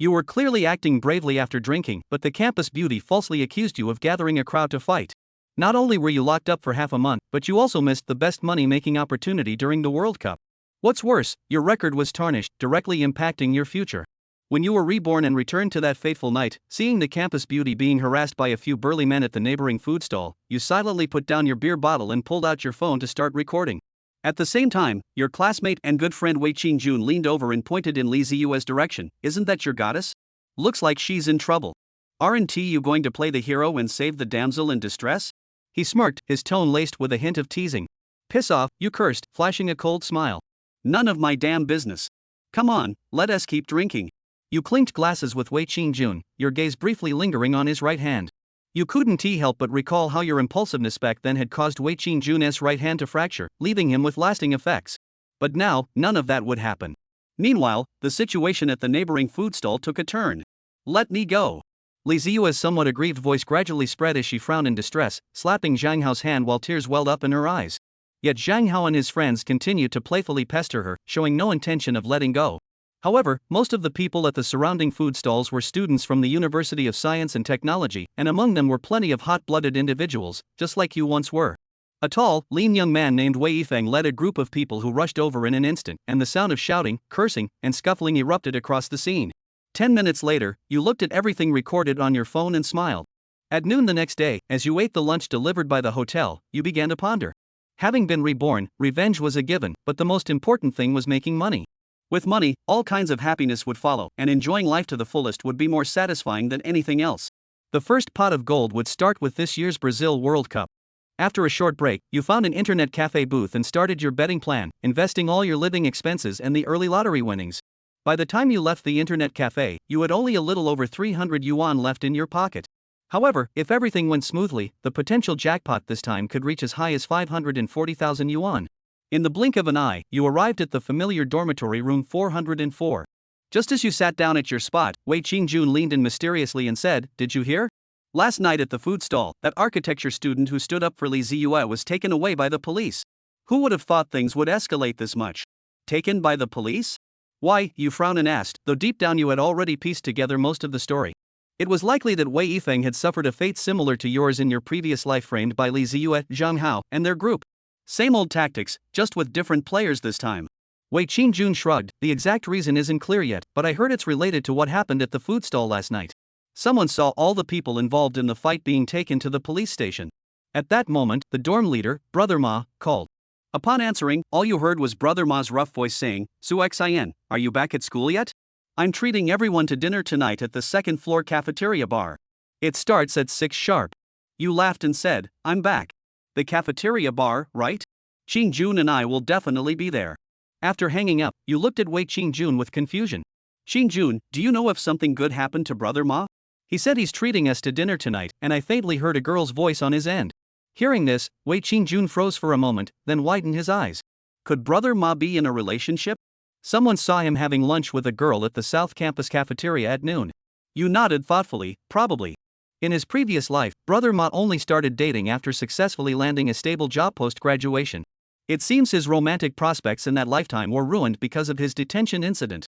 You were clearly acting bravely after drinking, but the campus beauty falsely accused you of gathering a crowd to fight. Not only were you locked up for half a month, but you also missed the best money-making opportunity during the World Cup. What's worse, your record was tarnished, directly impacting your future. When you were reborn and returned to that fateful night, seeing the campus beauty being harassed by a few burly men at the neighboring food stall, you silently put down your beer bottle and pulled out your phone to start recording. At the same time, your classmate and good friend Wei Qingjun leaned over and pointed in Li Ziyue's direction. Isn't that your goddess? Looks like she's in trouble. Aren't you going to play the hero and save the damsel in distress? He smirked, his tone laced with a hint of teasing. Piss off, you cursed, flashing a cold smile. None of my damn business. Come on, let us keep drinking. You clinked glasses with Wei Qingjun, your gaze briefly lingering on his right hand. You couldn't help but recall how your impulsiveness back then had caused Wei Qingjun's right hand to fracture, leaving him with lasting effects. But now, none of that would happen. Meanwhile, the situation at the neighboring food stall took a turn. Let me go. Li Ziyue's somewhat aggrieved voice gradually spread as she frowned in distress, slapping Zhang Hao's hand while tears welled up in her eyes. Yet Zhang Hao and his friends continued to playfully pester her, showing no intention of letting go. However, most of the people at the surrounding food stalls were students from the University of Science and Technology, and among them were plenty of hot-blooded individuals, just like you once were. A tall, lean young man named Wei Yifeng led a group of people who rushed over in an instant, and the sound of shouting, cursing, and scuffling erupted across the scene. 10 minutes later, you looked at everything recorded on your phone and smiled. At noon the next day, as you ate the lunch delivered by the hotel, you began to ponder. Having been reborn, revenge was a given, but the most important thing was making money. With money, all kinds of happiness would follow, and enjoying life to the fullest would be more satisfying than anything else. The first pot of gold would start with this year's Brazil World Cup. After a short break, you found an internet cafe booth and started your betting plan, investing all your living expenses and the early lottery winnings. By the time you left the internet cafe, you had only a little over 300 yuan left in your pocket. However, if everything went smoothly, the potential jackpot this time could reach as high as 540,000 yuan. In the blink of an eye, you arrived at the familiar dormitory room 404. Just as you sat down at your spot, Wei Qingjun leaned in mysteriously and said, "Did you hear? Last night at the food stall, that architecture student who stood up for Li Ziyue was taken away by the police. Who would have thought things would escalate this much? Taken by the police?" Why, you frowned and asked, though deep down you had already pieced together most of the story. It was likely that Wei Yifeng had suffered a fate similar to yours in your previous life, framed by Li Ziyue, Zhang Hao, and their group. Same old tactics, just with different players this time. Wei Qingjun shrugged. The exact reason isn't clear yet, but I heard it's related to what happened at the food stall last night. Someone saw all the people involved in the fight being taken to the police station. At that moment, the dorm leader, Brother Ma, called. Upon answering, all you heard was Brother Ma's rough voice saying, "Su Xin, are you back at school yet? I'm treating everyone to dinner tonight at the second-floor cafeteria bar. It starts at 6 sharp." You laughed and said, "I'm back. The cafeteria bar, right? Qingjun and I will definitely be there." After hanging up, you looked at Wei Qingjun with confusion. "Qingjun, do you know if something good happened to Brother Ma? He said he's treating us to dinner tonight," and I faintly heard a girl's voice on his end. Hearing this, Wei Qingjun froze for a moment, then widened his eyes. Could Brother Ma be in a relationship? Someone saw him having lunch with a girl at the South Campus cafeteria at noon. You nodded thoughtfully, probably. In his previous life, Brother Ma only started dating after successfully landing a stable job post-graduation. It seems his romantic prospects in that lifetime were ruined because of his detention incident.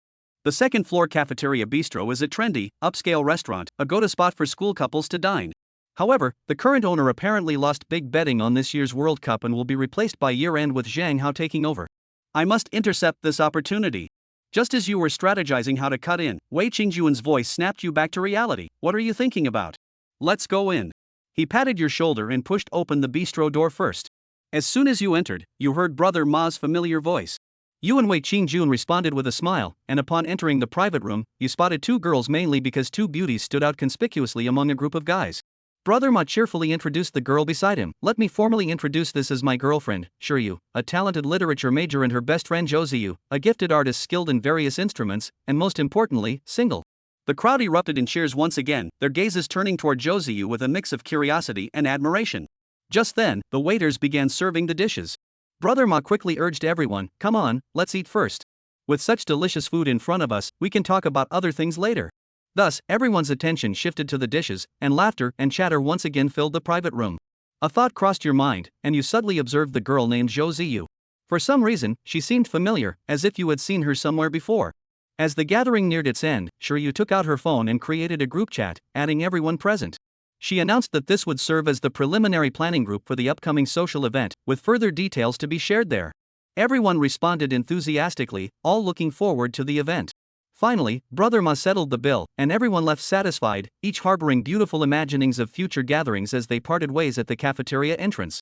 The second-floor cafeteria bistro is a trendy, upscale restaurant, a go-to spot for school couples to dine. However, the current owner apparently lost big betting on this year's World Cup and will be replaced by year-end with Zhang Hao taking over. I must intercept this opportunity. Just as you were strategizing how to cut in, Wei Qingjun's voice snapped you back to reality. What are you thinking about? Let's go in. He patted your shoulder and pushed open the bistro door first. As soon as you entered, you heard Brother Ma's familiar voice. You and Wei Qingjun responded with a smile, and upon entering the private room, you spotted 2 girls mainly because 2 beauties stood out conspicuously among a group of guys. Brother Ma cheerfully introduced the girl beside him. "Let me formally introduce this as my girlfriend, Shiryu, a talented literature major, and her best friend Zhou, a gifted artist skilled in various instruments, and most importantly, single." The crowd erupted in cheers once again, their gazes turning toward Zhou with a mix of curiosity and admiration. Just then, the waiters began serving the dishes. Brother Ma quickly urged everyone, "Come on, let's eat first. With such delicious food in front of us, we can talk about other things later." Thus, everyone's attention shifted to the dishes, and laughter and chatter once again filled the private room. A thought crossed your mind, and you suddenly observed the girl named Zhou Ziyu. For some reason, she seemed familiar, as if you had seen her somewhere before. As the gathering neared its end, Shiryu took out her phone and created a group chat, adding everyone present. She announced that this would serve as the preliminary planning group for the upcoming social event, with further details to be shared there. Everyone responded enthusiastically, all looking forward to the event. Finally, Brother Ma settled the bill, and everyone left satisfied, each harboring beautiful imaginings of future gatherings as they parted ways at the cafeteria entrance.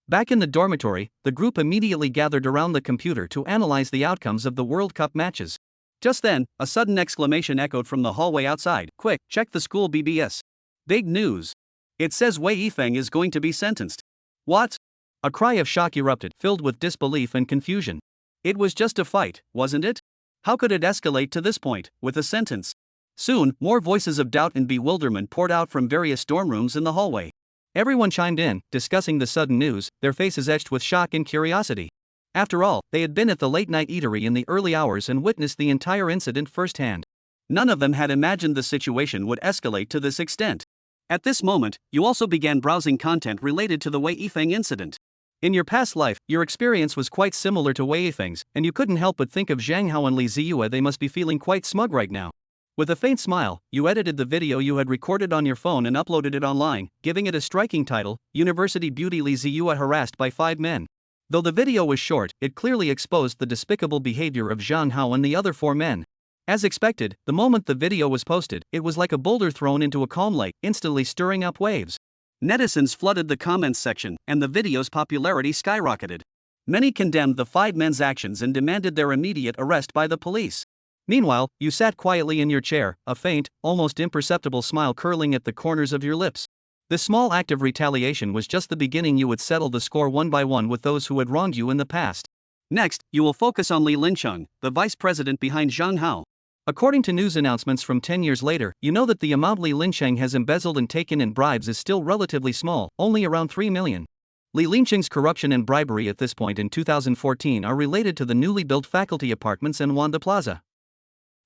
Back in the dormitory, the group immediately gathered around the computer to analyze the outcomes of the World Cup matches. Just then, a sudden exclamation echoed from the hallway outside. "Quick, check the school BBS. Big news. It says Wei Yifeng is going to be sentenced." "What?" A cry of shock erupted, filled with disbelief and confusion. It was just a fight, wasn't it? How could it escalate to this point, with a sentence? Soon, more voices of doubt and bewilderment poured out from various dorm rooms in the hallway. Everyone chimed in, discussing the sudden news, their faces etched with shock and curiosity. After all, they had been at the late-night eatery in the early hours and witnessed the entire incident firsthand. None of them had imagined the situation would escalate to this extent. At this moment, you also began browsing content related to the Wei Yifeng incident. In your past life, your experience was quite similar to Wei Yifeng's, and you couldn't help but think of Zhang Hao and Li Ziyue. They must be feeling quite smug right now. With a faint smile, you edited the video you had recorded on your phone and uploaded it online, giving it a striking title, University Beauty Li Ziyue Harassed by 5 Men. Though the video was short, it clearly exposed the despicable behavior of Zhang Hao and the other 4 men. As expected, the moment the video was posted, it was like a boulder thrown into a calm lake, instantly stirring up waves. Netizens flooded the comments section, and the video's popularity skyrocketed. Many condemned the 5 men's actions and demanded their immediate arrest by the police. Meanwhile, you sat quietly in your chair, a faint, almost imperceptible smile curling at the corners of your lips. This small act of retaliation was just the beginning. You would settle the score one by one with those who had wronged you in the past. Next, you will focus on Li Lincheng, the vice president behind Zhang Hao. According to news announcements from 10 years later, you know that the amount Li Lincheng has embezzled and taken in bribes is still relatively small, only around 3 million. Li Lincheng's corruption and bribery at this point in 2014 are related to the newly built faculty apartments in Wanda Plaza.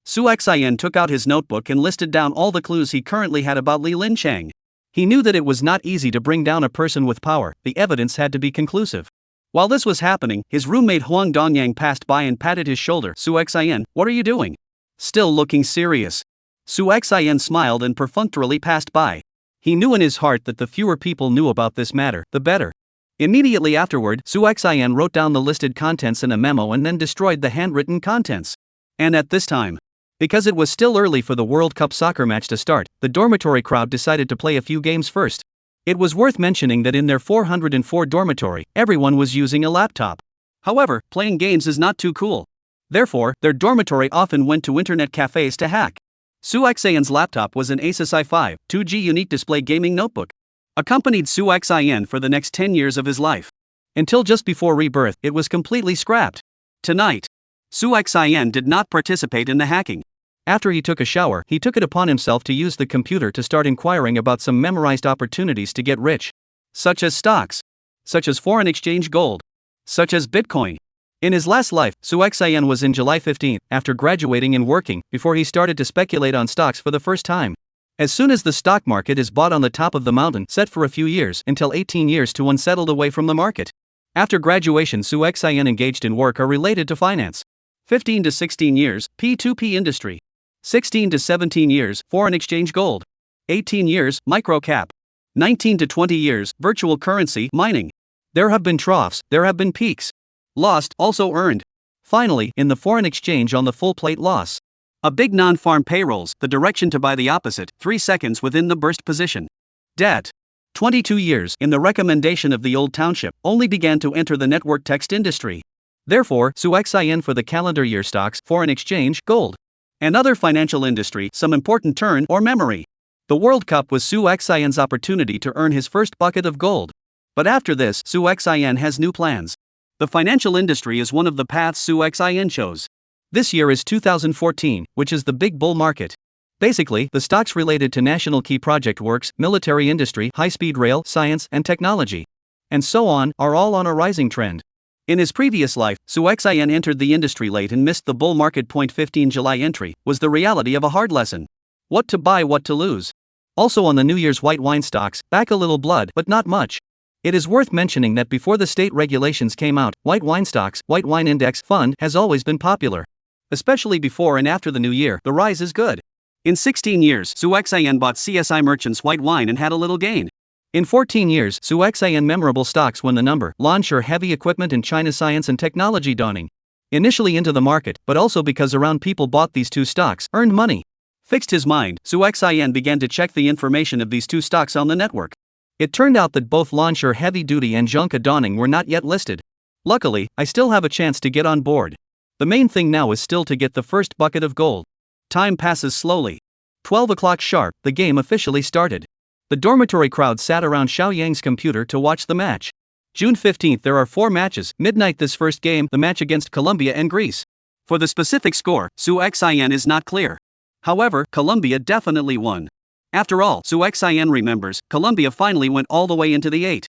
Su Xian took out his notebook and listed down all the clues he currently had about Li Lincheng. He knew that it was not easy to bring down a person with power, the evidence had to be conclusive. While this was happening, his roommate Huang Dongyang passed by and patted his shoulder. "Su Xian, what are you doing?" "Still looking serious." Su Xian smiled and perfunctorily passed by. He knew in his heart that the fewer people knew about this matter, the better. Immediately afterward, Su Xian wrote down the listed contents in a memo and then destroyed the handwritten contents. And at this time, because it was still early for the World Cup soccer match to start, the dormitory crowd decided to play a few games first. It was worth mentioning that in their 404 dormitory, everyone was using a laptop. However, playing games is not too cool. Therefore, their dormitory often went to internet cafes to hack. Su Xian's laptop was an Asus i5 2G unique display gaming notebook. Accompanied Su Xian for the next 10 years of his life. Until just before rebirth, it was completely scrapped. Tonight, Su Xian did not participate in the hacking. After he took a shower, he took it upon himself to use the computer to start inquiring about some memorized opportunities to get rich. Such as stocks. Such as foreign exchange gold. Such as Bitcoin. In his last life, Su Xian was in July 15, after graduating and working, before he started to speculate on stocks for the first time. As soon as the stock market is bought on the top of the mountain, set for a few years, until 18 years to unsettled away from the market. After graduation, Su Xian engaged in work are related to finance. 15 to 16 years, P2P industry. 16 to 17 years, foreign exchange gold. 18 years, microcap. 19 to 20 years, virtual currency, mining. There have been troughs, there have been peaks. Lost, also earned. Finally, in the foreign exchange on the full plate loss. A big non-farm payrolls, the direction to buy the opposite, 3 seconds within the burst position. Debt. 22 years, in the recommendation of the old township, only began to enter the network text industry. Therefore, Su Xian for the calendar year stocks, foreign exchange, gold. And other financial industry, some important turn or memory. The World Cup was Su Xian's opportunity to earn his first bucket of gold. But after this, Su Xian has new plans. The financial industry is one of the paths Su Xian chose. This year is 2014, which is the big bull market. Basically, the stocks related to national key project works, military industry, high-speed rail, science, and technology, and so on, are all on a rising trend. In his previous life, Su Xian entered the industry late and missed the bull market. 15 July entry was the reality of a hard lesson. What to buy, what to lose. Also on the New Year's white wine stocks, back a little blood, but not much. It is worth mentioning that before the state regulations came out, white wine stocks, white wine index fund has always been popular. Especially before and after the new year, the rise is good. In 16 years, Su Xian bought CSI Merchants White Wine and had a little gain. In 14 years, Su Xian memorable stocks won the number, launcher heavy equipment in China science and technology dawning. Initially into the market, but also because around people bought these two stocks, earned money. Fixed his mind, Su Xian began to check the information of these two stocks on the network. It turned out that both launcher heavy duty and Zhongke dawning were not yet listed. Luckily, I still have a chance to get on board. The main thing now is still to get the first bucket of gold. Time passes slowly. 12 o'clock sharp, the game officially started. The dormitory crowd sat around Xiao Yang's computer to watch the match. June 15th, there are 4 matches. Midnight this first game, the match against Colombia and Greece. For the specific score, Su Xian is not clear. However, Colombia definitely won. After all, Su Xian remembers, Colombia finally went all the way into the 8.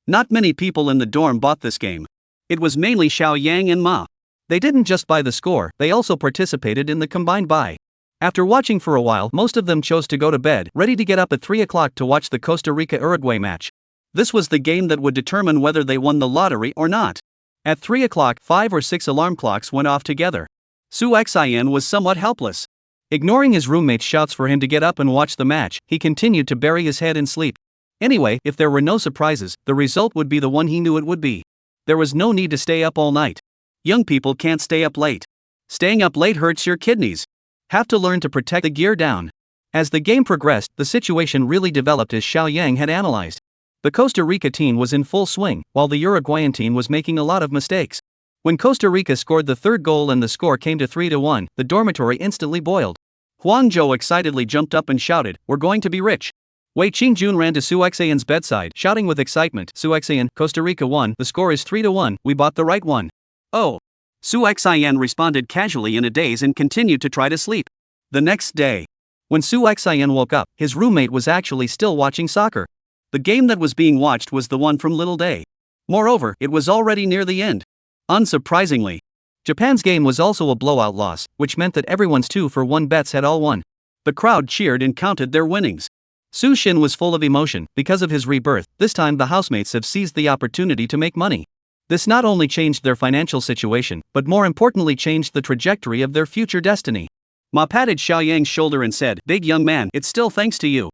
Not many people in the dorm bought this game. It was mainly Xiao Yang and Ma. They didn't just buy the score, they also participated in the combined buy. After watching for a while, most of them chose to go to bed, ready to get up at 3 o'clock to watch the Costa Rica-Uruguay match. This was the game that would determine whether they won the lottery or not. At 3 o'clock, 5 or 6 alarm clocks went off together. Su Xian was somewhat helpless. Ignoring his roommate's shouts for him to get up and watch the match, he continued to bury his head in sleep. Anyway, if there were no surprises, the result would be the one he knew it would be. There was no need to stay up all night. Young people can't stay up late. Staying up late hurts your kidneys. Have to learn to protect the gear down. As the game progressed, the situation really developed as Xiao Yang had analyzed. The Costa Rica team was in full swing, while the Uruguayan team was making a lot of mistakes. When Costa Rica scored the third goal and the score came to 3-1, the dormitory instantly boiled. Huang Zhou excitedly jumped up and shouted, "We're going to be rich." Wei Qingjun ran to Su Xian's bedside, shouting with excitement, "Su Xian, Costa Rica won, the score is 3-1, we bought the right one." Oh. Su Xian responded casually in a daze and continued to try to sleep. The next day, when Su Xian woke up, his roommate was actually still watching soccer. The game that was being watched was the one from Little Day. Moreover, it was already near the end. Unsurprisingly, Japan's game was also a blowout loss, which meant that everyone's 2-for-1 bets had all won. The crowd cheered and counted their winnings. Su Xin was full of emotion. Because of his rebirth, this time the housemates have seized the opportunity to make money. This not only changed their financial situation, but more importantly changed the trajectory of their future destiny. Ma patted Xiao Yang's shoulder and said, "Big young man, it's still thanks to you.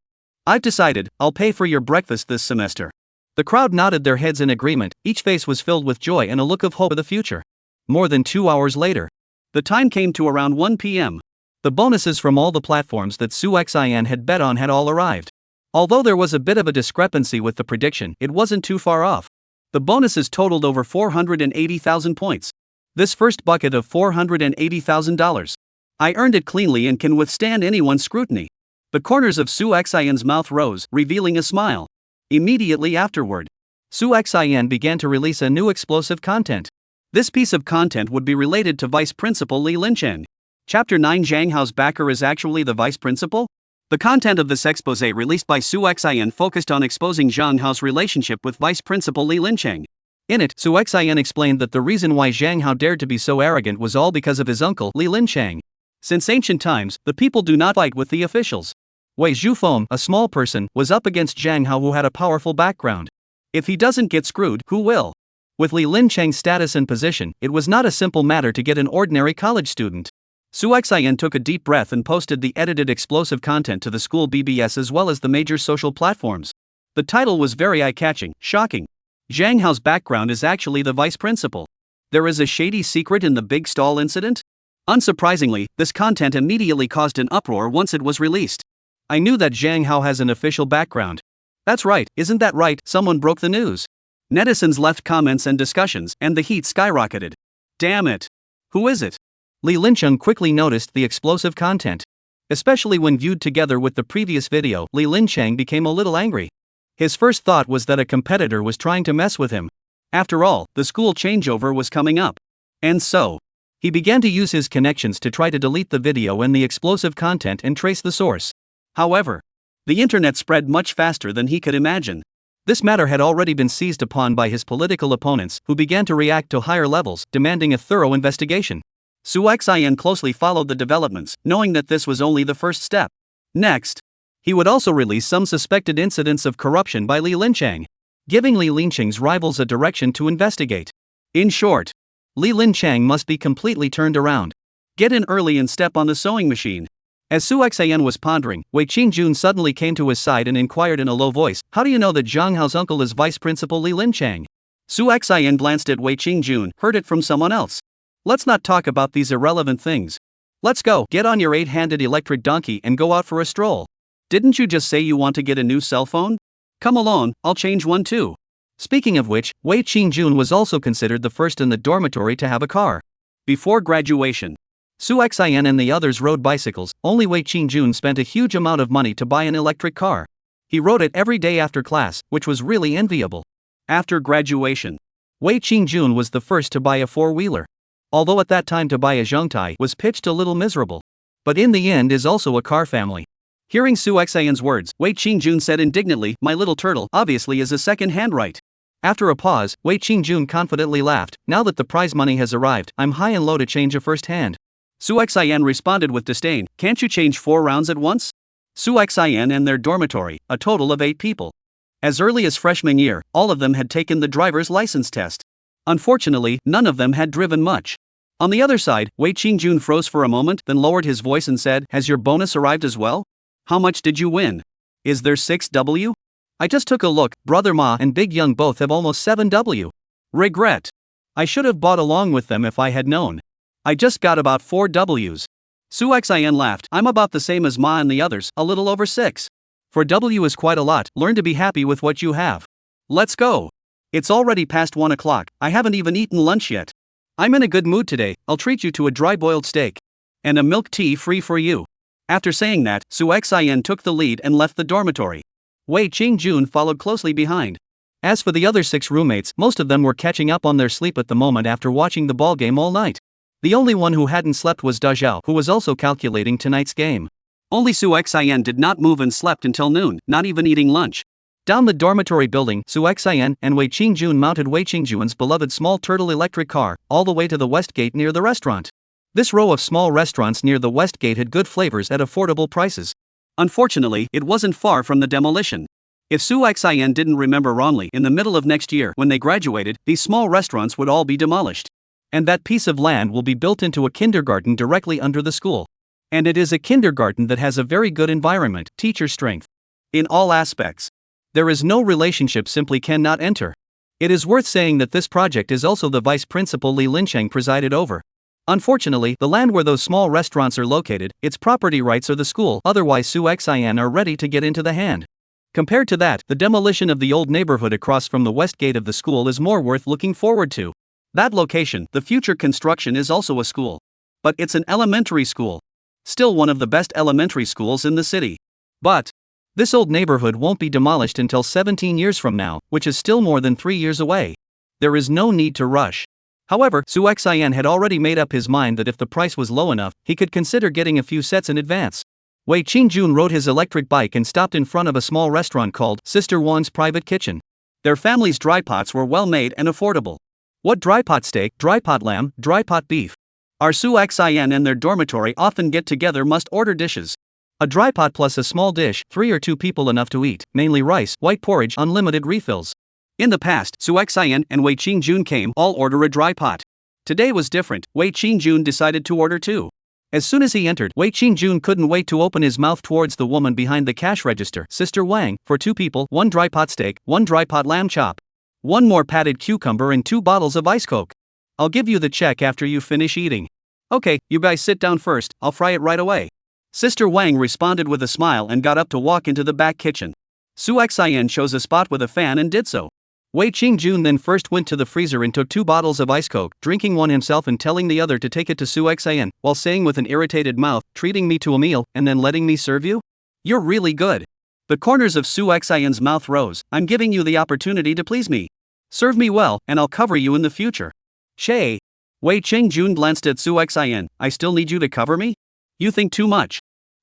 I've decided, I'll pay for your breakfast this semester." The crowd nodded their heads in agreement, each face was filled with joy and a look of hope for the future. More than 2 hours later, the time came to around 1 p.m. The bonuses from all the platforms that Su Xian had bet on had all arrived. Although there was a bit of a discrepancy with the prediction, it wasn't too far off. The bonuses totaled over 480,000 points. This first bucket of $480,000. I earned it cleanly and can withstand anyone's scrutiny. The corners of Su Xian's mouth rose, revealing a smile. Immediately afterward, Su Xian began to release a new explosive content. This piece of content would be related to Vice Principal Li Lincheng. Chapter 9, Zhang Hao's backer is actually the Vice Principal? The content of this exposé released by Su Xian focused on exposing Zhang Hao's relationship with Vice Principal Li Lincheng. In it, Su Xian explained that the reason why Zhang Hao dared to be so arrogant was all because of his uncle, Li Lincheng. Since ancient times, the people do not fight with the officials. Wei Zhufeng, a small person, was up against Zhang Hao who had a powerful background. If he doesn't get screwed, who will? With Li Lincheng's status and position, it was not a simple matter to get an ordinary college student. Su Xian took a deep breath and posted the edited explosive content to the school BBS as well as the major social platforms. The title was very eye-catching, shocking. Zhang Hao's background is actually the vice principal. There is a shady secret in the big stall incident? Unsurprisingly, this content immediately caused an uproar once it was released. I knew that Zhang Hao has an official background. That's right, isn't that right? Someone broke the news. Netizens left comments and discussions, and the heat skyrocketed. Damn it! Who is it? Li Lincheng quickly noticed the explosive content. Especially when viewed together with the previous video, Li Lincheng became a little angry. His first thought was that a competitor was trying to mess with him. After all, the school changeover was coming up. And so, he began to use his connections to try to delete the video and the explosive content and trace the source. However, the internet spread much faster than he could imagine. This matter had already been seized upon by his political opponents, who began to react to higher levels, demanding a thorough investigation. Su Xian closely followed the developments, knowing that this was only the first step. Next, he would also release some suspected incidents of corruption by Li Lincheng, giving Li Lincheng's rivals a direction to investigate. In short, Li Lincheng must be completely turned around. Get in early and step on the sewing machine. As Su Xian was pondering, Wei Qingjun suddenly came to his side and inquired in a low voice, "How do you know that Zhang Hao's uncle is Vice Principal Li Linchang?" Su Xian glanced at Wei Qingjun, heard it from someone else. "Let's not talk about these irrelevant things. Let's go, get on your 8-handed electric donkey and go out for a stroll. Didn't you just say you want to get a new cell phone? Come along, I'll change one too." Speaking of which, Wei Qingjun was also considered the first in the dormitory to have a car. Before graduation, Su Xian and the others rode bicycles. Only Wei Qingjun spent a huge amount of money to buy an electric car. He rode it every day after class, which was really enviable. After graduation, Wei Qingjun was the first to buy a 4-wheeler. Although at that time to buy a zhongtai was pitched a little miserable. But in the end is also a car family. Hearing Su Xian's words, Wei Qingjun said indignantly, "My little turtle obviously is a second-hand right." After a pause, Wei Qingjun confidently laughed, "Now that the prize money has arrived, I'm high and low to change a first-hand." Su Xian responded with disdain, "Can't you change 4 rounds at once?" Su Xian and their dormitory, a total of 8 people. As early as freshman year, all of them had taken the driver's license test. Unfortunately, none of them had driven much. On the other side, Wei Qingjun froze for a moment, then lowered his voice and said, "Has your bonus arrived as well? How much did you win? Is there 6W? I just took a look, Brother Ma and Big Young both have almost 7W. Regret. I should have bought along with them if I had known. I just got about 4Ws. Su Xian laughed, "I'm about the same as Ma and the others, a little over 6. 4W is quite a lot, learn to be happy with what you have. Let's go. It's already past 1 o'clock, I haven't even eaten lunch yet. I'm in a good mood today, I'll treat you to a dry-boiled steak. And a milk tea free for you." After saying that, Su Xian took the lead and left the dormitory. Wei Qingjun followed closely behind. As for the other 6 roommates, most of them were catching up on their sleep at the moment after watching the ball game all night. The only one who hadn't slept was Da Zhao, who was also calculating tonight's game. Only Su Xian did not move and slept until noon, not even eating lunch. Down the dormitory building, Su Xian and Wei Qingjun mounted Wei Qingjun's beloved small turtle electric car, all the way to the west gate near the restaurant. This row of small restaurants near the west gate had good flavors at affordable prices. Unfortunately, it wasn't far from the demolition. If Su Xian didn't remember wrongly, in the middle of next year, when they graduated, these small restaurants would all be demolished. And that piece of land will be built into a kindergarten directly under the school. And it is a kindergarten that has a very good environment, teacher strength. In all aspects. There is no relationship simply cannot enter. It is worth saying that this project is also the vice principal Li Lincheng presided over. Unfortunately, the land where those small restaurants are located, its property rights are the school, otherwise Su Xian are ready to get into the hand. Compared to that, the demolition of the old neighborhood across from the west gate of the school is more worth looking forward to. That location, the future construction is also a school. But it's an elementary school. Still one of the best elementary schools in the city. But this old neighborhood won't be demolished until 17 years from now, which is still more than 3 years away. There is no need to rush. However, Su Xian had already made up his mind that if the price was low enough, he could consider getting a few sets in advance. Wei Qingjun rode his electric bike and stopped in front of a small restaurant called Sister Wan's Private Kitchen. Their family's dry pots were well made and affordable. What dry pot steak, dry pot lamb, dry pot beef? Our Su Xian and their dormitory often get together must order dishes. A dry pot plus a small dish, 3 or 2 people enough to eat, mainly rice, white porridge, unlimited refills. In the past, Su Xian and Wei Qingjun came all order a dry pot. Today was different, Wei Qingjun decided to order 2. As soon as he entered, Wei Qingjun couldn't wait to open his mouth towards the woman behind the cash register, Sister Wang, for 2 people, 1 dry pot steak, 1 dry pot lamb chop. 1 more patted cucumber and 2 bottles of ice coke. I'll give you the check after you finish eating. Okay, you guys sit down first, I'll fry it right away. Sister Wang responded with a smile and got up to walk into the back kitchen. Su Xian chose a spot with a fan and did so. Wei Qingjun then first went to the freezer and took 2 bottles of ice coke, drinking one himself and telling the other to take it to Su Xian, while saying with an irritated mouth, "Treating me to a meal, and then letting me serve you? You're really good." The corners of Su Xian's mouth rose. "I'm giving you the opportunity to please me. Serve me well, and I'll cover you in the future." Shay. Wei Qingjun glanced at Su Xian. "I still need you to cover me? You think too much."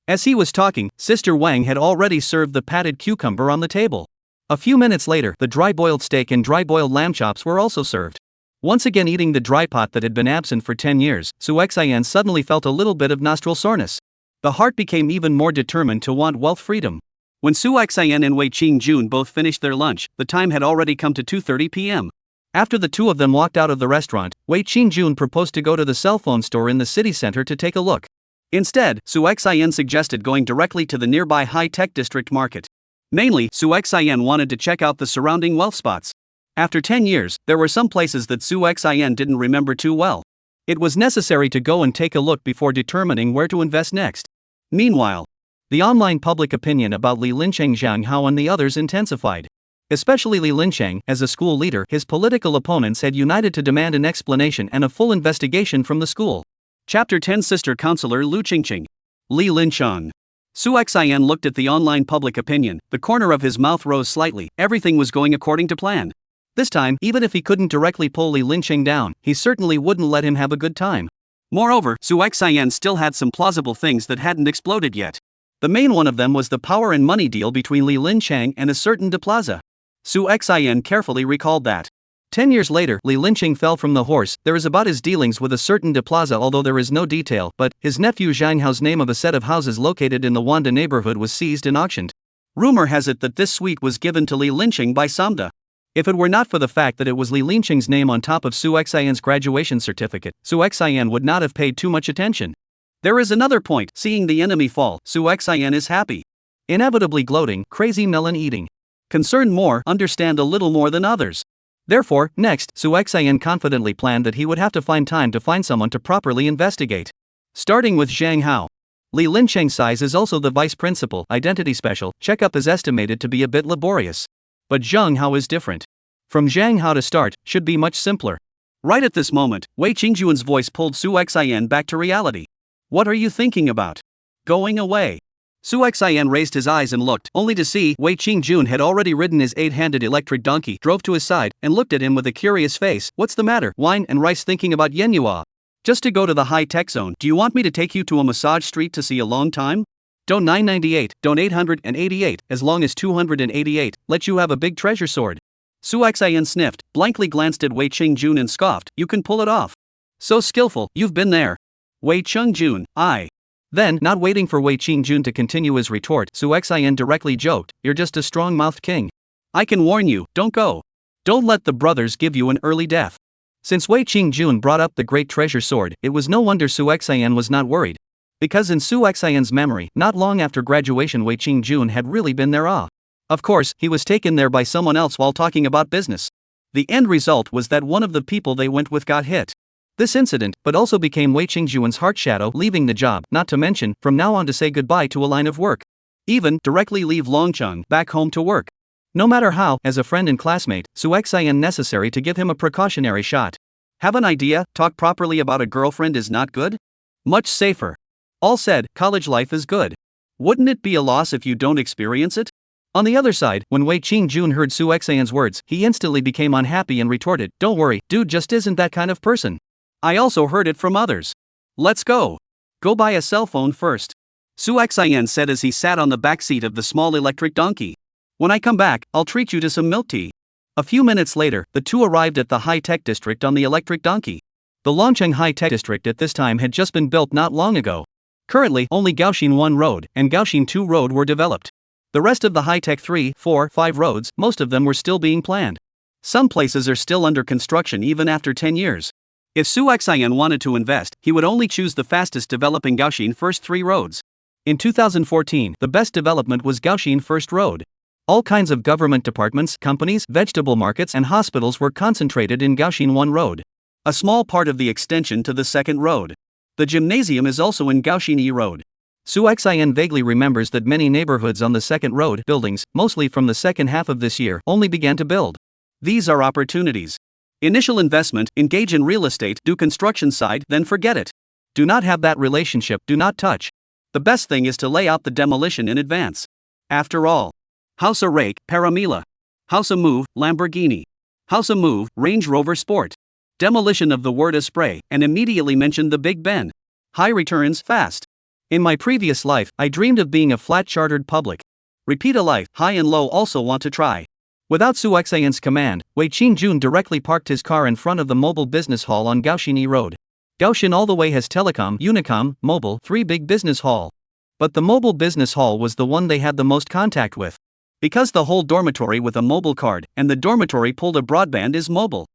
As he was talking, Sister Wang had already served the patted cucumber on the table. A few minutes later, the dry-boiled steak and dry-boiled lamb chops were also served. Once again eating the dry pot that had been absent for 10 years, Su Xian suddenly felt a little bit of nostril soreness. The heart became even more determined to want wealth freedom. When Su Xian and Wei Qingjun both finished their lunch, the time had already come to 2:30 p.m. After the two of them walked out of the restaurant, Wei Qingjun proposed to go to the cell phone store in the city center to take a look. Instead, Su Xian suggested going directly to the nearby high-tech district market. Mainly, Su Xian wanted to check out the surrounding wealth spots. After 10 years, there were some places that Su Xian didn't remember too well. It was necessary to go and take a look before determining where to invest next. Meanwhile, the online public opinion about Li Lincheng, Zhang Hao and the others intensified. Especially Li Lincheng, as a school leader, his political opponents had united to demand an explanation and a full investigation from the school. Chapter 10 Sister Counselor Lu Qingqing. Li Lincheng. Su Xian looked at the online public opinion, the corner of his mouth rose slightly, everything was going according to plan. This time, even if he couldn't directly pull Li Lincheng down, he certainly wouldn't let him have a good time. Moreover, Su Xian still had some plausible things that hadn't exploded yet. The main one of them was the power and money deal between Li Lincheng and a certain De Plaza. Su Xian carefully recalled that. 10 years later, Li Lincheng fell from the horse. There is about his dealings with a certain De Plaza, although there is no detail, but his nephew Zhang Hao's name of a set of houses located in the Wanda neighborhood was seized and auctioned. Rumor has it that this suite was given to Li Lincheng by Samda. If it were not for the fact that it was Li Lincheng's name on top of Su Xian's graduation certificate, Su Xian would not have paid too much attention. There is another point: seeing the enemy fall, Su Xian is happy. Inevitably gloating, crazy melon eating. Concerned more, understand a little more than others. Therefore, next, Su Xian confidently planned that he would have to find time to find someone to properly investigate. Starting with Zhang Hao. Li Lincheng's size is also the vice principal, identity special, checkup is estimated to be a bit laborious. But Zhang Hao is different. From Zhang Hao to start, should be much simpler. Right at this moment, Wei Qingjun's voice pulled Su Xian back to reality. What are you thinking about? Going away. Su Xian raised his eyes and looked, only to see Wei Qingjun had already ridden his 8-handed electric donkey, drove to his side, and looked at him with a curious face. What's the matter? Wine and rice thinking about Yenyua? Just to go to the high-tech zone. Do you want me to take you to a massage street to see a long time? Don't 998, don't 888, as long as 288, let you have a big treasure sword. Su Xian sniffed, blankly glanced at Wei Qingjun and scoffed, you can pull it off. So skillful, you've been there. Wei Qingjun, I. Then, not waiting for Wei Qingjun to continue his retort, Su Xian directly joked, you're just a strong-mouthed king. I can warn you, don't go. Don't let the brothers give you an early death. Since Wei Qingjun brought up the great treasure sword, it was no wonder Su Xian was not worried. Because in Su Xian's memory, not long after graduation Wei Qingjun had really been there. Of course, he was taken there by someone else while talking about business. The end result was that one of the people they went with got hit. This incident, but also became Wei Qingjun's heart shadow, leaving the job, not to mention, from now on to say goodbye to a line of work. Even, directly leave Longcheng back home to work. No matter how, as a friend and classmate, Su Xian necessary to give him a precautionary shot. Have an idea, talk properly about a girlfriend is not good? Much safer. All said, college life is good. Wouldn't it be a loss if you don't experience it? On the other side, when Wei Qingjun heard Su Xian's words, he instantly became unhappy and retorted, don't worry, dude just isn't that kind of person. I also heard it from others. Let's go. Go buy a cell phone first. Su Xian said as he sat on the back seat of the small electric donkey. When I come back, I'll treat you to some milk tea. A few minutes later, the two arrived at the high-tech district on the electric donkey. The Longcheng high-tech district at this time had just been built not long ago. Currently, only Gaoxin 1 Road and Gaoxin 2 Road were developed. The rest of the high-tech 3, 4, 5 roads, most of them were still being planned. Some places are still under construction even after 10 years. If Su Xian wanted to invest, he would only choose the fastest developing Gaoxin first 3 roads. In 2014, the best development was Gaoxin First Road. All kinds of government departments, companies, vegetable markets and hospitals were concentrated in Gaoxin 1 Road. A small part of the extension to the second road. The gymnasium is also in Gaoxin E Road. Su Xian vaguely remembers that many neighborhoods on the second road buildings, mostly from the second half of this year, only began to build. These are opportunities. Initial investment, engage in real estate, do construction side, then forget it. Do not have that relationship, do not touch. The best thing is to lay out the demolition in advance. After all. House a rake, Paramila. House a move, Lamborghini. House a move, Range Rover Sport. Demolition of the word a spray, and immediately mentioned the Big Ben. High returns, fast. In my previous life, I dreamed of being a flat chartered public. Repeat a life, high and low also want to try. Without Su Xian's command, Wei Qingjun directly parked his car in front of the mobile business hall on Gaoxin E Road. Gaoxin all the way has telecom, unicom, mobile, 3 big business hall. But the mobile business hall was the one they had the most contact with. Because the whole dormitory with a mobile card, and the dormitory pulled a broadband is mobile.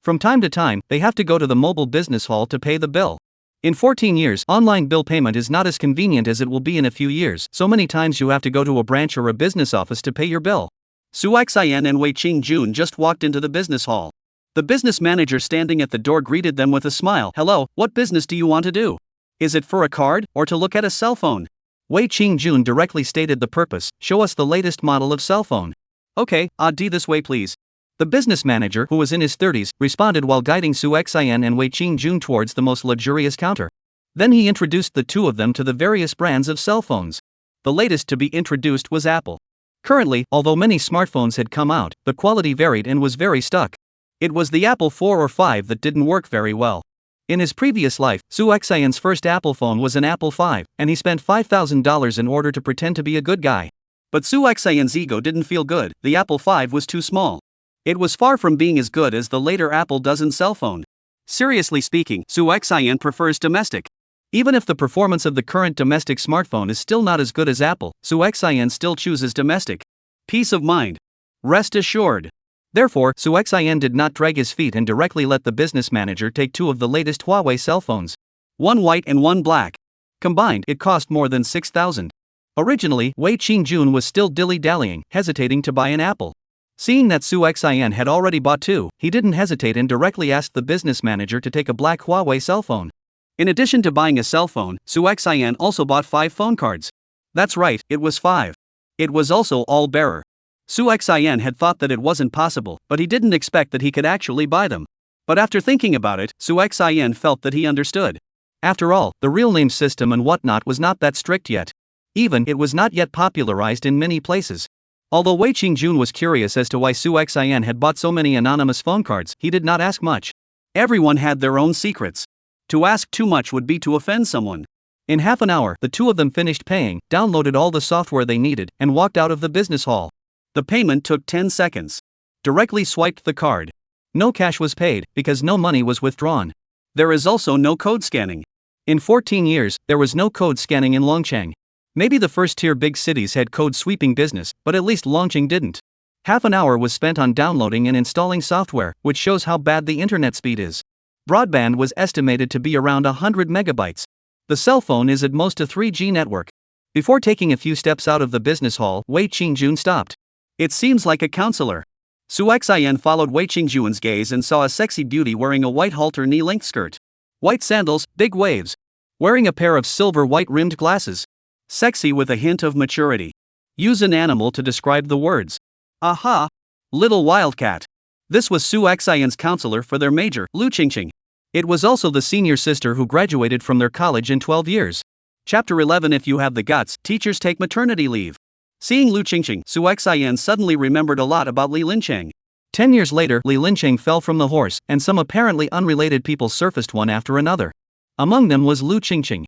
From time to time, they have to go to the mobile business hall to pay the bill. In 14 years, online bill payment is not as convenient as it will be in a few years. So many times you have to go to a branch or a business office to pay your bill. Su Xian and Wei Qingjun just walked into the business hall. The business manager standing at the door greeted them with a smile. "Hello, what business do you want to do? Is it for a card, or to look at a cell phone?" Wei Qingjun directly stated the purpose: show us the latest model of cell phone. "Okay, this way please." The business manager, who was in his 30s, responded while guiding Su Xian and Wei Qingjun towards the most luxurious counter. Then he introduced the two of them to the various brands of cell phones. The latest to be introduced was Apple. Currently, although many smartphones had come out, the quality varied and was very stuck. It was the Apple 4 or 5 that didn't work very well. In his previous life, Su Xian's first Apple phone was an Apple 5, and he spent $5,000 in order to pretend to be a good guy. But Su Xian's ego didn't feel good. The Apple 5 was too small. It was far from being as good as the later Apple dozen cell phone. Seriously speaking, Su Xian prefers domestic. Even if the performance of the current domestic smartphone is still not as good as Apple, Su Xian still chooses domestic. Peace of mind. Rest assured. Therefore, Su Xian did not drag his feet and directly let the business manager take two of the latest Huawei cell phones. One white and one black. Combined, it cost more than 6,000. Originally, Wei Qingjun was still dilly-dallying, hesitating to buy an Apple. Seeing that Su Xian had already bought two, he didn't hesitate and directly asked the business manager to take a black Huawei cell phone. In addition to buying a cell phone, Su Xian also bought 5 phone cards. That's right, it was 5. It was also all bearer. Su Xian had thought that it wasn't possible, but he didn't expect that he could actually buy them. But after thinking about it, Su Xian felt that he understood. After all, the real name system and whatnot was not that strict yet. Even, it was not yet popularized in many places. Although Wei Qingjun was curious as to why Su Xian had bought so many anonymous phone cards, he did not ask much. Everyone had their own secrets. To ask too much would be to offend someone. In half an hour, the two of them finished paying, downloaded all the software they needed, and walked out of the business hall. The payment took 10 seconds. Directly swiped the card. No cash was paid, because no money was withdrawn. There is also no code scanning. In 14 years, there was no code scanning in Longcheng. Maybe the first-tier big cities had code-sweeping business, but at least Longcheng didn't. Half an hour was spent on downloading and installing software, which shows how bad the internet speed is. Broadband was estimated to be around 100 megabytes. The cell phone is at most a 3G network. Before taking a few steps out of the business hall, Wei Qingjun stopped. It seems like a counselor. Su Xian followed Wei Qingjun's gaze and saw a sexy beauty wearing a white halter knee-length skirt. White sandals, big waves. Wearing a pair of silver white-rimmed glasses. Sexy with a hint of maturity. Use an animal to describe the words. Aha! Little wildcat. This was Su Xian's counselor for their major, Lu Qingqing. It was also the senior sister who graduated from their college in 12 years. Chapter 11. If you have the guts, teachers take maternity leave. Seeing Lu Qingqing, Su Xian suddenly remembered a lot about Li Lincheng. 10 years later, Li Lincheng fell from the horse, and some apparently unrelated people surfaced one after another. Among them was Lu Qingqing.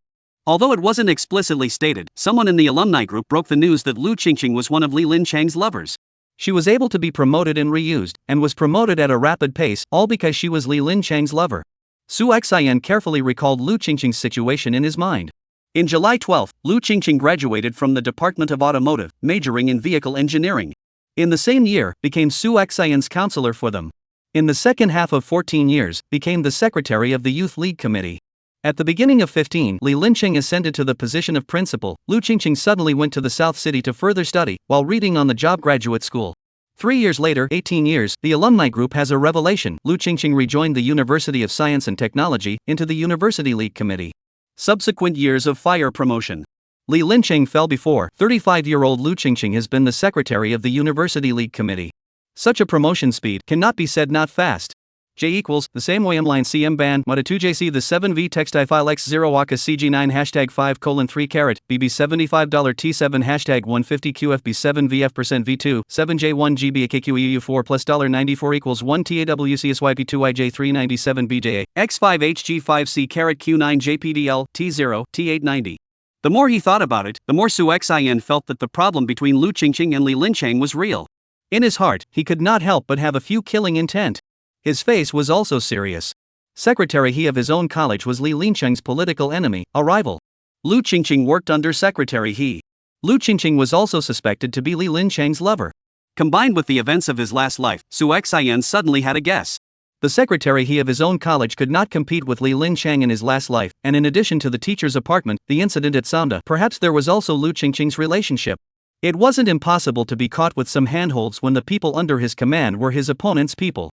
Although it wasn't explicitly stated, someone in the alumni group broke the news that Lu Qingqing was one of Li Lincheng's lovers. She was able to be promoted and reused, and was promoted at a rapid pace, all because she was Li Lincheng's lover. Su Xian carefully recalled Lu Qingqing's situation in his mind. In July 12, Lu Qingqing graduated from the Department of Automotive, majoring in vehicle engineering. In the same year, became Su Xian's counselor for them. In the second half of 14 years, became the secretary of the Youth League Committee. At the beginning of 15, Li Lincheng ascended to the position of principal. Lu Qingqing suddenly went to the South City to further study, while reading on the job graduate school. 3 years later, 18 years, the alumni group has a revelation. Lu Qingqing rejoined the University of Science and Technology, into the University League Committee. Subsequent years of fire promotion. Li Lincheng fell before. 35-year-old Lu Qingqing has been the secretary of the University League Committee. Such a promotion speed cannot be said not fast. J equals, the same way line CM band, Mata 2JC the 7V textile file X0 Waka CG9 hashtag 5:3 carat, BB $75 T7 hashtag 150 QFB 7 VF% V2, 7J1 GB AKQEU 4 plus $94 equals 1 TAWCSYP2 IJ397 BJA, X5 HG5C carat Q9 JPDL, T0, T890. The more he thought about it, the more Su Xian felt that the problem between Lu Qingqing and Li Lincheng was real. In his heart, he could not help but have a few killing intent. His face was also serious. Secretary he of his own college was Li Lincheng's political enemy, a rival. Lu Qingqing worked under Secretary he. Lu Qingqing was also suspected to be Li Lincheng's lover. Combined with the events of his last life, Su Xian suddenly had a guess. The secretary he of his own college could not compete with Li Lin Chang in his last life, and in addition to the teacher's apartment, the incident at Samda, perhaps there was also Lu Qingqing's relationship. It wasn't impossible to be caught with some handholds when the people under his command were his opponent's people.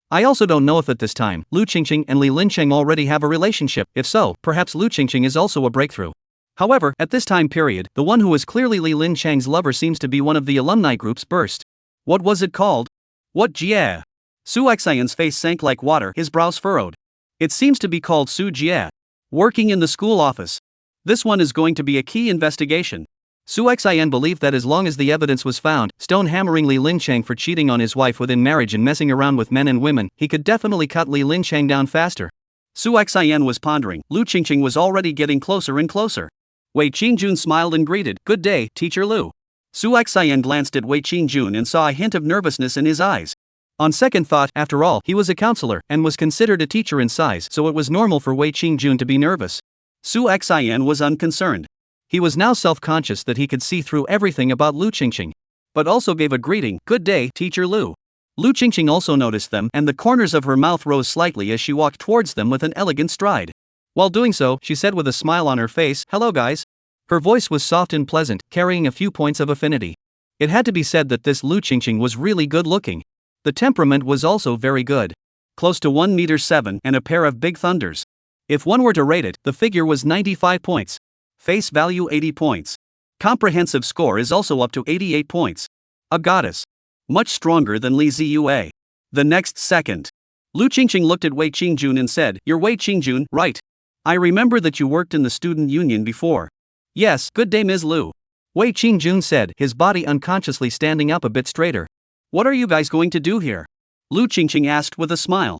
I also don't know if at this time, Lu Qingqing and Li Lin Chang already have a relationship. If so, perhaps Lu Qingqing is also a breakthrough. However, at this time period, the one who was clearly Li Lin Chang's lover seems to be one of the alumni group's burst. What was it called? What Jie? Su Xian's face sank like water, his brows furrowed. It seems to be called Su Jie. Working in the school office. This one is going to be a key investigation. Su Xian believed that as long as the evidence was found, stone hammering Li Lin Chang for cheating on his wife within marriage and messing around with men and women, he could definitely cut Li Lin Chang down faster. Su Xian was pondering. Lu Qingqing was already getting closer and closer. Wei Qingjun smiled and greeted, "Good day, Teacher Lu." Su Xian glanced at Wei Qingjun and saw a hint of nervousness in his eyes. On second thought, after all, he was a counselor and was considered a teacher in size, so it was normal for Wei Qingjun to be nervous. Su Xian was unconcerned. He was now self-conscious that he could see through everything about Lu Qingqing. But also gave a greeting, "Good day, Teacher Lu." Lu Qingqing also noticed them, and the corners of her mouth rose slightly as she walked towards them with an elegant stride. While doing so, she said with a smile on her face, "Hello guys." Her voice was soft and pleasant, carrying a few points of affinity. It had to be said that this Lu Qingqing was really good looking. The temperament was also very good. Close to 1.7 meters and a pair of big thunders. If one were to rate it, the figure was 95 points. Face value 80 points. Comprehensive score is also up to 88 points. A goddess. Much stronger than Li Ziyue. The next second, Lu Qingqing looked at Wei Qingjun and said, "You're Wei Qingjun, right? I remember that you worked in the student union before." "Yes, good day Ms. Lu." Wei Qingjun said, his body unconsciously standing up a bit straighter. "What are you guys going to do here?" Lu Qingqing asked with a smile.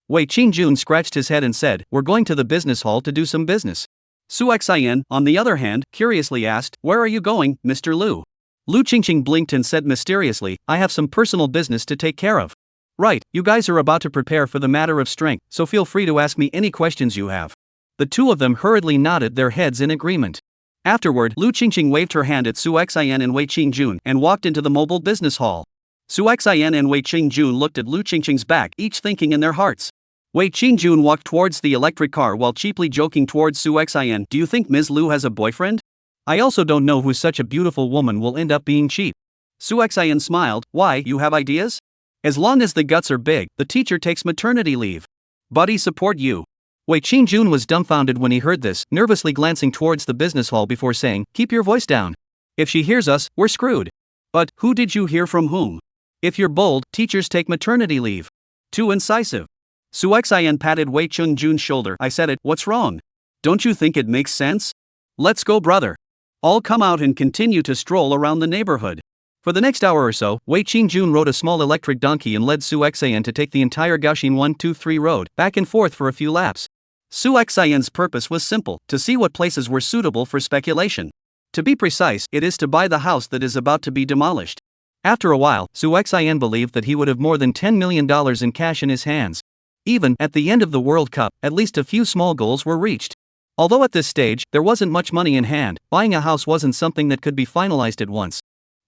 Wei Qingjun scratched his head and said, "We're going to the business hall to do some business." Su Xian, on the other hand, curiously asked, "Where are you going, Mr. Lu?" Lu Qingqing blinked and said mysteriously, "I have some personal business to take care of." "Right, you guys are about to prepare for the matter of strength, so feel free to ask me any questions you have." The two of them hurriedly nodded their heads in agreement. Afterward, Lu Qingqing waved her hand at Su Xian and Wei Qingjun and walked into the mobile business hall. Su Xian and Wei Qingjun looked at Lu Qingqing's back, each thinking in their hearts. Wei Qingjun walked towards the electric car while cheaply joking towards Su Xian, "Do you think Ms. Lu has a boyfriend? I also don't know who such a beautiful woman will end up being cheap." Su Xian smiled, "Why, you have ideas? As long as the guts are big, the teacher takes maternity leave. Buddy support you." Wei Qingjun was dumbfounded when he heard this, nervously glancing towards the business hall before saying, "Keep your voice down. If she hears us, we're screwed." "But, who did you hear from whom? If you're bold, teachers take maternity leave." "Too incisive." Su Xian patted Wei Qingjun's shoulder. "I said it, what's wrong? Don't you think it makes sense? Let's go brother. All come out and continue to stroll around the neighborhood." For the next hour or so, Wei Qingjun rode a small electric donkey and led Su Xian to take the entire Gaoxin 123 road, back and forth for a few laps. Su Xian's purpose was simple, to see what places were suitable for speculation. To be precise, it is to buy the house that is about to be demolished. After a while, Su Xian believed that he would have more than $10 million in cash in his hands. Even at the end of the World Cup, at least a few small goals were reached. Although at this stage, there wasn't much money in hand, buying a house wasn't something that could be finalized at once.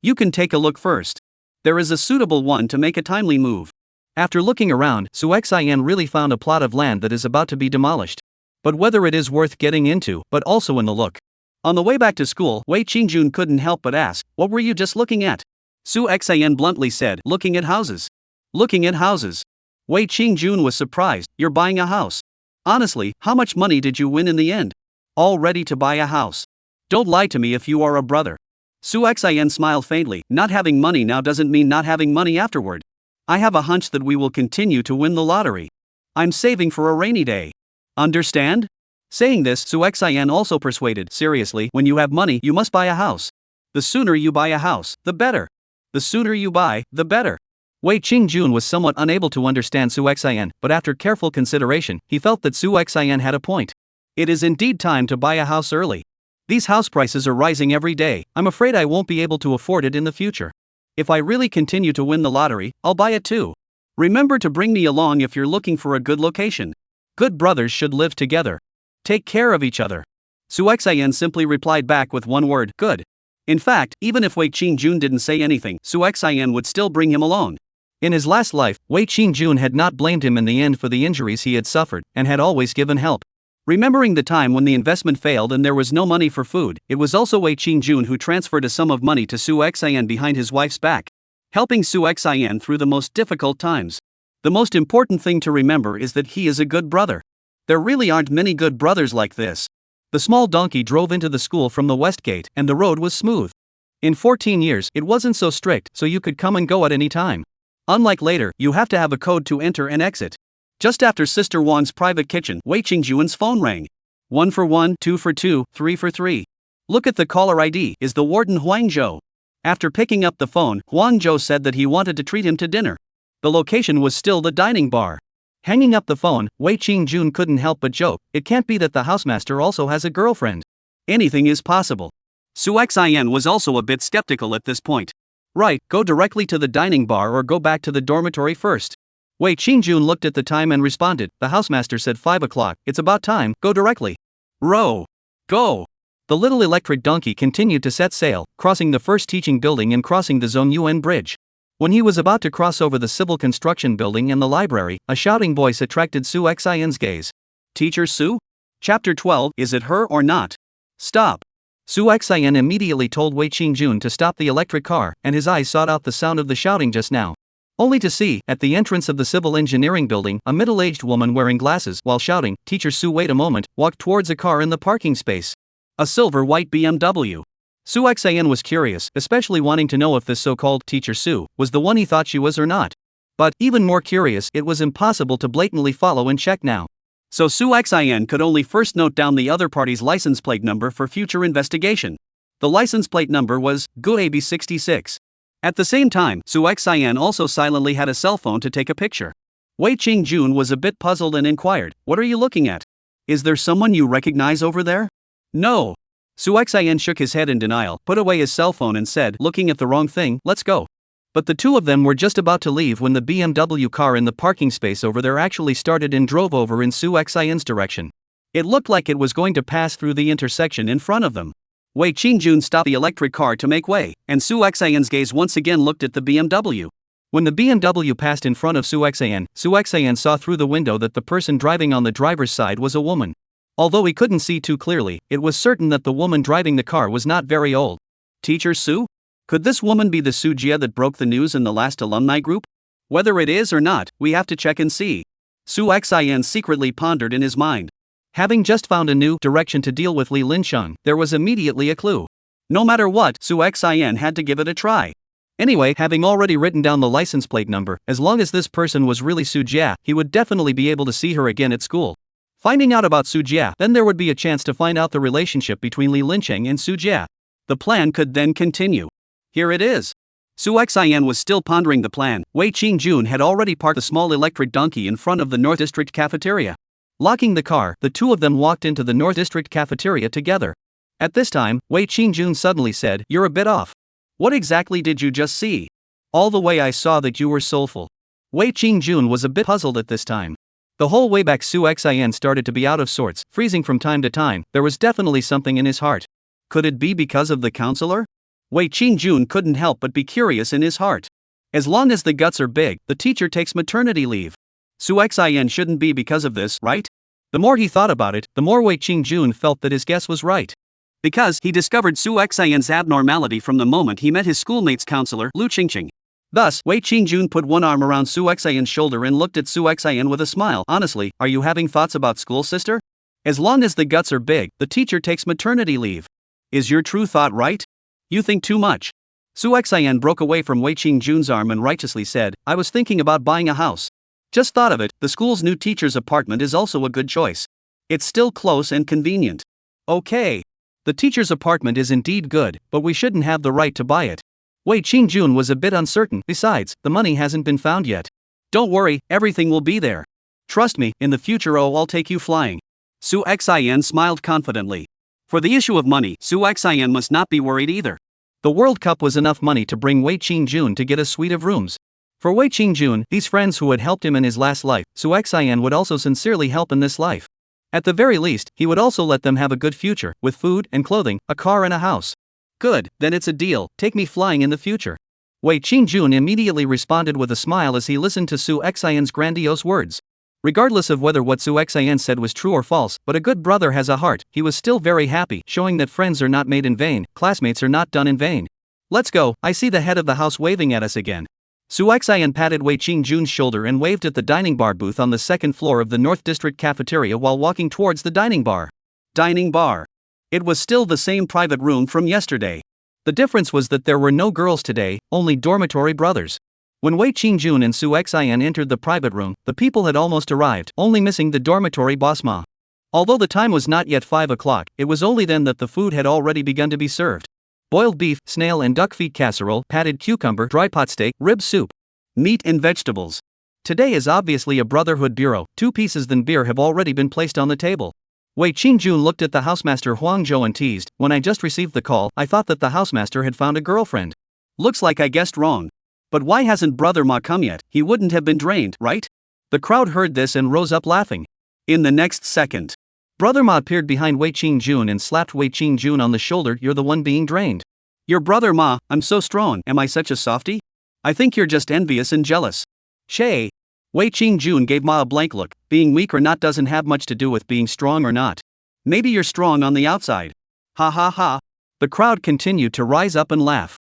You can take a look first. There is a suitable one to make a timely move. After looking around, Su Xian really found a plot of land that is about to be demolished. But whether it is worth getting into, but also in the look. On the way back to school, Wei Qingjun couldn't help but ask, "What were you just looking at?" Su Xian bluntly said, "Looking at houses." "Looking at houses?" Wei Qingjun was surprised. "You're buying a house? Honestly, how much money did you win in the end? All ready to buy a house? Don't lie to me if you are a brother." Su Xian smiled faintly. "Not having money now doesn't mean not having money afterward. I have a hunch that we will continue to win the lottery. I'm saving for a rainy day. Understand?" Saying this, Su Xian also persuaded, "Seriously, when you have money, you must buy a house. The sooner you buy a house, the better. The sooner you buy, the better." Wei Qingjun was somewhat unable to understand Su Xian, but after careful consideration, he felt that Su Xian had a point. It is indeed time to buy a house early. These house prices are rising every day. I'm afraid I won't be able to afford it in the future. If I really continue to win the lottery, I'll buy it too. Remember to bring me along if you're looking for a good location. Good brothers should live together. Take care of each other. Su Xian simply replied back with one word, "Good." In fact, even if Wei Qingjun didn't say anything, Su Xian would still bring him along. In his last life, Wei Qingjun had not blamed him in the end for the injuries he had suffered, and had always given help. Remembering the time when the investment failed and there was no money for food, it was also Wei Qingjun who transferred a sum of money to Su Xian behind his wife's back, helping Su Xian through the most difficult times. The most important thing to remember is that he is a good brother. There really aren't many good brothers like this. The small donkey drove into the school from the west gate, and the road was smooth. In 14 years, it wasn't so strict, so you could come and go at any time. Unlike later, you have to have a code to enter and exit. Just after Sister Wang's private kitchen, Wei Qingjun's phone rang. 1 for 1, 2 for 2, 3 for 3. Look at the caller ID, is the warden Huang Zhou. After picking up the phone, Huang Zhou said that he wanted to treat him to dinner. The location was still the dining bar. Hanging up the phone, Wei Qingjun couldn't help but joke, it can't be that the housemaster also has a girlfriend. Anything is possible. Su Xian was also a bit skeptical at this point. Right, go directly to the dining bar or go back to the dormitory first. Wei Qingjun looked at the time and responded, the housemaster said 5 o'clock, it's about time, go directly. Row. Go. The little electric donkey continued to set sail, crossing the first teaching building and crossing the Zongyuan Bridge. When he was about to cross over the civil construction building and the library, a shouting voice attracted Su Xian's gaze. Teacher Su? Chapter 12, is it her or not? Stop. Su Xian immediately told Wei Qingjun to stop the electric car, and his eyes sought out the sound of the shouting just now. Only to see, at the entrance of the civil engineering building, a middle-aged woman wearing glasses, while shouting, Teacher Su, wait a moment, walked towards a car in the parking space. A silver-white BMW. Su Xian was curious, especially wanting to know if this so-called Teacher Su was the one he thought she was or not. But, even more curious, it was impossible to blatantly follow and check now. So Su Xian could only first note down the other party's license plate number for future investigation. The license plate number was GUAB66. At the same time, Su Xian also silently had a cell phone to take a picture. Wei Qingjun was a bit puzzled and inquired, what are you looking at? Is there someone you recognize over there? No. Su Xian shook his head in denial, put away his cell phone and said, looking at the wrong thing, let's go. But the two of them were just about to leave when the BMW car in the parking space over there actually started and drove over in Su Xian's direction. It looked like it was going to pass through the intersection in front of them. Wei Qingjun stopped the electric car to make way, and Su Xian's gaze once again looked at the BMW. When the BMW passed in front of Su Xian saw through the window that the person driving on the driver's side was a woman. Although he couldn't see too clearly, it was certain that the woman driving the car was not very old. Teacher Su? Could this woman be the Su Jia that broke the news in the last alumni group? Whether it is or not, we have to check and see. Su Xian secretly pondered in his mind. Having just found a new direction to deal with Li Linsheng, there was immediately a clue. No matter what, Su Xian had to give it a try. Anyway, having already written down the license plate number, as long as this person was really Su Jia, he would definitely be able to see her again at school. Finding out about Su Jia, then there would be a chance to find out the relationship between Li Linsheng and Su Jia. The plan could then continue. Here it is. Su Xian was still pondering the plan. Wei Qingjun had already parked a small electric donkey in front of the North District cafeteria. Locking the car, the two of them walked into the North District cafeteria together. At this time, Wei Qingjun suddenly said, you're a bit off. What exactly did you just see? All the way I saw that you were soulful. Wei Qingjun was a bit puzzled at this time. The whole way back Su Xian started to be out of sorts, freezing from time to time, there was definitely something in his heart. Could it be because of the counselor? Wei Qingjun couldn't help but be curious in his heart. As long as the guts are big, the teacher takes maternity leave. Su Xian shouldn't be because of this, right? The more he thought about it, the more Wei Qingjun felt that his guess was right. Because he discovered Su Xian's abnormality from the moment he met his schoolmate's counselor, Lu Qingqing. Thus, Wei Qingjun put one arm around Su Xian's shoulder and looked at Su Xian with a smile. Honestly, are you having thoughts about school, sister? As long as the guts are big, the teacher takes maternity leave. Is your true thought right? You think too much. Su Xian broke away from Wei Qingjun's arm and righteously said, I was thinking about buying a house. Just thought of it, the school's new teacher's apartment is also a good choice. It's still close and convenient. Okay. The teacher's apartment is indeed good, but we shouldn't have the right to buy it. Wei Qingjun was a bit uncertain, besides, the money hasn't been found yet. Don't worry, everything will be there. Trust me, in the future I'll take you flying. Su Xian smiled confidently. For the issue of money, Su Xian must not be worried either. The World Cup was enough money to bring Wei Qingjun to get a suite of rooms. For Wei Qingjun, these friends who had helped him in his last life, Su Xian would also sincerely help in this life. At the very least, he would also let them have a good future, with food and clothing, a car and a house. Good, then it's a deal, take me flying in the future. Wei Qingjun immediately responded with a smile as he listened to Su Xian's grandiose words. Regardless of whether what Su Xian said was true or false, but a good brother has a heart, he was still very happy, showing that friends are not made in vain, classmates are not done in vain. Let's go, I see the head of the house waving at us again. Su Xian patted Wei Qingjun's shoulder and waved at the dining bar booth on the second floor of the North District cafeteria while walking towards the dining bar. Dining bar. It was still the same private room from yesterday. The difference was that there were no girls today, only dormitory brothers. When Wei Qingjun and Su Xian entered the private room, the people had almost arrived, only missing the dormitory boss Ma. Although the time was not yet 5 o'clock, it was only then that the food had already begun to be served. Boiled beef, snail and duck feet casserole, patted cucumber, dry pot steak, rib soup, meat and vegetables. Today is obviously a brotherhood bureau, 2 pieces than beer have already been placed on the table. Wei Qingjun looked at the housemaster Huang Zhou and teased, when I just received the call, I thought that the housemaster had found a girlfriend. Looks like I guessed wrong. But why hasn't Brother Ma come yet? He wouldn't have been drained, right? The crowd heard this and rose up laughing. In the next second, Brother Ma appeared behind Wei Qingjun and slapped Wei Qingjun on the shoulder. You're the one being drained. Your brother Ma, I'm so strong, am I such a softie? I think you're just envious and jealous. Shay. Wei Qingjun gave Ma a blank look. Being weak or not doesn't have much to do with being strong or not. Maybe you're strong on the outside. Ha ha ha. The crowd continued to rise up and laugh.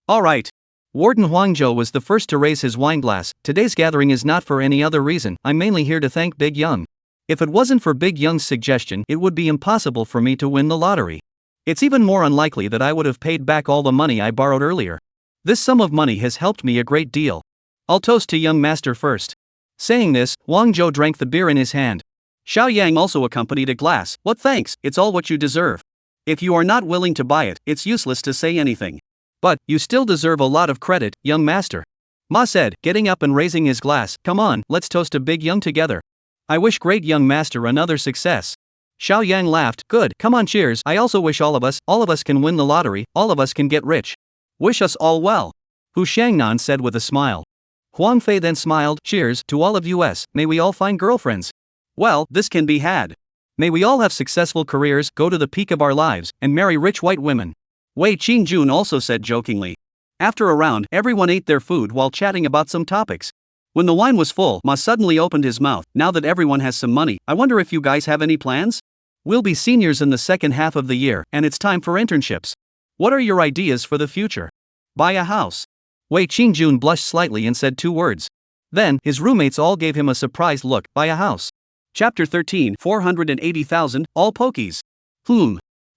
Alright. Warden Huang Zhou was the first to raise his wine glass. Today's gathering is not for any other reason, I'm mainly here to thank Big Young. If it wasn't for Big Young's suggestion, it would be impossible for me to win the lottery. It's even more unlikely that I would have paid back all the money I borrowed earlier. This sum of money has helped me a great deal. I'll toast to young master first. Saying this, Huang Zhou drank the beer in his hand. Xiao Yang also accompanied a glass. What thanks, it's all what you deserve. If you are not willing to buy it, it's useless to say anything. But, you still deserve a lot of credit, young master. Ma said, getting up and raising his glass. Come on, let's toast to Big Young together. I wish great young master another success. Xiao Yang laughed. Good, come on, cheers. I also wish all of us can win the lottery, all of us can get rich. Wish us all well. Hu Shangnan said with a smile. Huang Fei then smiled. Cheers to all of us, may we all find girlfriends. Well, this can be had. May we all have successful careers, go to the peak of our lives, and marry rich white women. Wei Qingjun also said jokingly. After a round, everyone ate their food while chatting about some topics. When the wine was full, Ma suddenly opened his mouth. Now that everyone has some money, I wonder if you guys have any plans? We'll be seniors in the second half of the year, and it's time for internships. What are your ideas for the future? Buy a house. Wei Qingjun blushed slightly and said 2 words. Then, his roommates all gave him a surprised look. Buy a house. Chapter 13, 480,000, all pokies.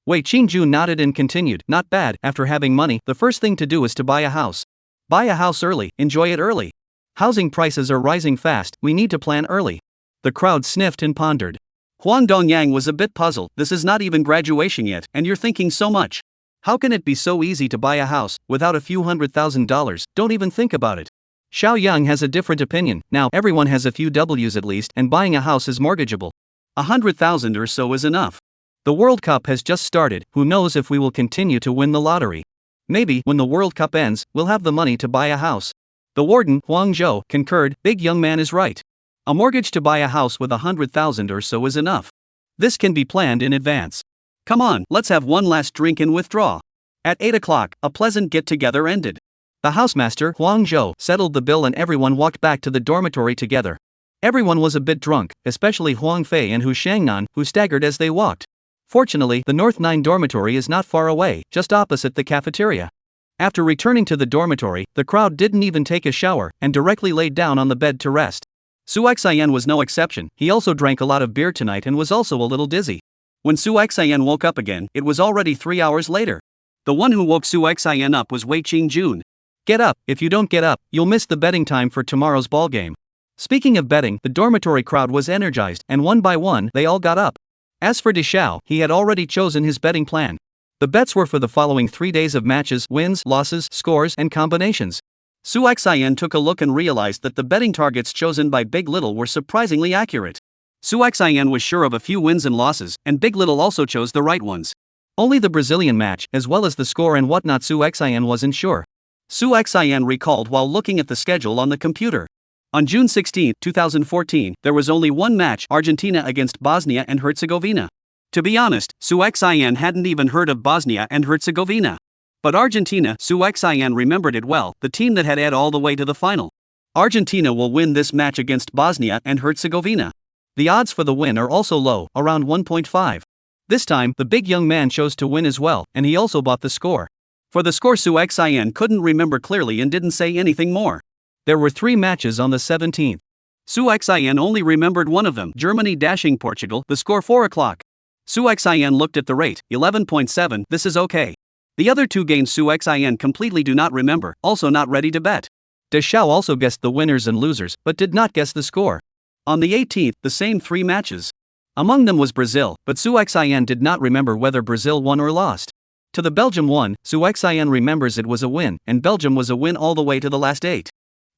Wei Qingjun nodded and continued. Not bad, after having money, the first thing to do is to buy a house. Buy a house early, enjoy it early. Housing prices are rising fast, we need to plan early. The crowd sniffed and pondered. Huang Dongyang was a bit puzzled. This is not even graduation yet, and you're thinking so much. How can it be so easy to buy a house, without a few $100,000, don't even think about it. Xiao Yang has a different opinion. Now, everyone has a few W's at least, and buying a house is mortgageable. 100,000 or so is enough. The World Cup has just started, who knows if we will continue to win the lottery. Maybe, when the World Cup ends, we'll have the money to buy a house. The warden, Huang Zhou, concurred. Big Young man is right. A mortgage to buy a house with 100,000 or so is enough. This can be planned in advance. Come on, let's have one last drink and withdraw. At 8 o'clock, a pleasant get-together ended. The housemaster, Huang Zhou, settled the bill and everyone walked back to the dormitory together. Everyone was a bit drunk, especially Huang Fei and Hu Shangnan, who staggered as they walked. Fortunately, the North 9 dormitory is not far away, just opposite the cafeteria. After returning to the dormitory, the crowd didn't even take a shower, and directly laid down on the bed to rest. Su Xian was no exception. He also drank a lot of beer tonight and was also a little dizzy. When Su Xian woke up again, it was already 3 hours later. The one who woke Su Xian up was Wei Qingjun. Get up, if you don't get up, you'll miss the betting time for tomorrow's ball game. Speaking of betting, the dormitory crowd was energized, and one by one, they all got up. As for De Xiao, he had already chosen his betting plan. The bets were for the following 3 days of matches, wins, losses, scores, and combinations. Su Xian took a look and realized that the betting targets chosen by Big Little were surprisingly accurate. Su Xian was sure of a few wins and losses, and Big Little also chose the right ones. Only the Brazilian match, as well as the score and whatnot, Su Xian wasn't sure. Su Xian recalled while looking at the schedule on the computer. On June 16, 2014, there was only one match, Argentina against Bosnia and Herzegovina. To be honest, Su Xian hadn't even heard of Bosnia and Herzegovina. But Argentina, Su Xian remembered it well, the team that had ed all the way to the final. Argentina will win this match against Bosnia and Herzegovina. The odds for the win are also low, around 1.5. This time, the big young man chose to win as well, and he also bought the score. For the score, Su Xian couldn't remember clearly and didn't say anything more. There were 3 matches on the 17th. Su Xian only remembered one of them, Germany dashing Portugal, the score 4 o'clock. Su Xian looked at the rate, 11.7, this is okay. The other 2 games Su Xian completely do not remember, also not ready to bet. Deschaux also guessed the winners and losers, but did not guess the score. On the 18th, the same 3 matches. Among them was Brazil, but Su Xian did not remember whether Brazil won or lost. To the Belgium won, Su Xian remembers it was a win, and Belgium was a win all the way to the last 8.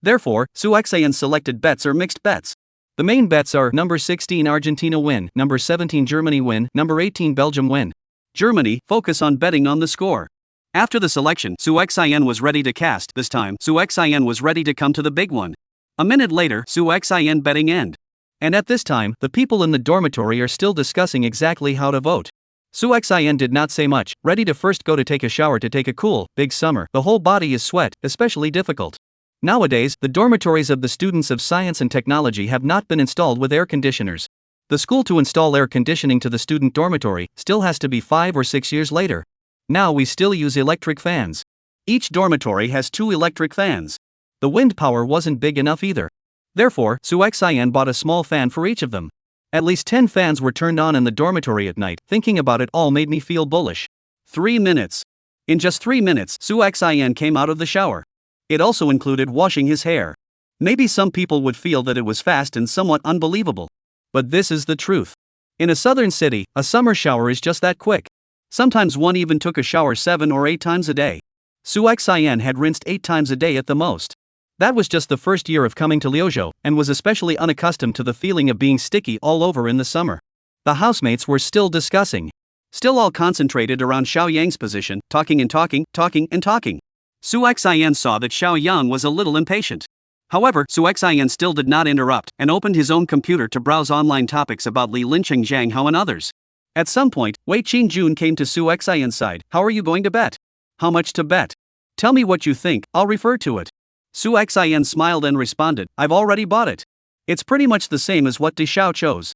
Therefore, Su Xian selected bets or mixed bets. The main bets are number 16 Argentina win, number 17 Germany win, number 18 Belgium win. Germany, focus on betting on the score. After the selection, Su Xian was ready to cast. This time, Su Xian was ready to come to the big one. A minute later, Su Xian betting end. And at this time, the people in the dormitory are still discussing exactly how to vote. Su Xian did not say much, ready to first go to take a shower to take a cool, big summer. The whole body is sweat, especially difficult. Nowadays, the dormitories of the students of science and technology have not been installed with air conditioners. The school to install air conditioning to the student dormitory still has to be 5 or 6 years later. Now we still use electric fans. Each dormitory has 2 electric fans. The wind power wasn't big enough either. Therefore, Su Xian bought a small fan for each of them. At least 10 fans were turned on in the dormitory at night. Thinking about it all made me feel bullish. 3 minutes. In just 3 minutes, Su Xian came out of the shower. It also included washing his hair. Maybe some people would feel that it was fast and somewhat unbelievable. But this is the truth. In a southern city, a summer shower is just that quick. Sometimes one even took a shower 7 or 8 times a day. Su Xian had rinsed 8 times a day at the most. That was just the first year of coming to Liuzhou, and was especially unaccustomed to the feeling of being sticky all over in the summer. The housemates were still discussing. Still all concentrated around Xiao Yang's position, talking and talking, talking and talking. Su Xian saw that Xiao Yang was a little impatient. However, Su Xian still did not interrupt, and opened his own computer to browse online topics about Li Lincheng, Zhang Hao and others. At some point, Wei Qingjun came to Su Xian's side. How are you going to bet? How much to bet? Tell me what you think, I'll refer to it. Su Xian smiled and responded, I've already bought it. It's pretty much the same as what Deschaux chose.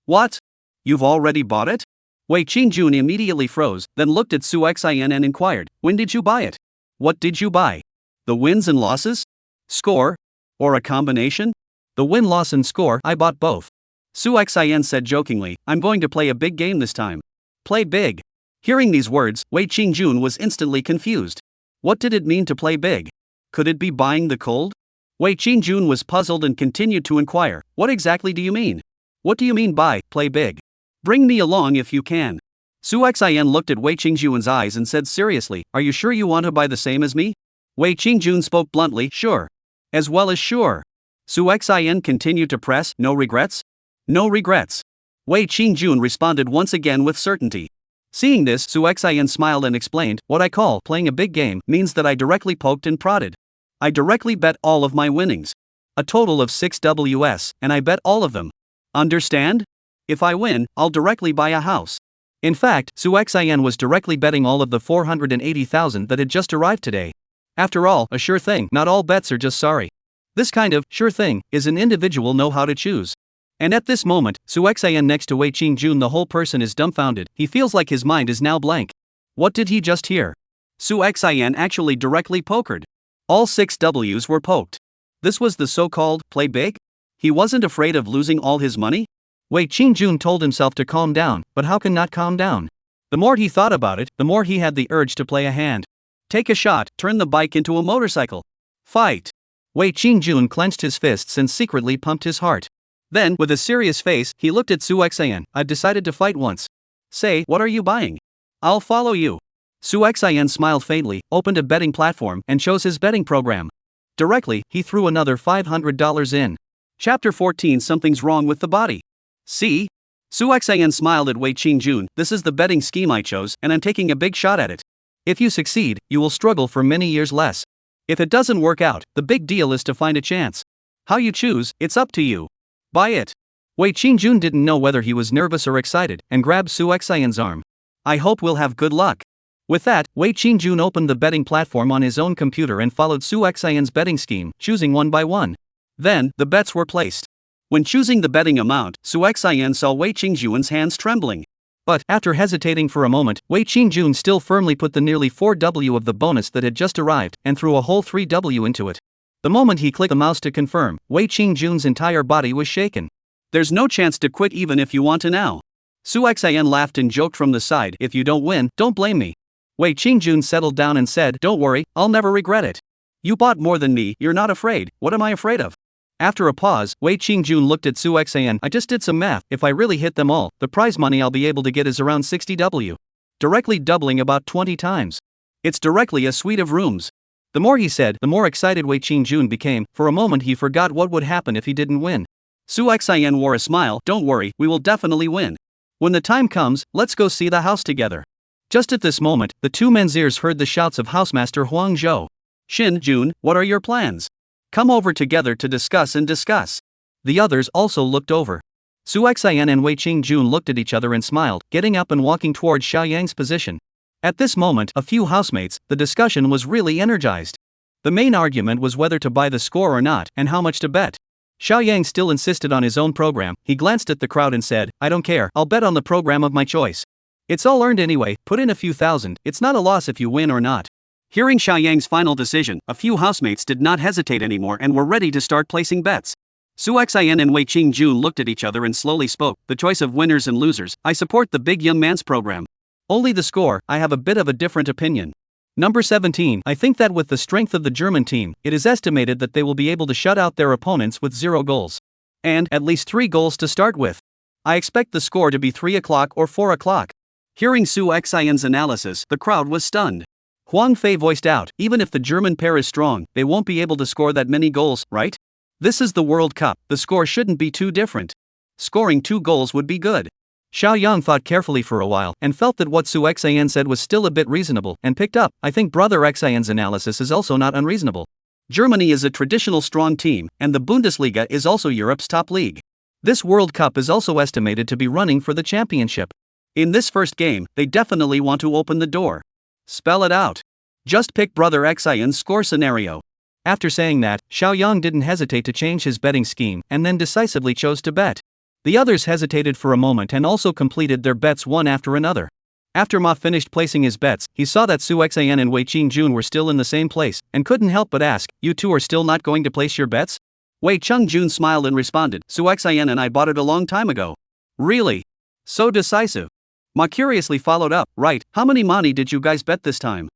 What? You've already bought it? Wei Qingjun immediately froze, then looked at Su Xian and inquired, when did you buy it? What did you buy? The wins and losses? Score? Or a combination? The win, loss and score, I bought both. Su Xian said jokingly, I'm going to play a big game this time. Play big. Hearing these words, Wei Qingjun was instantly confused. What did it mean to play big? Could it be buying the cold? Wei Qingjun was puzzled and continued to inquire, what exactly do you mean? What do you mean by, play big? Bring me along if you can. Su Xian looked at Wei Qingjun's eyes and said seriously, are you sure you want to buy the same as me? Wei Qingjun spoke bluntly, sure. As well as sure. Su Xian continued to press, no regrets? No regrets. Wei Qingjun responded once again with certainty. Seeing this, Su Xian smiled and explained, what I call playing a big game means that I directly poked and prodded. I directly bet all of my winnings. A total of 6 Ws, and I bet all of them. Understand? If I win, I'll directly buy a house. In fact, Su Xian was directly betting all of the 480,000 that had just arrived today. After all, a sure thing, not all bets are just sorry. This kind of sure thing is an individual know how to choose. And at this moment, Su Xian next to Wei Qingjun, the whole person is dumbfounded. He feels like his mind is now blank. What did he just hear? Su Xian actually directly pokered. All 6 Ws were poked. This was the so-called play big? He wasn't afraid of losing all his money? Wei Qingjun told himself to calm down, but how can not calm down? The more he thought about it, the more he had the urge to play a hand. Take a shot, turn the bike into a motorcycle. Fight! Wei Qingjun clenched his fists and secretly pumped his heart. Then, with a serious face, he looked at Su Xian. I've decided to fight once. Say, what are you buying? I'll follow you. Su Xian smiled faintly, opened a betting platform, and chose his betting program. Directly, he threw another $500 in. Chapter 14. Something's wrong with the body. See? Su Xian smiled at Wei Qingjun. This is the betting scheme I chose, and I'm taking a big shot at it. If you succeed, you will struggle for many years less. If it doesn't work out, the big deal is to find a chance. How you choose, it's up to you. Buy it. Wei Qingjun didn't know whether he was nervous or excited, and grabbed Su Xian's arm. I hope we'll have good luck. With that, Wei Qingjun opened the betting platform on his own computer and followed Su Xian's betting scheme, choosing one by one. Then, the bets were placed. When choosing the betting amount, Su Xian saw Wei Qingjun's hands trembling. But, after hesitating for a moment, Wei Qingjun still firmly put the nearly 4W of the bonus that had just arrived, and threw a whole 3W into it. The moment he clicked the mouse to confirm, Wei Qingjun's entire body was shaken. There's no chance to quit even if you want to now. Su Xian laughed and joked from the side, if you don't win, don't blame me. Wei Qingjun settled down and said, don't worry, I'll never regret it. You bought more than me, you're not afraid, what am I afraid of? After a pause, Wei Qingjun looked at Su Xian. I just did some math, if I really hit them all, the prize money I'll be able to get is around 60W. Directly doubling about 20 times. It's directly a suite of rooms. The more he said, the more excited Wei Qingjun became. For a moment he forgot what would happen if he didn't win. Su Xian wore a smile, don't worry, we will definitely win. When the time comes, let's go see the house together. Just at this moment, the two men's ears heard the shouts of housemaster Huang Zhou. Xin Jun, what are your plans? Come over together to discuss and discuss. The others also looked over. Su Xian and Wei Qingjun looked at each other and smiled, getting up and walking towards Xiaoyang's position. At this moment, a few housemates, the discussion was really energized. The main argument was whether to buy the score or not, and how much to bet. Xiaoyang still insisted on his own program. He glanced at the crowd and said, I don't care, I'll bet on the program of my choice. It's all earned anyway, put in a few thousand, it's not a loss if you win or not. Hearing Xiaoyang's final decision, a few housemates did not hesitate anymore and were ready to start placing bets. Su Xian and Wei Qingjun looked at each other and slowly spoke, the choice of winners and losers, I support the big young man's program. Only the score, I have a bit of a different opinion. Number 17, I think that with the strength of the German team, it is estimated that they will be able to shut out their opponents with 0 goals. And, at least 3 goals to start with. I expect the score to be 3 o'clock or 4 o'clock. Hearing Su Xian's analysis, the crowd was stunned. Huang Fei voiced out, even if the German pair is strong, they won't be able to score that many goals, right? This is the World Cup, the score shouldn't be too different. Scoring 2 goals would be good. Xiaoyang thought carefully for a while, and felt that what Su Xian said was still a bit reasonable, and picked up, I think brother Xian's analysis is also not unreasonable. Germany is a traditional strong team, and the Bundesliga is also Europe's top league. This World Cup is also estimated to be running for the championship. In this first game, they definitely want to open the door. Spell it out. Just pick brother Xian's score scenario. After saying that, Xiaoyang didn't hesitate to change his betting scheme, and then decisively chose to bet. The others hesitated for a moment and also completed their bets one after another. After Ma finished placing his bets, he saw that Su Xian and Wei Qingjun were still in the same place, and couldn't help but ask, you two are still not going to place your bets? Wei Qingjun smiled and responded, Su Xian and I bought it a long time ago. Really? So decisive. Ma curiously followed up, right, how many money did you guys bet this time?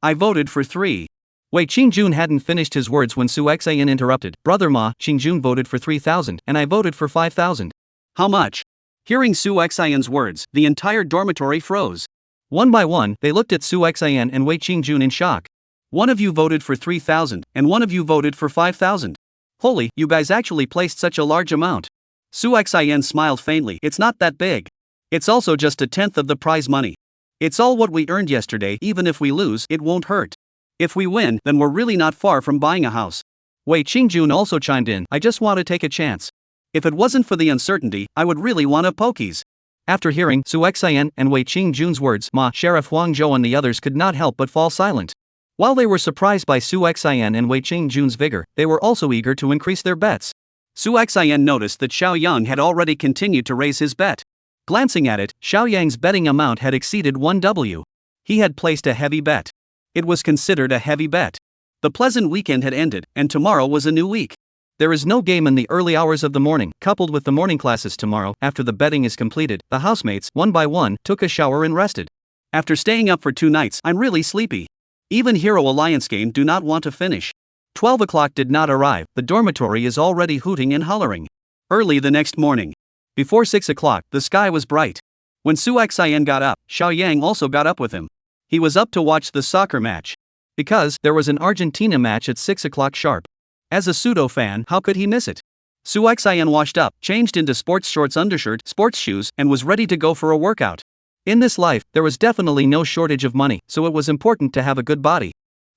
I voted for 3. Wei Qingjun hadn't finished his words when Su Xian interrupted, brother Ma, Qingjun voted for 3,000, and I voted for 5,000. How much? Hearing Su Xian's words, the entire dormitory froze. One by one, they looked at Su Xian and Wei Qingjun in shock. One of you voted for 3,000, and one of you voted for 5,000. Holy, you guys actually placed such a large amount. Su Xian smiled faintly, it's not that big. It's also just 1/10 of the prize money. It's all what we earned yesterday, even if we lose, it won't hurt. If we win, then we're really not far from buying a house. Wei Qingjun also chimed in, I just want to take a chance. If it wasn't for the uncertainty, I would really want a pokies. After hearing Su Xian and Wei Qingjun's words, Ma, Sheriff Huang Zhou and the others could not help but fall silent. While they were surprised by Su Xian and Wei Qingjun's vigor, they were also eager to increase their bets. Su Xian noticed that Xiaoyang had already continued to raise his bet. Glancing at it, Xiaoyang's betting amount had exceeded 1W. He had placed a heavy bet. It was considered a heavy bet. The pleasant weekend had ended, and tomorrow was a new week. There is no game in the early hours of the morning, coupled with the morning classes tomorrow. After the betting is completed, the housemates, one by one, took a shower and rested. After staying up for 2 nights, I'm really sleepy. Even Hero Alliance game do not want to finish. 12 o'clock did not arrive, the dormitory is already hooting and hollering. Early the next morning. Before 6 o'clock, the sky was bright. When Su Xian got up, Xiaoyang also got up with him. He was up to watch the soccer match. Because there was an Argentina match at 6 o'clock sharp. As a pseudo fan, how could he miss it? Su Xian washed up, changed into sports shorts, undershirt, sports shoes, and was ready to go for a workout. In this life, there was definitely no shortage of money, so it was important to have a good body.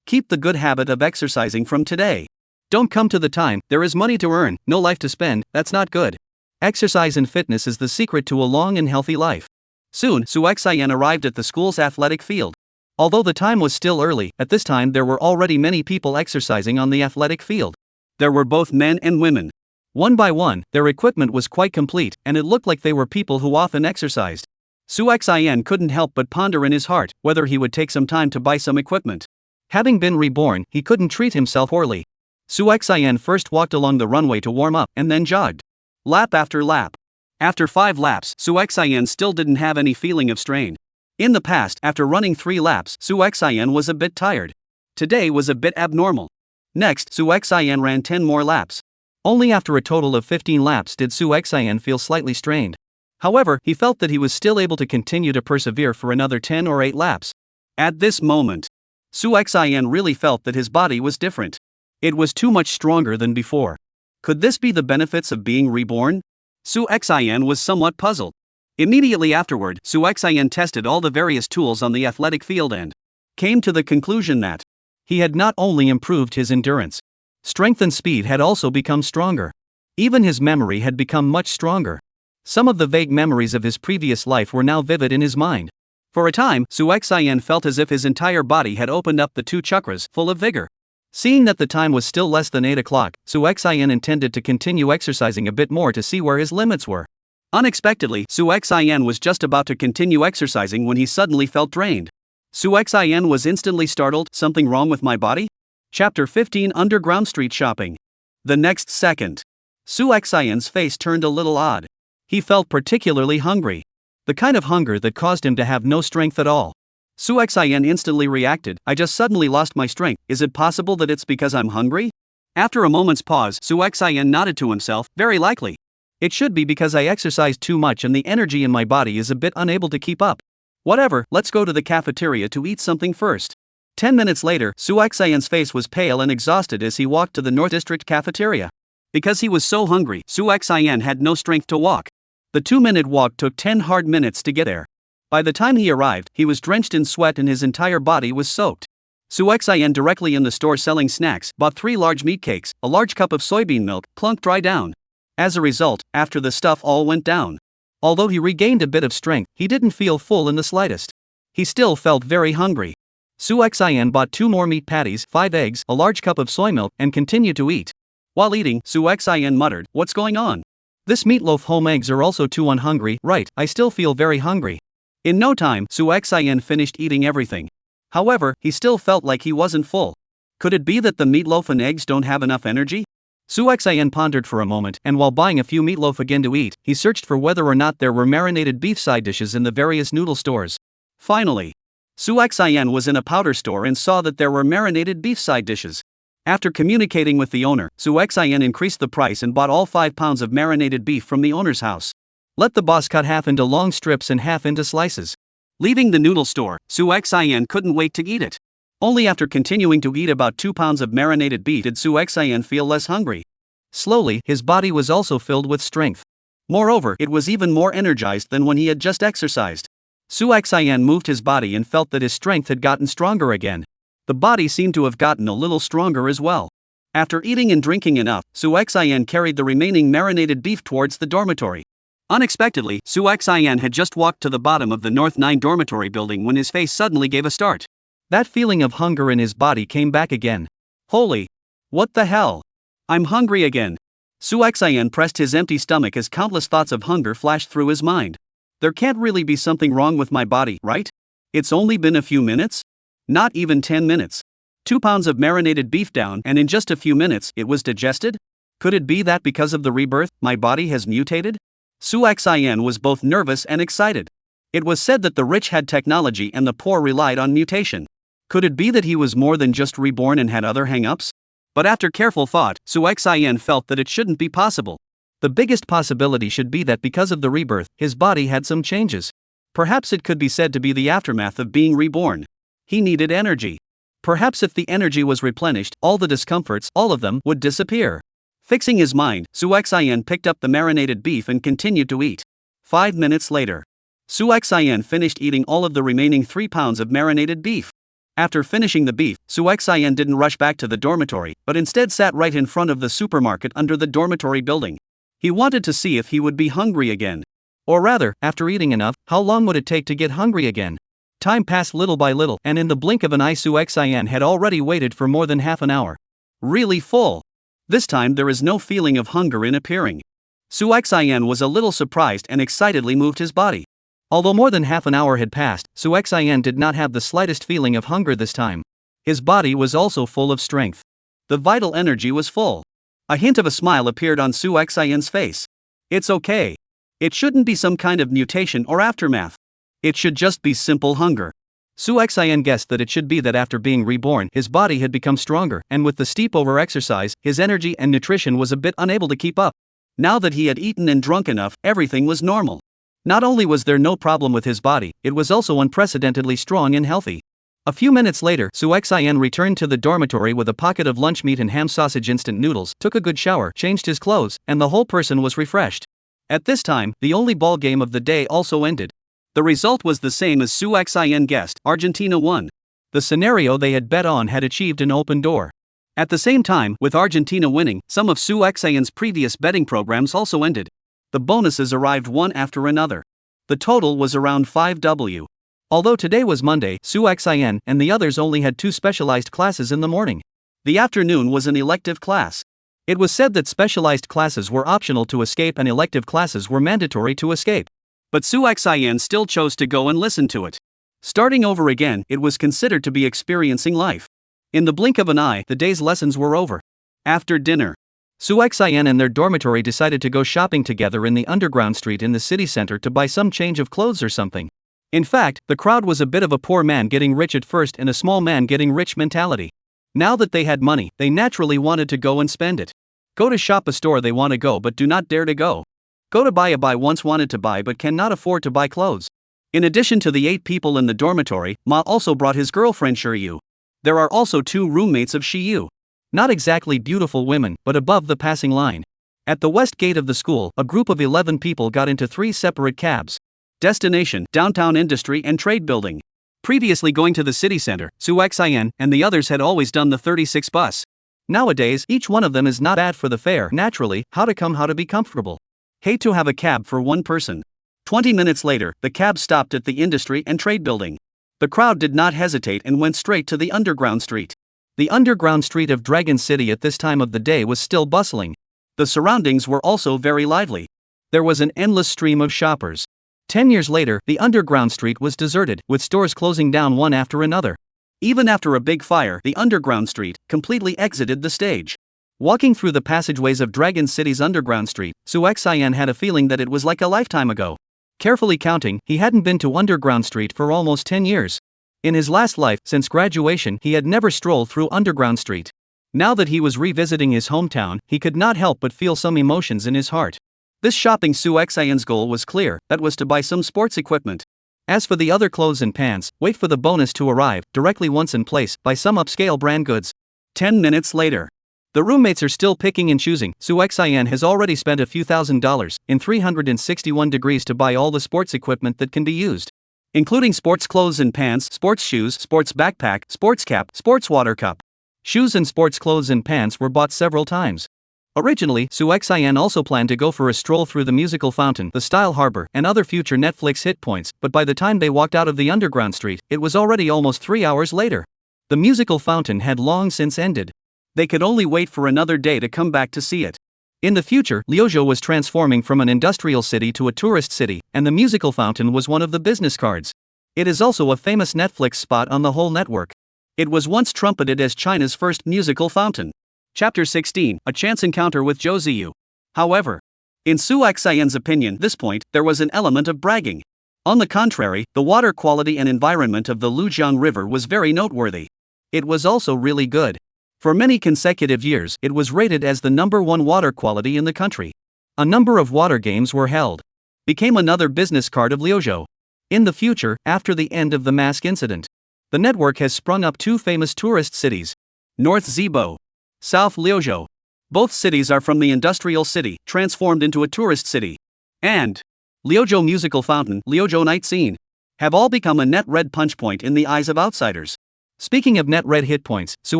Keep the good habit of exercising from today. Don't come to the time, there is money to earn, no life to spend, that's not good. Exercise and fitness is the secret to a long and healthy life. Soon, Su Xian arrived at the school's athletic field. Although the time was still early, at this time there were already many people exercising on the athletic field. There were both men and women. One by one, their equipment was quite complete, and it looked like they were people who often exercised. Su Xian couldn't help but ponder in his heart whether he would take some time to buy some equipment. Having been reborn, he couldn't treat himself poorly. Su Xian first walked along the runway to warm up and then jogged. Lap after lap. After 5 laps, Su Xian still didn't have any feeling of strain. In the past, after running 3 laps, Su Xian was a bit tired. Today was a bit abnormal. Next, Su Xian ran 10 more laps. Only after a total of 15 laps did Su Xian feel slightly strained. However, he felt that he was still able to continue to persevere for another 10 or 8 laps. At this moment, Su Xian really felt that his body was different. It was too much stronger than before. Could this be the benefits of being reborn? Su Xian was somewhat puzzled. Immediately afterward, Su Xian tested all the various tools on the athletic field and came to the conclusion that he had not only improved his endurance, strength and speed had also become stronger. Even his memory had become much stronger. Some of the vague memories of his previous life were now vivid in his mind. For a time, Su Xian felt as if his entire body had opened up the 2 chakras, full of vigor. Seeing that the time was still less than 8 o'clock, Su Xian intended to continue exercising a bit more to see where his limits were. Unexpectedly, Su Xian was just about to continue exercising when he suddenly felt drained. Su Xian was instantly startled. Something wrong with my body? Chapter 15 Underground Street Shopping. The next second, Su Xian's face turned a little odd. He felt particularly hungry. The kind of hunger that caused him to have no strength at all. Su Xian instantly reacted, I just suddenly lost my strength. Is it possible that it's because I'm hungry? After a moment's pause, Su Xian nodded to himself, very likely. It should be because I exercised too much and the energy in my body is a bit unable to keep up. Whatever, let's go to the cafeteria to eat something first. 10 minutes later, Su Xian's face was pale and exhausted as he walked to the North District cafeteria. Because he was so hungry, Su Xian had no strength to walk. The 2-minute walk took 10 hard minutes to get there. By the time he arrived, he was drenched in sweat and his entire body was soaked. Su Xian, directly in the store selling snacks, bought 3 large meat cakes, a large cup of soybean milk, plunk dry down. As a result, after the stuff all went down, although he regained a bit of strength, he didn't feel full in the slightest. He still felt very hungry. Su Xian bought 2 more meat patties, 5 eggs, a large cup of soy milk, and continued to eat. While eating, Su Xian muttered, what's going on? This meatloaf home eggs are also too unhungry, right? I still feel very hungry. In no time, Su Xian finished eating everything. However, he still felt like he wasn't full. Could it be that the meatloaf and eggs don't have enough energy? Su Xian pondered for a moment, and while buying a few meatloaf again to eat, he searched for whether or not there were marinated beef side dishes in the various noodle stores. Finally, Su Xian was in a powder store and saw that there were marinated beef side dishes. After communicating with the owner, Su Xian increased the price and bought all 5 pounds of marinated beef from the owner's house. Let the boss cut half into long strips and half into slices. Leaving the noodle store, Su Xian couldn't wait to eat it. Only after continuing to eat about 2 pounds of marinated beef did Su Xian feel less hungry. Slowly, his body was also filled with strength. Moreover, it was even more energized than when he had just exercised. Su Xian moved his body and felt that his strength had gotten stronger again. The body seemed to have gotten a little stronger as well. After eating and drinking enough, Su Xian carried the remaining marinated beef towards the dormitory. Unexpectedly, Su Xian had just walked to the bottom of the North 9 dormitory building when his face suddenly gave a start. That feeling of hunger in his body came back again. Holy! What the hell? I'm hungry again. Su Xian pressed his empty stomach as countless thoughts of hunger flashed through his mind. There can't really be something wrong with my body, right? It's only been a few minutes? Not even 10 minutes. 2 pounds of marinated beef down, and in just a few minutes, it was digested? Could it be that because of the rebirth, my body has mutated? Su Xian was both nervous and excited. It was said that the rich had technology and the poor relied on mutation. Could it be that he was more than just reborn and had other hang-ups? But after careful thought, Su Xian felt that it shouldn't be possible. The biggest possibility should be that because of the rebirth, his body had some changes. Perhaps it could be said to be the aftermath of being reborn. He needed energy. Perhaps if the energy was replenished, all the discomforts, all of them, would disappear. Fixing his mind, Su Xian picked up the marinated beef and continued to eat. 5 minutes later, Su Xian finished eating all of the remaining 3 pounds of marinated beef. After finishing the beef, Su Xian didn't rush back to the dormitory, but instead sat right in front of the supermarket under the dormitory building. He wanted to see if he would be hungry again. Or rather, after eating enough, how long would it take to get hungry again? Time passed little by little, and in the blink of an eye Su Xian had already waited for more than half an hour. Really full. This time there is no feeling of hunger in appearing. Su Xian was a little surprised and excitedly moved his body. Although more than half an hour had passed, Su Xian did not have the slightest feeling of hunger this time. His body was also full of strength. The vital energy was full. A hint of a smile appeared on Su Xian's face. It's okay. It shouldn't be some kind of mutation or aftermath. It should just be simple hunger. Su Xian guessed that it should be that after being reborn, his body had become stronger, and with the steep over-exercise, his energy and nutrition was a bit unable to keep up. Now that he had eaten and drunk enough, everything was normal. Not only was there no problem with his body, it was also unprecedentedly strong and healthy. A few minutes later, Su Xian returned to the dormitory with a pocket of lunch meat and ham sausage instant noodles, took a good shower, changed his clothes, and the whole person was refreshed. At this time, the only ball game of the day also ended. The result was the same as Su Xian guessed. Argentina won. The scenario they had bet on had achieved an open door. At the same time, with Argentina winning, some of Su Xian's previous betting programs also ended. The bonuses arrived one after another. The total was around 5W. Although today was Monday, Su Xian and the others only had 2 specialized classes in the morning. The afternoon was an elective class. It was said that specialized classes were optional to escape and elective classes were mandatory to escape. But Su Xian still chose to go and listen to it. Starting over again, it was considered to be experiencing life. In the blink of an eye, the day's lessons were over. After dinner, Su Xian and their dormitory decided to go shopping together in the underground street in the city center to buy some change of clothes or something. In fact, the crowd was a bit of a poor man getting rich at first and a small man getting rich mentality. Now that they had money, they naturally wanted to go and spend it. Go to shop a store they want to go but do not dare to go. Go to buy a buy once wanted to buy but cannot afford to buy clothes. In addition to the 8 people in the dormitory, Ma also brought his girlfriend Shiyu. There are also 2 roommates of Shiyu. Not exactly beautiful women, but above the passing line. At the west gate of the school, a group of 11 people got into 3 separate cabs. Destination, downtown industry and trade building. Previously going to the city center, Su Xian and the others had always done the 36 bus. Nowadays, each one of them is not bad for the fare. Naturally, how to be comfortable. Hate to have a cab for one person. 20 minutes later, the cab stopped at the industry and trade building. The crowd did not hesitate and went straight to the underground street. The underground street of Dragon City at this time of the day was still bustling. The surroundings were also very lively. There was an endless stream of shoppers. 10 years later, the underground street was deserted, with stores closing down one after another. Even after a big fire, the underground street completely exited the stage. Walking through the passageways of Dragon City's underground street, Su Xian had a feeling that it was like a lifetime ago. Carefully counting, he hadn't been to underground street for almost 10 years. In his last life, since graduation, he had never strolled through underground street. Now that he was revisiting his hometown, he could not help but feel some emotions in his heart. This shopping Su Xian's goal was clear, that was to buy some sports equipment. As for the other clothes and pants, wait for the bonus to arrive, directly once in place, buy some upscale brand goods. 10 minutes later. The roommates are still picking and choosing. Su Xian has already spent a few $1,000s in 361 degrees to buy all the sports equipment that can be used. Including sports clothes and pants, sports shoes, sports backpack, sports cap, sports water cup. Shoes and sports clothes and pants were bought several times. Originally, Su Xian also planned to go for a stroll through the musical fountain, the Style Harbor, and other future Netflix hit points, but by the time they walked out of the underground street, it was already almost 3 hours later. The musical fountain had long since ended. They could only wait for another day to come back to see it. In the future, Liuzhou was transforming from an industrial city to a tourist city, and the musical fountain was one of the business cards. It is also a famous Netflix spot on the whole network. It was once trumpeted as China's first musical fountain. Chapter 16, A Chance Encounter with Zhou Ziyu. However, in Su Xian's opinion, this point, there was an element of bragging. On the contrary, the water quality and environment of the Lujiang River was very noteworthy. It was also really good. For many consecutive years, it was rated as the #1 water quality in the country. A number of water games were held. Became another business card of Liuzhou. In the future, after the end of the mask incident, the network has sprung up 2 famous tourist cities. North Zibo, South Liuzhou. Both cities are from the industrial city, transformed into a tourist city. And Liuzhou Musical Fountain, Liuzhou Night Scene, have all become a net red punch point in the eyes of outsiders. Speaking of net red hit points, Su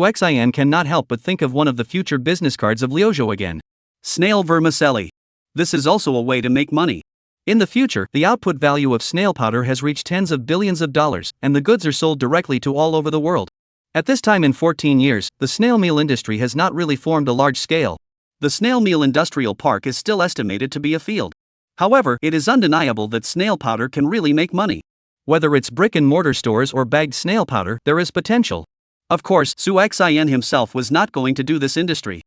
Xian cannot help but think of one of the future business cards of Liuzhou again. Snail vermicelli. This is also a way to make money. In the future, the output value of snail powder has reached tens of billions of dollars, and the goods are sold directly to all over the world. At this time in 14 years, the snail meal industry has not really formed a large scale. The snail meal industrial park is still estimated to be a field. However, it is undeniable that snail powder can really make money. Whether it's brick-and-mortar stores or bagged snail powder, there is potential. Of course, Su Xin himself was not going to do this industry.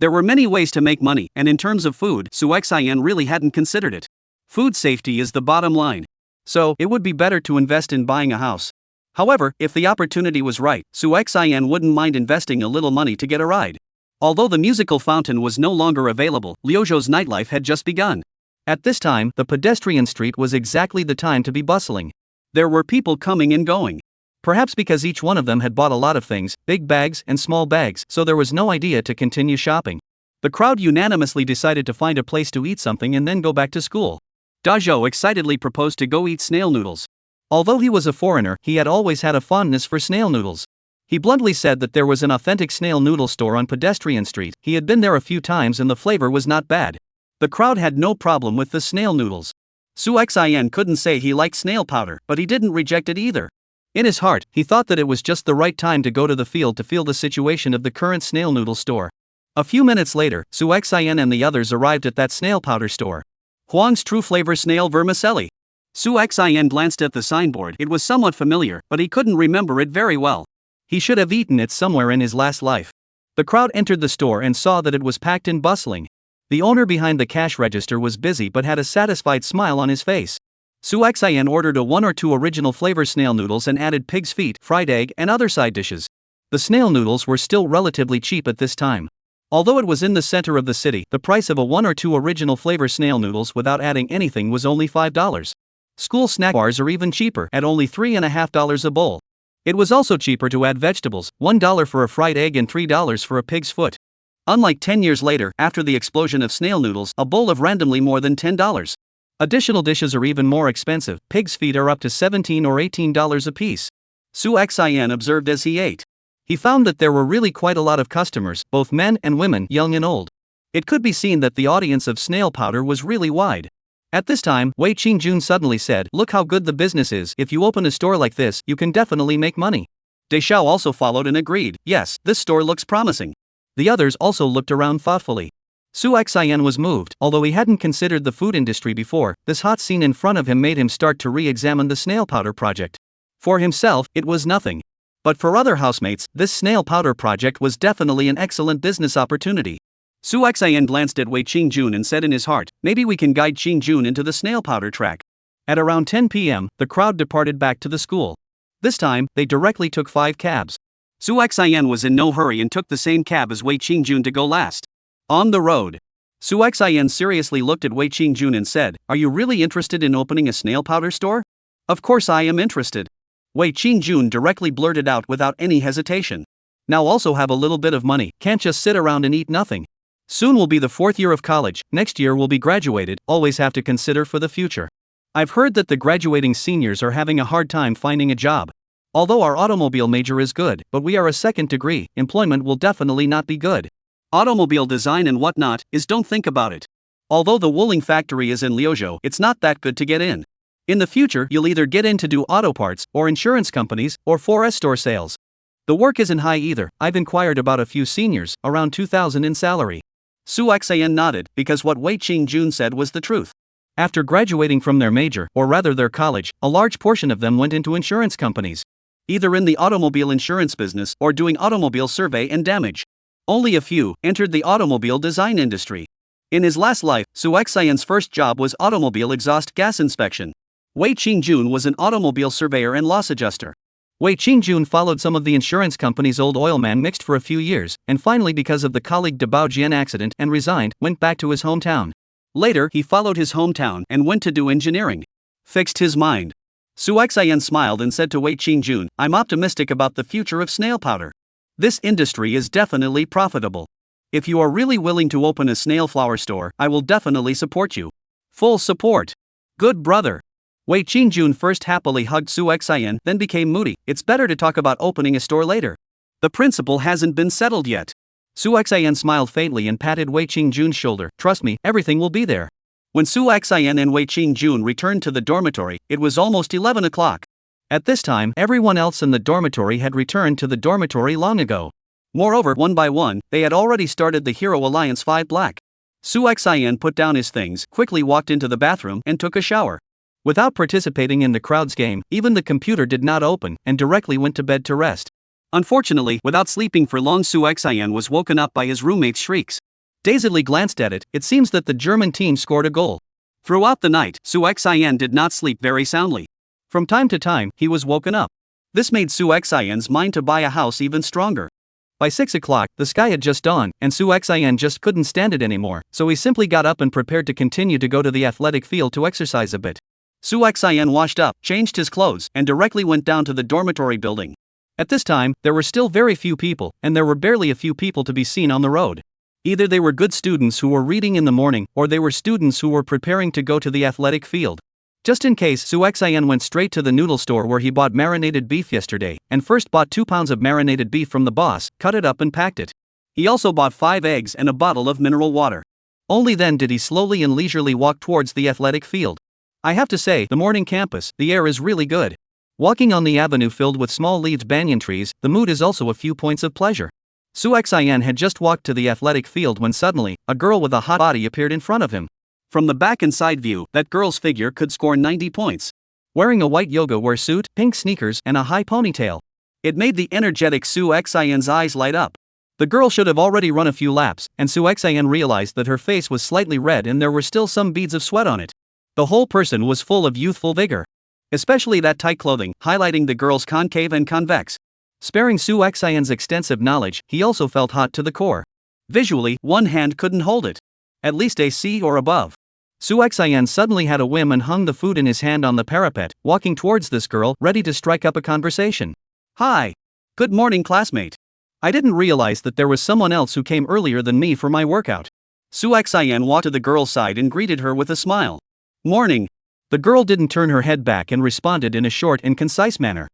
There were many ways to make money, and in terms of food, Su Xin really hadn't considered it. Food safety is the bottom line. So, it would be better to invest in buying a house. However, if the opportunity was right, Su Xin wouldn't mind investing a little money to get a ride. Although the musical fountain was no longer available, Liuzhou's nightlife had just begun. At this time, the pedestrian street was exactly the time to be bustling. There were people coming and going. Perhaps because each one of them had bought a lot of things, big bags and small bags, so there was no idea to continue shopping. The crowd unanimously decided to find a place to eat something and then go back to school. Dazhou excitedly proposed to go eat snail noodles. Although he was a foreigner, he had always had a fondness for snail noodles. He bluntly said that there was an authentic snail noodle store on Pedestrian Street. He had been there a few times and the flavor was not bad. The crowd had no problem with the snail noodles. Su Xin couldn't say he liked snail powder, but he didn't reject it either. In his heart, he thought that it was just the right time to go to the field to feel the situation of the current snail noodle store. A few minutes later, Su Xin and the others arrived at that snail powder store. Huang's True Flavor Snail Vermicelli. Su Xin glanced at the signboard. It was somewhat familiar, but he couldn't remember it very well. He should have eaten it somewhere in his last life. The crowd entered the store and saw that it was packed and bustling. The owner behind the cash register was busy but had a satisfied smile on his face. Su Xin ordered a 1 or 2 original flavor snail noodles and added pig's feet, fried egg, and other side dishes. The snail noodles were still relatively cheap at this time. Although it was in the center of the city, the price of a 1 or 2 original flavor snail noodles without adding anything was only $5. School snack bars are even cheaper, at only $3.50 a bowl. It was also cheaper to add vegetables, $1 for a fried egg and $3 for a pig's foot. Unlike 10 years later, after the explosion of snail noodles, a bowl of randomly more than $10. Additional dishes are even more expensive. Pig's feet are up to $17 or $18 a piece. Su Xin observed as he ate. He found that there were really quite a lot of customers, both men and women, young and old. It could be seen that the audience of snail powder was really wide. At this time, Wei Qingjun suddenly said, "Look how good the business is. If you open a store like this, you can definitely make money." De Xiao also followed and agreed, "Yes, this store looks promising." The others also looked around thoughtfully. Su Xin was moved. Although he hadn't considered the food industry before, this hot scene in front of him made him start to re-examine the snail powder project. For himself, it was nothing. But for other housemates, this snail powder project was definitely an excellent business opportunity. Su Xin glanced at Wei Qingjun and said in his heart, "Maybe we can guide Qingjun into the snail powder track." At around 10 p.m., the crowd departed back to the school. This time, they directly took 5 cabs. Su Xin was in no hurry and took the same cab as Wei Qingjun to go last. On the road, Su Xin seriously looked at Wei Qingjun and said, "Are you really interested in opening a snail powder store?" "Of course I am interested." Wei Qingjun directly blurted out without any hesitation. "Now also have a little bit of money, can't just sit around and eat nothing. Soon will be the 4th year of college, next year will be graduated, always have to consider for the future. I've heard that the graduating seniors are having a hard time finding a job. Although our automobile major is good, but we are a second degree, employment will definitely not be good. Automobile design and whatnot, don't think about it. Although the wooling factory is in Liuzhou, it's not that good to get in. In the future, you'll either get in to do auto parts, or insurance companies, or 4S store sales. The work isn't high either. I've inquired about a few seniors, around 2,000 in salary." Su Xin nodded, because what Wei Qingjun said was the truth. After graduating from their major, or rather their college, a large portion of them went into insurance companies. Either in the automobile insurance business, or doing automobile survey and damage. Only a few entered the automobile design industry. In his last life, Su Xion's first job was automobile exhaust gas inspection. Wei Qingjun was an automobile surveyor and loss adjuster. Wei Qingjun followed some of the insurance company's old oilman mixed for a few years, and finally because of the colleague de Baojian accident and resigned, went back to his hometown. Later, he followed his hometown and went to do engineering. Fixed his mind. Su Xian smiled and said to Wei Qingjun, "I'm optimistic about the future of snail powder. This industry is definitely profitable. If you are really willing to open a snail flower store, I will definitely support you. Full support. Good brother." Wei Qingjun first happily hugged Su Xian, then became moody. "It's better to talk about opening a store later. The principle hasn't been settled yet." Su Xian smiled faintly and patted Wei Qingjun's shoulder. "Trust me, everything will be there." When Su Xian and Wei Qingjun returned to the dormitory, it was almost 11 o'clock. At this time, everyone else in the dormitory had returned to the dormitory long ago. Moreover, one by one, they had already started the Hero Alliance 5 Black. Su Xian put down his things, quickly walked into the bathroom, and took a shower. Without participating in the crowd's game, even the computer did not open, and directly went to bed to rest. Unfortunately, without sleeping for long, Su Xian was woken up by his roommate's shrieks. Dazedly glanced at it, it seems that the German team scored a goal. Throughout the night, Su Xian did not sleep very soundly. From time to time, he was woken up. This made Su Xian's mind to buy a house even stronger. By 6 o'clock, the sky had just dawned, and Su Xian just couldn't stand it anymore, so he simply got up and prepared to continue to go to the athletic field to exercise a bit. Su Xian washed up, changed his clothes, and directly went down to the dormitory building. At this time, there were still very few people, and there were barely a few people to be seen on the road. Either they were good students who were reading in the morning, or they were students who were preparing to go to the athletic field. Just in case, Su Xian went straight to the noodle store where he bought marinated beef yesterday, and first bought 2 pounds of marinated beef from the boss, cut it up and packed it. He also bought 5 eggs and a bottle of mineral water. Only then did he slowly and leisurely walk towards the athletic field. I have to say, the morning campus, the air is really good. Walking on the avenue filled with small-leaved banyan trees, the mood is also a few points of pleasure. Su Xian had just walked to the athletic field when suddenly, a girl with a hot body appeared in front of him. From the back and side view, that girl's figure could score 90 points. Wearing a white yoga wear suit, pink sneakers, and a high ponytail. It made the energetic Su Xian's eyes light up. The girl should have already run a few laps, and Su Xian realized that her face was slightly red and there were still some beads of sweat on it. The whole person was full of youthful vigor. Especially that tight clothing, highlighting the girl's concave and convex. Sparing Su Xian's extensive knowledge, he also felt hot to the core. Visually, one hand couldn't hold it. At least a C or above. Su Xian suddenly had a whim and hung the food in his hand on the parapet, walking towards this girl, ready to strike up a conversation. Hi. Good morning, classmate. I didn't realize that there was someone else who came earlier than me for my workout. Su Xian walked to the girl's side and greeted her with a smile. Morning. The girl didn't turn her head back and responded in a short and concise manner.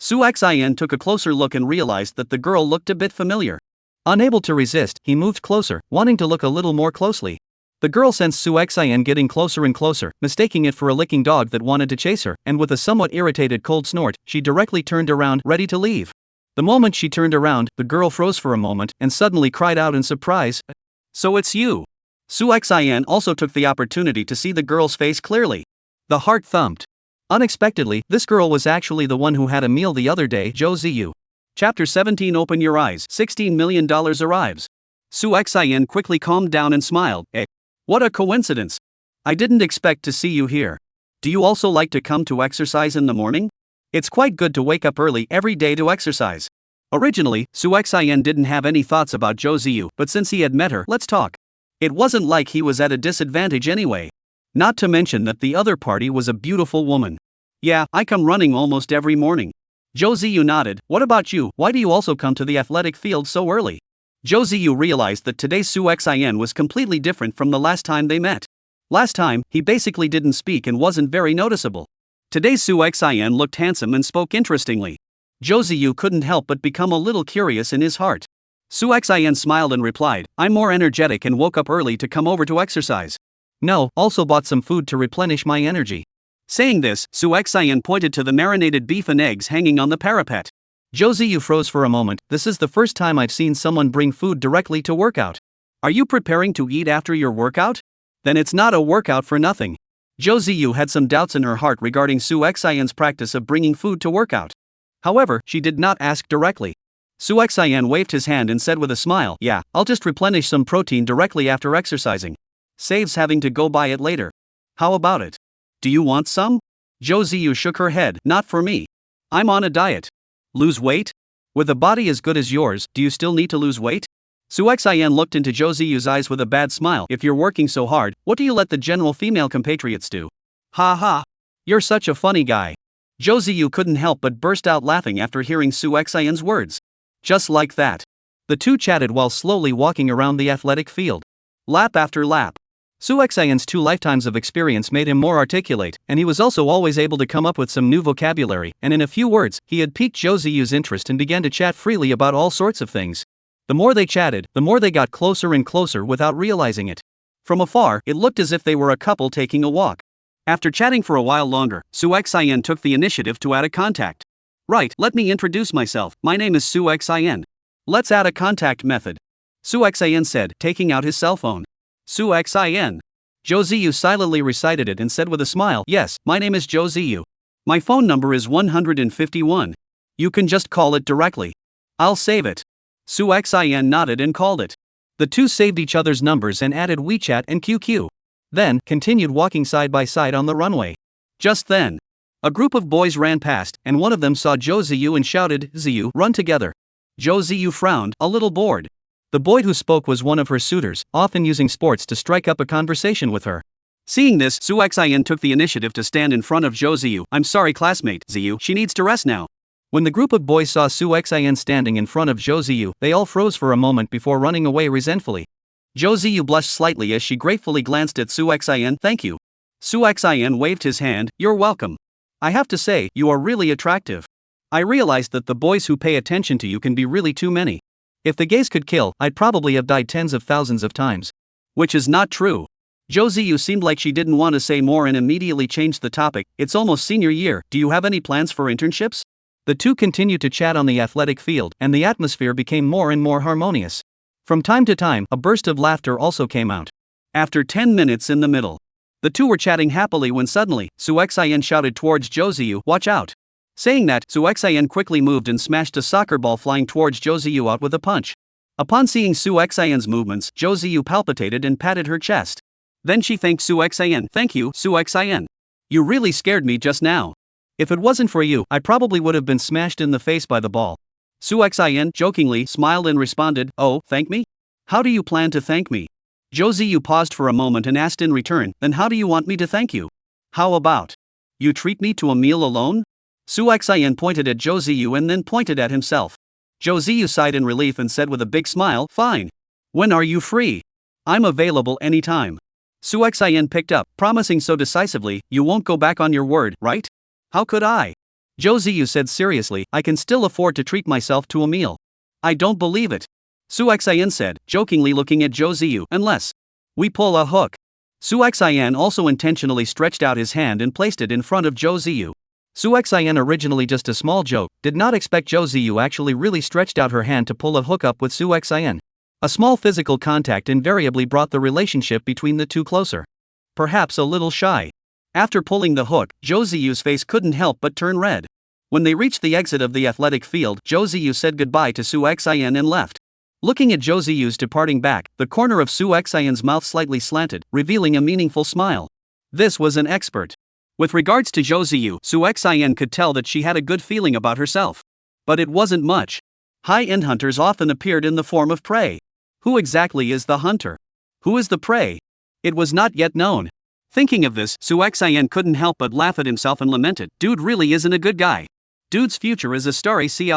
Su Xian took a closer look and realized that the girl looked a bit familiar. Unable to resist, he moved closer, wanting to look a little more closely. The girl sensed Su Xian getting closer and closer, mistaking it for a licking dog that wanted to chase her, and with a somewhat irritated cold snort, she directly turned around, ready to leave. The moment she turned around, the girl froze for a moment and suddenly cried out in surprise, "So it's you." Su Xian also took the opportunity to see the girl's face clearly. The heart thumped. Unexpectedly, this girl was actually the one who had a meal the other day, Zhou Ziyu. Chapter 17. Open your eyes, $16 million arrives. Su Xian quickly calmed down and smiled. What a coincidence. I didn't expect to see you here. Do you also like to come to exercise in the morning? It's quite good to wake up early every day to exercise. Originally, Su Xian didn't have any thoughts about Zhou Ziyu, but since he had met her, let's talk. It wasn't like he was at a disadvantage anyway. Not to mention that the other party was a beautiful woman. Yeah, I come running almost every morning. Zhou Ziyu nodded. What about you? Why do you also come to the athletic field so early? Zhou Ziyu realized that today's Su Xian was completely different from the last time they met. Last time, he basically didn't speak and wasn't very noticeable. Today's Su Xian looked handsome and spoke interestingly. Zhou Ziyu couldn't help but become a little curious in his heart. Su Xian smiled and replied, I'm more energetic and woke up early to come over to exercise. No, also bought some food to replenish my energy. Saying this, Su Xian pointed to the marinated beef and eggs hanging on the parapet. Zhou Ziyu froze for a moment. This is the first time I've seen someone bring food directly to workout. Are you preparing to eat after your workout? Then it's not a workout for nothing. Zhou Ziyu had some doubts in her heart regarding Su Xian's practice of bringing food to workout. However, she did not ask directly. Su Xian waved his hand and said with a smile, yeah, I'll just replenish some protein directly after exercising. Saves having to go buy it later. How about it? Do you want some? Zhou Ziyu shook her head, not for me. I'm on a diet. Lose weight? With a body as good as yours, do you still need to lose weight? Su Xian looked into Zhou Ziyu's eyes with a bad smile. If you're working so hard, what do you let the general female compatriots do? Ha ha. You're such a funny guy. Zhou Ziyu couldn't help but burst out laughing after hearing Su Xian's words. Just like that. The two chatted while slowly walking around the athletic field. Lap after lap. Su Xian's 2 lifetimes of experience made him more articulate, and he was also always able to come up with some new vocabulary, and in a few words, he had piqued Zhou Ziyu's interest and began to chat freely about all sorts of things. The more they chatted, the more they got closer and closer without realizing it. From afar, it looked as if they were a couple taking a walk. After chatting for a while longer, Su Xin took the initiative to add a contact. Right, let me introduce myself, my name is Su Xin. Let's add a contact method. Su Xin said, taking out his cell phone. Su Xin. Zhou Ziyu silently recited it and said with a smile, yes, my name is Zhou Ziyu. My phone number is 151. You can just call it directly. I'll save it. Su Xin nodded and called it. The two saved each other's numbers and added WeChat and QQ. Then, continued walking side by side on the runway. Just then, a group of boys ran past, and one of them saw Zhou Ziyu and shouted, Ziyu, run together. Zhou Ziyu frowned, a little bored. The boy who spoke was one of her suitors, often using sports to strike up a conversation with her. Seeing this, Su Xin took the initiative to stand in front of Zhou Ziyu. I'm sorry classmate, Ziyu, she needs to rest now. When the group of boys saw Su Xin standing in front of Zhou Ziyu, they all froze for a moment before running away resentfully. Zhou Ziyu blushed slightly as she gratefully glanced at Su Xin. Thank you. Su Xin waved his hand, you're welcome. I have to say, you are really attractive. I realized that the boys who pay attention to you can be really too many. If the gays could kill, I'd probably have died tens of thousands of times. Which is not true. Zhou Ziyu seemed like she didn't want to say more and immediately changed the topic. It's almost senior year, do you have any plans for internships? The two continued to chat on the athletic field, and the atmosphere became more and more harmonious. From time to time, a burst of laughter also came out. After 10 minutes in the middle, the two were chatting happily when suddenly, Su Xin shouted towards Zhou Ziyu, watch out. Saying that, Su Xin quickly moved and smashed a soccer ball flying towards Zhou Ziyu out with a punch. Upon seeing Su Xin's movements, Zhou Ziyu palpitated and patted her chest. Then she thanked Su Xin. Thank you, Su Xin. You really scared me just now. If it wasn't for you, I probably would have been smashed in the face by the ball. Su Xin jokingly smiled and responded, oh, thank me? How do you plan to thank me? Zhou Ziyu paused for a moment and asked in return, then how do you want me to thank you? How about you treat me to a meal alone? Su Xin pointed at Zhou Ziyu and then pointed at himself. Zhou Ziyu sighed in relief and said with a big smile, fine. When are you free? I'm available anytime. Su Xin picked up, promising so decisively, you won't go back on your word, right? How could I? Zhou Ziyu said seriously, I can still afford to treat myself to a meal. I don't believe it. Su Xin said, jokingly looking at Zhou Ziyu, unless we pull a hook. Su Xin also intentionally stretched out his hand and placed it in front of Zhou Ziyu. Su Xin, originally just a small joke, did not expect Zhou Ziyu actually really stretched out her hand to pull a hook up with Su Xin. A small physical contact invariably brought the relationship between the two closer. Perhaps a little shy. After pulling the hook, Zhou Ziyu's face couldn't help but turn red. When they reached the exit of the athletic field, Zhou Ziyu said goodbye to Su Xin and left. Looking at Zhou Ziyu's departing back, the corner of Su Xin's mouth slightly slanted, revealing a meaningful smile. This was an expert. With regards to Zhou Ziyu, Su Xin could tell that she had a good feeling about herself. But it wasn't much. High-end hunters often appeared in the form of prey. Who exactly is the hunter? Who is the prey? It was not yet known. Thinking of this, Su Xin couldn't help but laugh at himself and lamented, dude really isn't a good guy. Dude's future is a starry sea.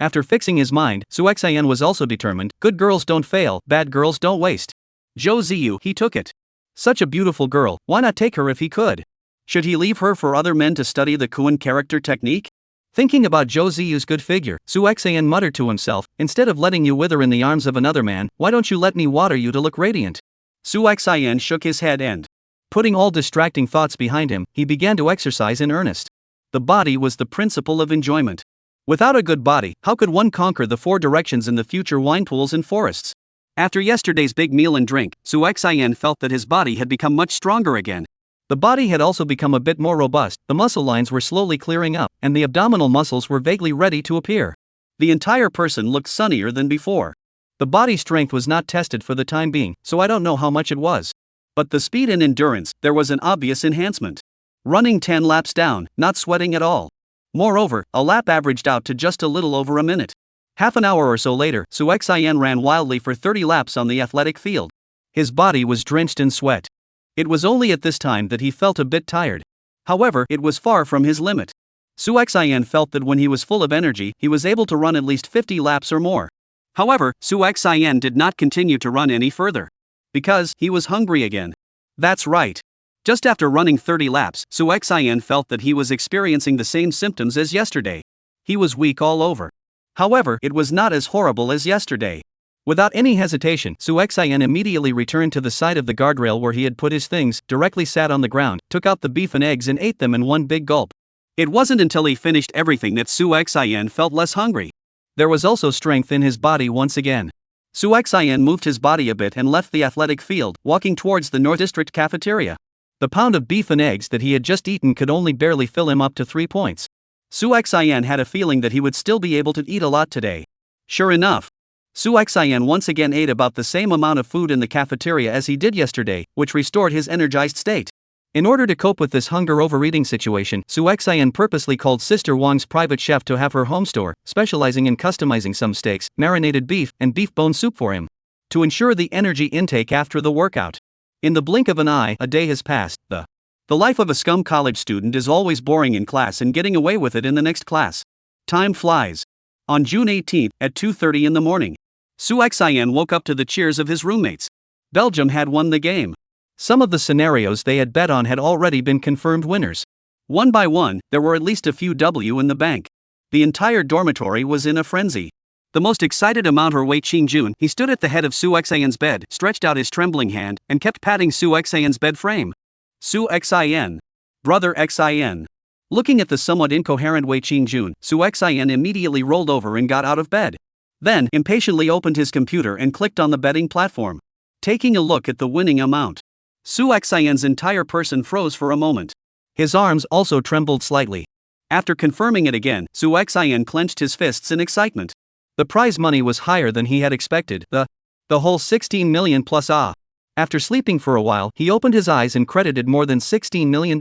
After fixing his mind, Su Xin was also determined, good girls don't fail, bad girls don't waste. Zhou Ziyu, he took it. Such a beautiful girl, why not take her if he could? Should he leave her for other men to study the Kuan character technique? Thinking about Zhou Ziyu's good figure, Su Xin muttered to himself, instead of letting you wither in the arms of another man, why don't you let me water you to look radiant? Su Xin shook his head and, putting all distracting thoughts behind him, he began to exercise in earnest. The body was the principle of enjoyment. Without a good body, how could one conquer the four directions in the future wine pools and forests? After yesterday's big meal and drink, Su Xin felt that his body had become much stronger again. The body had also become a bit more robust, the muscle lines were slowly clearing up, and the abdominal muscles were vaguely ready to appear. The entire person looked sunnier than before. The body strength was not tested for the time being, so I don't know how much it was. But the speed and endurance, there was an obvious enhancement. Running 10 laps down, not sweating at all. Moreover, a lap averaged out to just a little over a minute. Half an hour or so later, Su Xin ran wildly for 30 laps on the athletic field. His body was drenched in sweat. It was only at this time that he felt a bit tired. However, it was far from his limit. Su Xin felt that when he was full of energy, he was able to run at least 50 laps or more. However, Su Xin did not continue to run any further. Because he was hungry again. That's right. Just after running 30 laps, Su Xin felt that he was experiencing the same symptoms as yesterday. He was weak all over. However, it was not as horrible as yesterday. Without any hesitation, Su Xian immediately returned to the side of the guardrail where he had put his things, directly sat on the ground, took out the beef and eggs and ate them in one big gulp. It wasn't until he finished everything that Su Xian felt less hungry. There was also strength in his body once again. Su Xian moved his body a bit and left the athletic field, walking towards the North District cafeteria. The pound of beef and eggs that he had just eaten could only barely fill him up to 3 points. Su Xian had a feeling that he would still be able to eat a lot today. Sure enough, Su Xian once again ate about the same amount of food in the cafeteria as he did yesterday, which restored his energized state. In order to cope with this hunger overeating situation, Su Xian purposely called Sister Wang's private chef to have her home store, specializing in customizing some steaks, marinated beef, and beef bone soup for him, to ensure the energy intake after the workout. In the blink of an eye, a day has passed. The life of a scum college student is always boring in class and getting away with it in the next class. Time flies. On June 18th, at 2:30 in the morning, Su Xian woke up to the cheers of his roommates. Belgium had won the game. Some of the scenarios they had bet on had already been confirmed winners. One by one, there were at least a few W in the bank. The entire dormitory was in a frenzy. The most excited amount were Wei Qingjun. He stood at the head of Su Xian's bed, stretched out his trembling hand, and kept patting Su Xian's bed frame. Su Xian. Brother Xian. Looking at the somewhat incoherent Wei Qingjun, Su Xian immediately rolled over and got out of bed. Then, impatiently opened his computer and clicked on the betting platform. Taking a look at the winning amount, Su Xian's entire person froze for a moment. His arms also trembled slightly. After confirming it again, Su Xian clenched his fists in excitement. The prize money was higher than he had expected, the whole 16 million plus ah. After sleeping for a while, he opened his eyes and credited more than $16 million.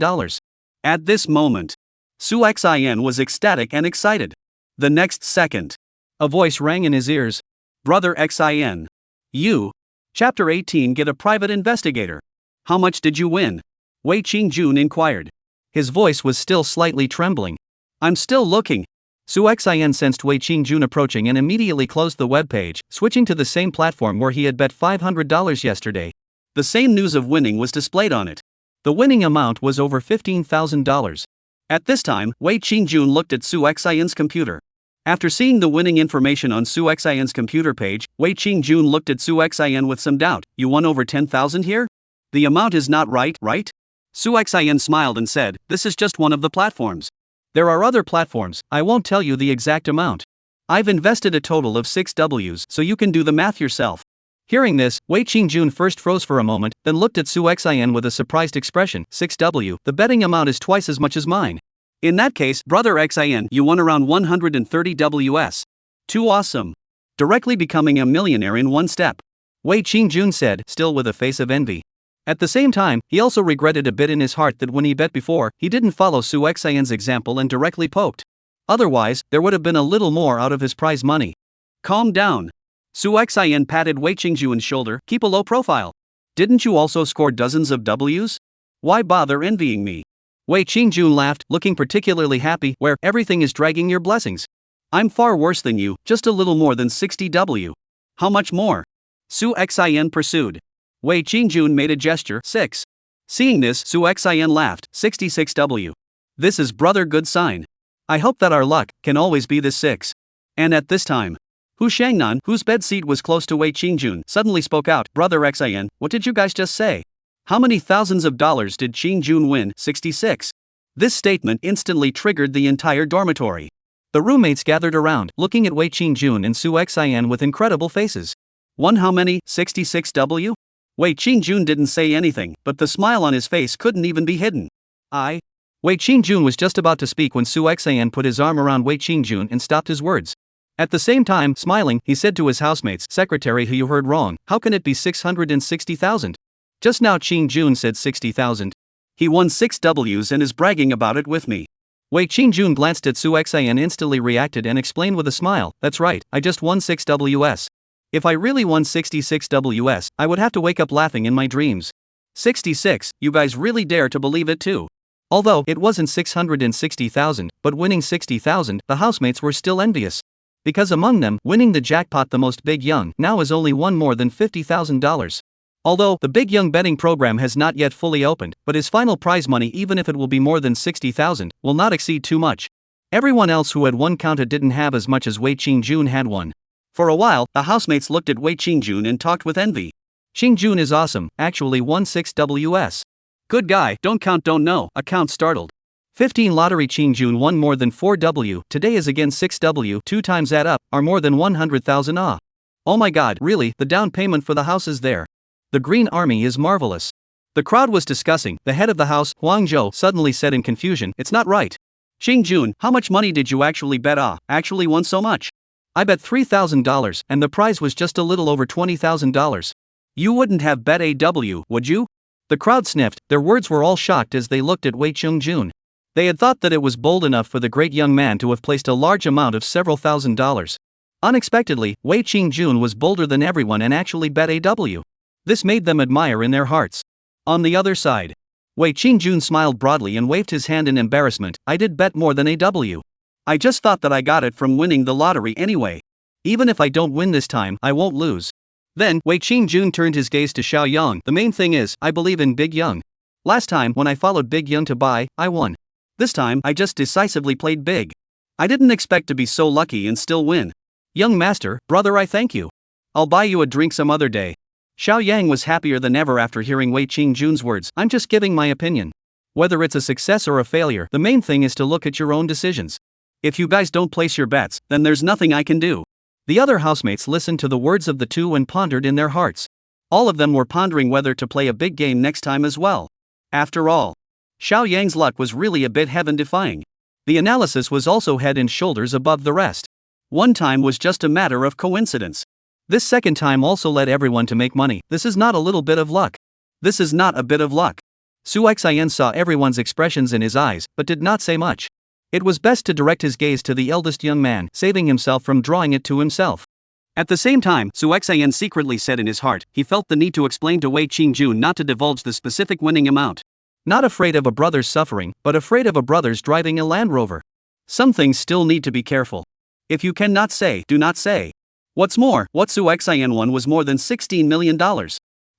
At this moment, Su Xian was ecstatic and excited. The next second, a voice rang in his ears. Brother Xian. You. Chapter 18 Get a private investigator. How much did you win? Wei Qingjun inquired. His voice was still slightly trembling. I'm still looking. Su Xian sensed Wei Qingjun approaching and immediately closed the web page, switching to the same platform where he had bet $500 yesterday. The same news of winning was displayed on it. The winning amount was over $15,000. At this time, Wei Qingjun looked at Su Xian's computer. After seeing the winning information on Su Xian's computer page, Wei Qingjun looked at Su Xian with some doubt. You won over 10,000 here? The amount is not right? Su Xian smiled and said, this is just one of the platforms. There are other platforms, I won't tell you the exact amount. I've invested a total of 6 Ws, so you can do the math yourself. Hearing this, Wei Qingjun first froze for a moment, then looked at Su Xian with a surprised expression. 6W, the betting amount is twice as much as mine. In that case, Brother Xian, you won around 130 Ws. Too awesome. Directly becoming a millionaire in one step. Wei Qingjun said, still with a face of envy. At the same time, he also regretted a bit in his heart that when he bet before, he didn't follow Su Xian's example and directly poked. Otherwise, there would have been a little more out of his prize money. Calm down. Su Xian patted Wei Qingjun's shoulder. Keep a low profile. Didn't you also score dozens of Ws? Why bother envying me? Wei Qingjun laughed, looking particularly happy. Where everything is dragging your blessings. I'm far worse than you, just a little more than 60 W. How much more? Su Xian pursued. Wei Qingjun made a gesture. 6. Seeing this, Su Xian laughed. 66 W. This is brother good sign. I hope that our luck can always be this 6. And at this time, Hu Shangnan, whose bed seat was close to Wei Qingjun, suddenly spoke out. Brother Xian, what did you guys just say? How many thousands of dollars did Qingjun win? 66. This statement instantly triggered the entire dormitory. The roommates gathered around, looking at Wei Qingjun and Su Xian with incredible faces. Won how many? 66 W? Wei Qingjun didn't say anything, but the smile on his face couldn't even be hidden. Wei Qingjun was just about to speak when Su Xian put his arm around Wei Qingjun and stopped his words. At the same time, smiling, he said to his housemates, Secretary, you heard wrong, how can it be 660,000? Just now Qingjun said 60,000. He won 6 Ws and is bragging about it with me. Wei Qingjun glanced at Su Xian, instantly reacted and explained with a smile, that's right, I just won 6 Ws. If I really won 66 Ws, I would have to wake up laughing in my dreams. 66, you guys really dare to believe it too. Although it wasn't 660,000, but winning 60,000, the housemates were still envious. Because among them, winning the jackpot the most Big Young now has only won more than $50,000. Although the Big Young betting program has not yet fully opened, but his final prize money, even if it will be more than 60,000, will not exceed too much. Everyone else who had won counted didn't have as much as Wei Qingjun had won. For a while, the housemates looked at Wei Qingjun and talked with envy. Qingjun is awesome, actually won 6Ws. Good guy, don't count, don't know, account startled. 15 lottery Qingjun won more than 4W, today is again 6W, 2 times that up, are more than 100,000 ah. Oh my god, really, the down payment for the house is there. The Green Army is marvelous. The crowd was discussing, the head of the house, Huang Zhou, suddenly said in confusion, it's not right. Qingjun, how much money did you actually bet? Actually won so much? I bet $3,000, and the prize was just a little over $20,000. You wouldn't have bet AW, would you? The crowd sniffed, their words were all shocked as they looked at Wei Qingjun. They had thought that it was bold enough for the great young man to have placed a large amount of several $1,000s. Unexpectedly, Wei Qingjun was bolder than everyone and actually bet AW. This made them admire in their hearts. On the other side, Wei Qingjun smiled broadly and waved his hand in embarrassment. I did bet more than AW. I just thought that I got it from winning the lottery anyway. Even if I don't win this time, I won't lose. Then, Wei Qingjun turned his gaze to Xiao Yang. The main thing is, I believe in Big Young. Last time, when I followed Big Young to buy, I won. This time, I just decisively played big. I didn't expect to be so lucky and still win. Young master, brother, I thank you. I'll buy you a drink some other day. Xiao Yang was happier than ever after hearing Wei Qingjun's words. I'm just giving my opinion. Whether it's a success or a failure, the main thing is to look at your own decisions. If you guys don't place your bets, then there's nothing I can do. The other housemates listened to the words of the two and pondered in their hearts. All of them were pondering whether to play a big game next time as well. After all, Xiao Yang's luck was really a bit heaven-defying. The analysis was also head and shoulders above the rest. One time was just a matter of coincidence. This second time also led everyone to make money. This is not a little bit of luck. This is not a bit of luck. Su Xian saw everyone's expressions in his eyes, but did not say much. It was best to direct his gaze to the eldest young man, saving himself from drawing it to himself. At the same time, Su Xian secretly said in his heart, he felt the need to explain to Wei Qingjun not to divulge the specific winning amount. Not afraid of a brother's suffering, but afraid of a brother's driving a Land Rover. Some things still need to be careful. If you cannot say, do not say. What's more, what Su Xian won was more than $16 million.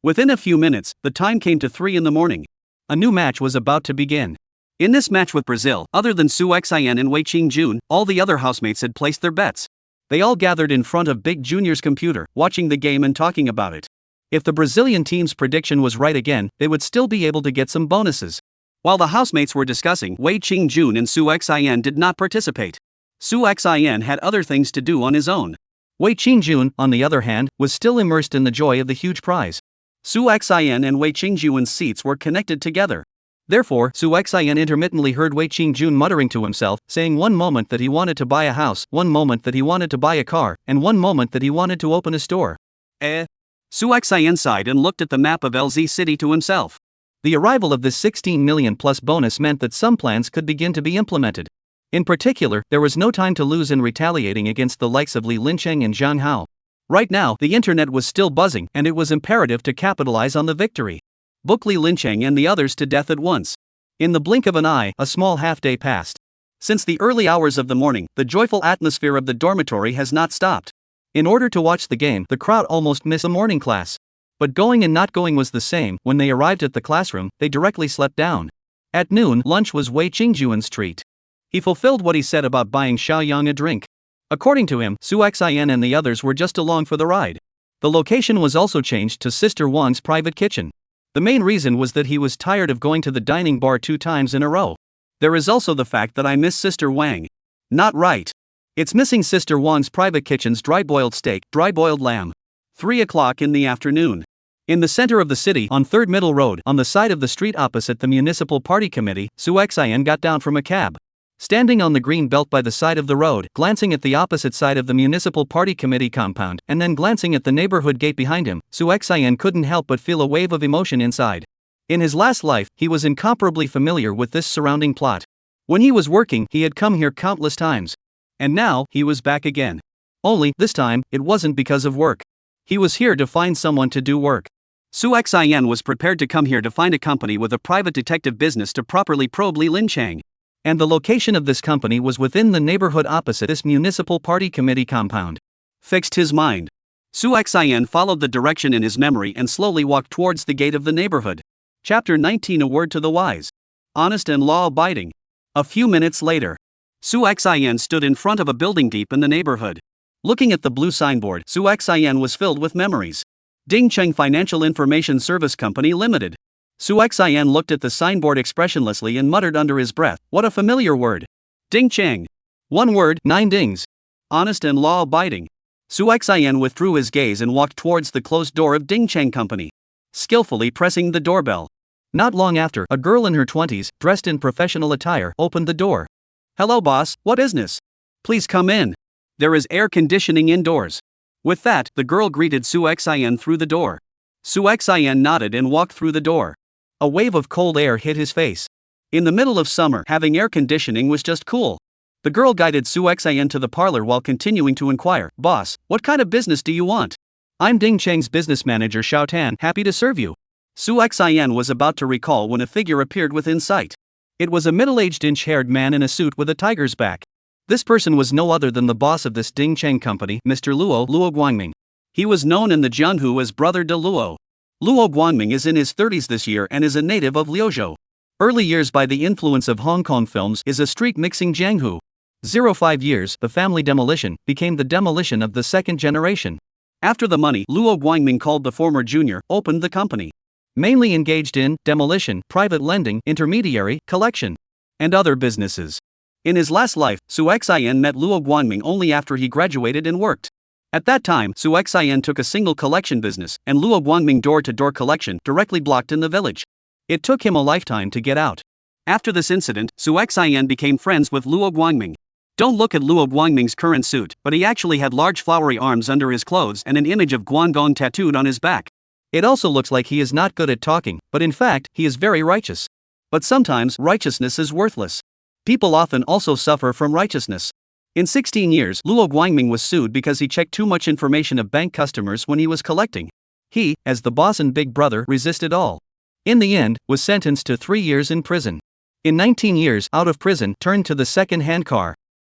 Within a few minutes, the time came to 3 in the morning. A new match was about to begin. In this match with Brazil, other than Su Xian and Wei Qingjun, all the other housemates had placed their bets. They all gathered in front of Big Junior's computer, watching the game and talking about it. If the Brazilian team's prediction was right again, they would still be able to get some bonuses. While the housemates were discussing, Wei Qingjun and Su Xian did not participate. Su Xian had other things to do on his own. Wei Qingjun, on the other hand, was still immersed in the joy of the huge prize. Su Xian and Wei Qingjun's seats were connected together. Therefore, Su Xian intermittently heard Wei Qingjun muttering to himself, saying one moment that he wanted to buy a house, one moment that he wanted to buy a car, and one moment that he wanted to open a store. Su Xian sighed and looked at the map of LZ City to himself. The arrival of this 16 million plus bonus meant that some plans could begin to be implemented. In particular, there was no time to lose in retaliating against the likes of Li Lincheng and Zhang Hao. Right now, the internet was still buzzing, and it was imperative to capitalize on the victory. Book Li Lincheng and the others to death at once. In the blink of an eye, a small half-day passed. Since the early hours of the morning, the joyful atmosphere of the dormitory has not stopped. In order to watch the game, the crowd almost missed a morning class. But going and not going was the same. When they arrived at the classroom, they directly slept down. At noon, lunch was Wei Qingjun's treat. He fulfilled what he said about buying Xiao Yang a drink. According to him, Su Xian and the others were just along for the ride. The location was also changed to Sister Wang's private kitchen. The main reason was that he was tired of going to the dining bar 2 times in a row. There is also the fact that I miss Sister Wang. Not right. It's missing Sister Wang's private kitchen's dry-boiled steak, dry-boiled lamb. 3 o'clock in the afternoon. In the center of the city, on 3rd Middle Road, on the side of the street opposite the Municipal Party Committee, Su Xian got down from a cab. Standing on the green belt by the side of the road, glancing at the opposite side of the Municipal Party Committee compound, and then glancing at the neighborhood gate behind him, Su Xian couldn't help but feel a wave of emotion inside. In his last life, he was incomparably familiar with this surrounding plot. When he was working, he had come here countless times. And now, he was back again. Only, this time, it wasn't because of work. He was here to find someone to do work. Su Xian was prepared to come here to find a company with a private detective business to properly probe Li Lincheng. And the location of this company was within the neighborhood opposite this Municipal Party Committee compound. Fixed his mind. Su Xian followed the direction in his memory and slowly walked towards the gate of the neighborhood. Chapter 19 A Word to the Wise. Honest and law-abiding. A few minutes later, Su Xian stood in front of a building deep in the neighborhood. Looking at the blue signboard, Su Xian was filled with memories. Ding Cheng Financial Information Service Company Limited. Su Xian looked at the signboard expressionlessly and muttered under his breath, "What a familiar word. Ding Cheng. One word, 9 dings. Honest and law-abiding." Su Xian withdrew his gaze and walked towards the closed door of Ding Cheng Company, skillfully pressing the doorbell. Not long after, a girl in her 20s, dressed in professional attire, opened the door. "Hello boss, what business? Please come in. There is air conditioning indoors." With that, the girl greeted Su Xian through the door. Su Xian nodded and walked through the door. A wave of cold air hit his face. In the middle of summer, having air conditioning was just cool. The girl guided Su Xian to the parlor while continuing to inquire, "Boss, what kind of business do you want?" "I'm Ding Cheng's business manager Xiao Tan, happy to serve you." Su Xian was about to recall when a figure appeared within sight. It was a middle-aged inch-haired man in a suit with a tiger's back. This person was no other than the boss of this Ding Cheng company, Mr. Luo Guangming. He was known in the Jianhu as Brother de Luo. Luo Guangming is in his 30s this year and is a native of Liuzhou. Early years by the influence of Hong Kong films is a street mixing Jianghu. 05 years, the family demolition became the demolition of the second generation. After the money, Luo Guangming called the former junior, opened the company. Mainly engaged in demolition, private lending, intermediary, collection, and other businesses. In his last life, Su Xian met Luo Guangming only after he graduated and worked. At that time, Su Xian took a single collection business, and Luo Guangming door-to-door collection directly blocked in the village. It took him a lifetime to get out. After this incident, Su Xian became friends with Luo Guangming. Don't look at Luo Guangming's current suit, but he actually had large flowery arms under his clothes and an image of Guangdong tattooed on his back. It also looks like he is not good at talking, but in fact, he is very righteous. But sometimes, righteousness is worthless. People often also suffer from righteousness. In 16 years, Luo Guangming was sued because he checked too much information of bank customers when he was collecting. He, as the boss and big brother, resisted all. In the end, was sentenced to 3 years in prison. In 19 years, out of prison, turned to the second-hand car.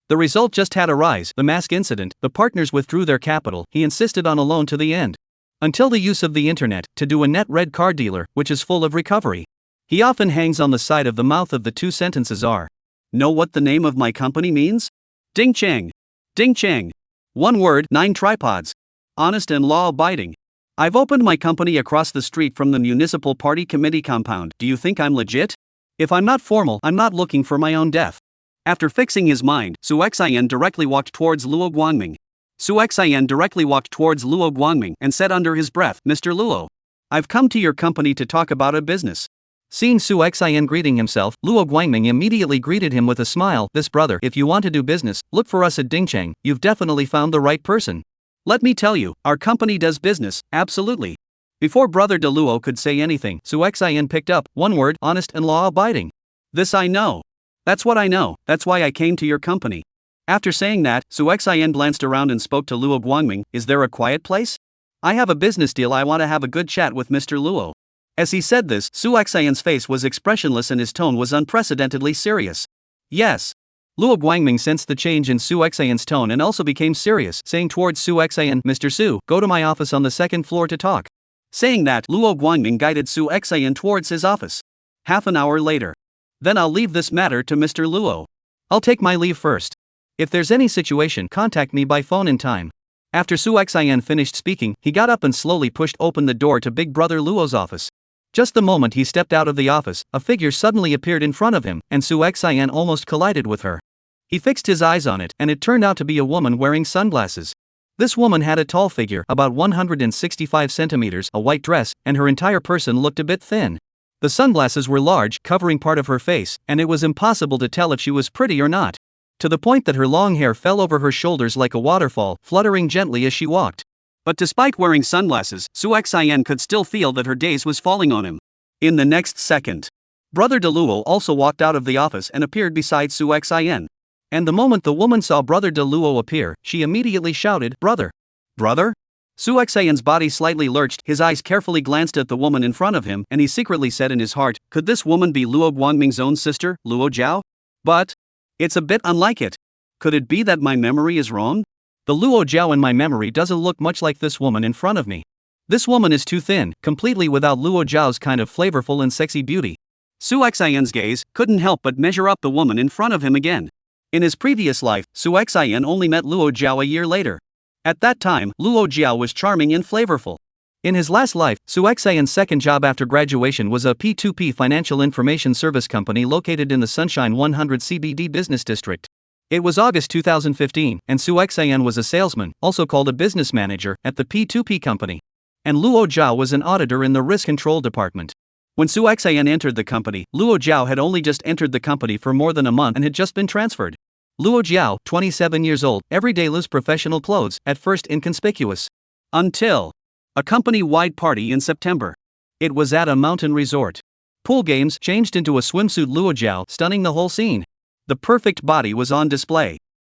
The result just had a rise, the mask incident, the partners withdrew their capital, he insisted on a loan to the end. Until the use of the internet, to do a net red car dealer, which is full of recovery. He often hangs on the side of the mouth of the two sentences are. Know what the name of my company means? Ding Cheng. Ding Cheng. One word, 9 tripods. Honest and law-abiding. I've opened my company across the street from the municipal party committee compound. Do you think I'm legit? If I'm not formal, I'm not looking for my own death. After fixing his mind, Su Xian directly walked towards Luo Guangming. Su Xian directly walked towards Luo Guangming and said under his breath, "Mr. Luo, I've come to your company to talk about a business." Seeing Su Xian greeting himself, Luo Guangming immediately greeted him with a smile. "This brother, if you want to do business, look for us at Dingcheng, you've definitely found the right person. Let me tell you, our company does business, absolutely." Before Brother de Luo could say anything, Su Xian picked up, one word, honest and law-abiding. "This I know. That's what I know, that's why I came to your company." After saying that, Su Xian glanced around and spoke to Luo Guangming, "Is there a quiet place? I have a business deal, I want to have a good chat with Mr. Luo." As he said this, Su Xian's face was expressionless and his tone was unprecedentedly serious. "Yes." Luo Guangming sensed the change in Su Xian's tone and also became serious, saying towards Su Xian, "Mr. Su, go to my office on the second floor to talk." Saying that, Luo Guangming guided Su Xian towards his office. Half an hour later. "Then I'll leave this matter to Mr. Luo. I'll take my leave first. If there's any situation, contact me by phone in time." After Su Xian finished speaking, he got up and slowly pushed open the door to Big Brother Luo's office. Just the moment he stepped out of the office, a figure suddenly appeared in front of him, and Su Xian almost collided with her. He fixed his eyes on it, and it turned out to be a woman wearing sunglasses. This woman had a tall figure, about 165 centimeters, a white dress, and her entire person looked a bit thin. The sunglasses were large, covering part of her face, and it was impossible to tell if she was pretty or not. To the point that her long hair fell over her shoulders like a waterfall, fluttering gently as she walked. But despite wearing sunglasses, Su Xian could still feel that her days was falling on him. In the next second, Brother de Luo also walked out of the office and appeared beside Su Xian. And the moment the woman saw Brother de Luo appear, she immediately shouted, "Brother! Brother?" Su Xian's body slightly lurched, his eyes carefully glanced at the woman in front of him, and he secretly said in his heart, "Could this woman be Luo Guangming's own sister, Luo Jiao? But it's a bit unlike it. Could it be that my memory is wrong? The Luo Jiao in my memory doesn't look much like this woman in front of me. This woman is too thin, completely without Luo Jiao's kind of flavorful and sexy beauty." Su Xian's gaze couldn't help but measure up the woman in front of him again. In his previous life, Su Xian only met Luo Jiao a year later. At that time, Luo Jiao was charming and flavorful. In his last life, Su Xian's second job after graduation was a P2P financial information service company located in the Sunshine 100 CBD business district. It was August 2015, and Su Xian was a salesman, also called a business manager, at the P2P company. And Luo Jiao was an auditor in the risk control department. When Su Xian entered the company, Luo Jiao had only just entered the company for more than a month and had just been transferred. Luo Jiao, 27 years old, everyday loose professional clothes, at first inconspicuous. Until a company-wide party in September. It was at a mountain resort. Pool games changed into a swimsuit. Luo Jiao, stunning the whole scene. The perfect body was on display.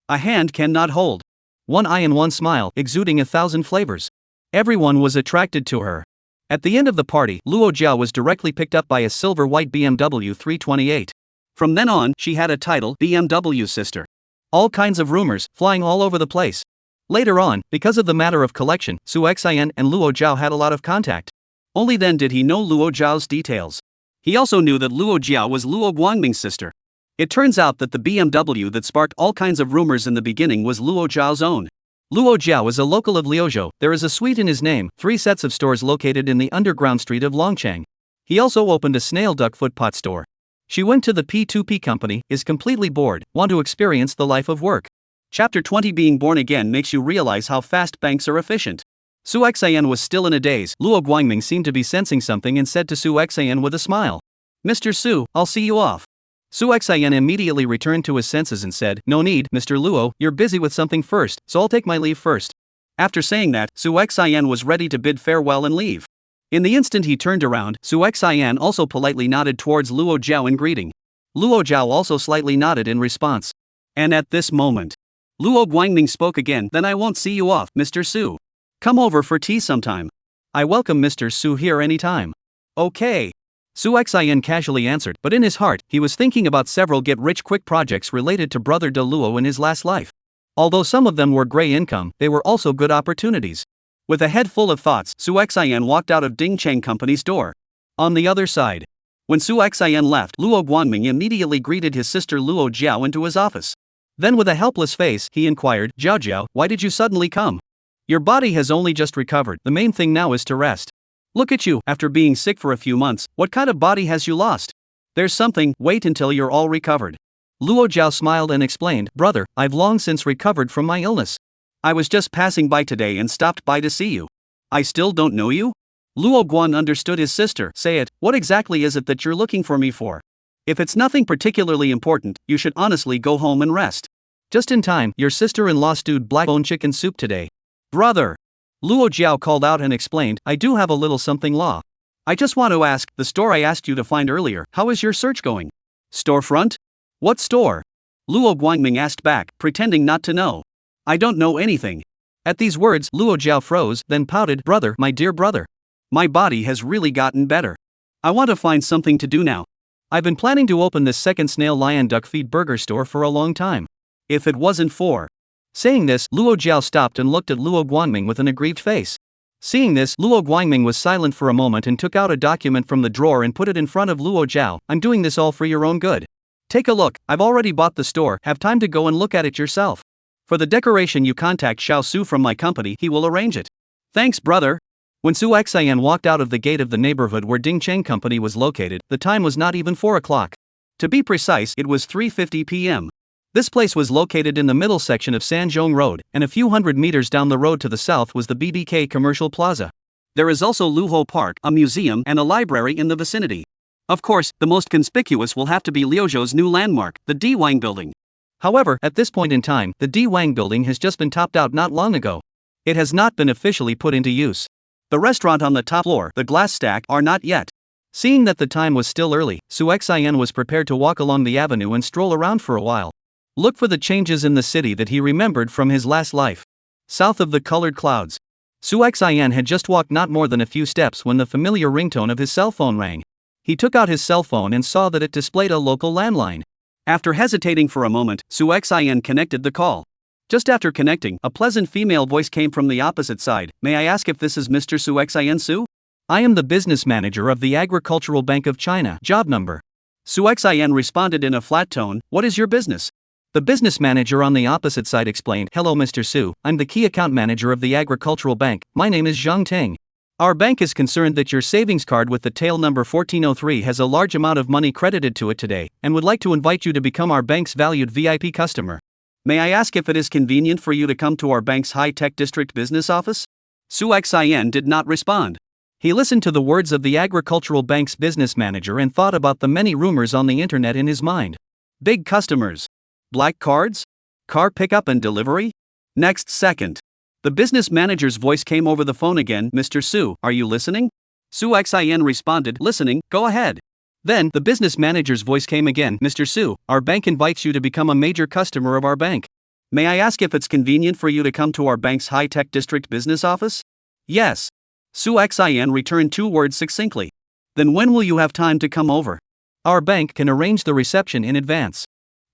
A hand cannot hold. One eye and one smile, exuding 1,000 flavors. Everyone was attracted to her. At the end of the party, Luo Jiao was directly picked up by a silver-white BMW 328. From then on, she had a title, BMW Sister. All kinds of rumors, flying all over the place. Later on, because of the matter of collection, Su Xian and Luo Jiao had a lot of contact. Only then did he know Luo Jiao's details. He also knew that Luo Jiao was Luo Guangming's sister. It turns out that the BMW that sparked all kinds of rumors in the beginning was Luo Jiao's own. Luo Jiao is a local of Liuzhou. There is a suite in his name, 3 sets of stores located in the underground street of Longchang. He also opened a snail duck footpot store. She went to the P2P company, is completely bored, want to experience the life of work. Chapter 20. Being born again makes you realize how fast banks are efficient. Su Xian was still in a daze. Luo Guangming seemed to be sensing something and said to Su Xian with a smile, "Mr. Su, I'll see you off." Su Xian immediately returned to his senses and said, "No need, Mr. Luo, you're busy with something first, so I'll take my leave first." After saying that, Su Xian was ready to bid farewell and leave. In the instant he turned around, Su Xian also politely nodded towards Luo Jiao in greeting. Luo Jiao also slightly nodded in response. And at this moment, Luo Guangming spoke again. "Then I won't see you off, Mr. Su. Come over for tea sometime. I welcome Mr. Su here anytime." "Okay." Su Xian casually answered, but in his heart, he was thinking about several get-rich-quick projects related to Brother De Luo in his last life. Although some of them were gray income, they were also good opportunities. With a head full of thoughts, Su Xian walked out of Ding Cheng Company's door. On the other side, when Su Xian left, Luo Guangming immediately greeted his sister Luo Jiao into his office. Then with a helpless face, he inquired, "Jiao Jiao, why did you suddenly come? Your body has only just recovered, the main thing now is to rest. Look at you, after being sick for a few months, what kind of body has you lost? There's something, wait until you're all recovered." Luo Jiao smiled and explained, "Brother, I've long since recovered from my illness. I was just passing by today and stopped by to see you. I still don't know you?" Luo Guan understood his sister. "Say it, what exactly is it that you're looking for me for? If it's nothing particularly important, you should honestly go home and rest." "Just in time, your sister-in-law stewed black-bone chicken soup today." "Brother!" Luo Jiao called out and explained, "I do have a little something law. I just want to ask, the store I asked you to find earlier, how is your search going?" "Storefront? What store?" Luo Guangming asked back, pretending not to know. "I don't know anything." At these words, Luo Jiao froze, then pouted, "Brother, my dear brother. My body has really gotten better. I want to find something to do now. I've been planning to open this second snail lion duck feed burger store for a long time. If it wasn't for..." Saying this, Luo Jiao stopped and looked at Luo Guangming with an aggrieved face. Seeing this, Luo Guangming was silent for a moment and took out a document from the drawer and put it in front of Luo Jiao. "I'm doing this all for your own good. Take a look, I've already bought the store, have time to go and look at it yourself. For the decoration you contact Xiao Su from my company, he will arrange it." "Thanks, brother." When Su Xian walked out of the gate of the neighborhood where Ding Cheng Company was located, the time was not even 4 o'clock. To be precise, it was 3:50 p.m. This place was located in the middle section of Sanzhong Road, and a few hundred meters down the road to the south was the BBK Commercial Plaza. There is also Luho Park, a museum, and a library in the vicinity. Of course, the most conspicuous will have to be Liuzhou's new landmark, the D Wang Building. However, at this point in time, the D Wang Building has just been topped out not long ago. It has not been officially put into use. The restaurant on the top floor, the Glass Stack, are not yet. Seeing that the time was still early, Su Xian was prepared to walk along the avenue and stroll around for a while. Look for the changes in the city that he remembered from his last life. South of the colored clouds. Su Xian had just walked not more than a few steps when the familiar ringtone of his cell phone rang. He took out his cell phone and saw that it displayed a local landline. After hesitating for a moment, Su Xian connected the call. Just after connecting, a pleasant female voice came from the opposite side. "May I ask if this is Mr. Su Xian Su? I am the business manager of the Agricultural Bank of China. Job number." Su Xian responded in a flat tone, "What is your business?" The business manager on the opposite side explained, "Hello Mr. Su, I'm the key account manager of the agricultural bank, my name is Zhang Ting. Our bank is concerned that your savings card with the tail number 1403 has a large amount of money credited to it today, and would like to invite you to become our bank's valued VIP customer. May I ask if it is convenient for you to come to our bank's high-tech district business office?" Su Xin did not respond. He listened to the words of the agricultural bank's business manager and thought about the many rumors on the internet in his mind. Big customers. Black cards? Car pickup and delivery? Next second, the business manager's voice came over the phone again. "Mr. Su, are you listening?" Su Xin responded, "Listening, go ahead." Then, the business manager's voice came again. "Mr. Su, our bank invites you to become a major customer of our bank. May I ask if it's convenient for you to come to our bank's high-tech district business office?" "Yes." Su Xin returned two words succinctly. "Then when will you have time to come over? Our bank can arrange the reception in advance.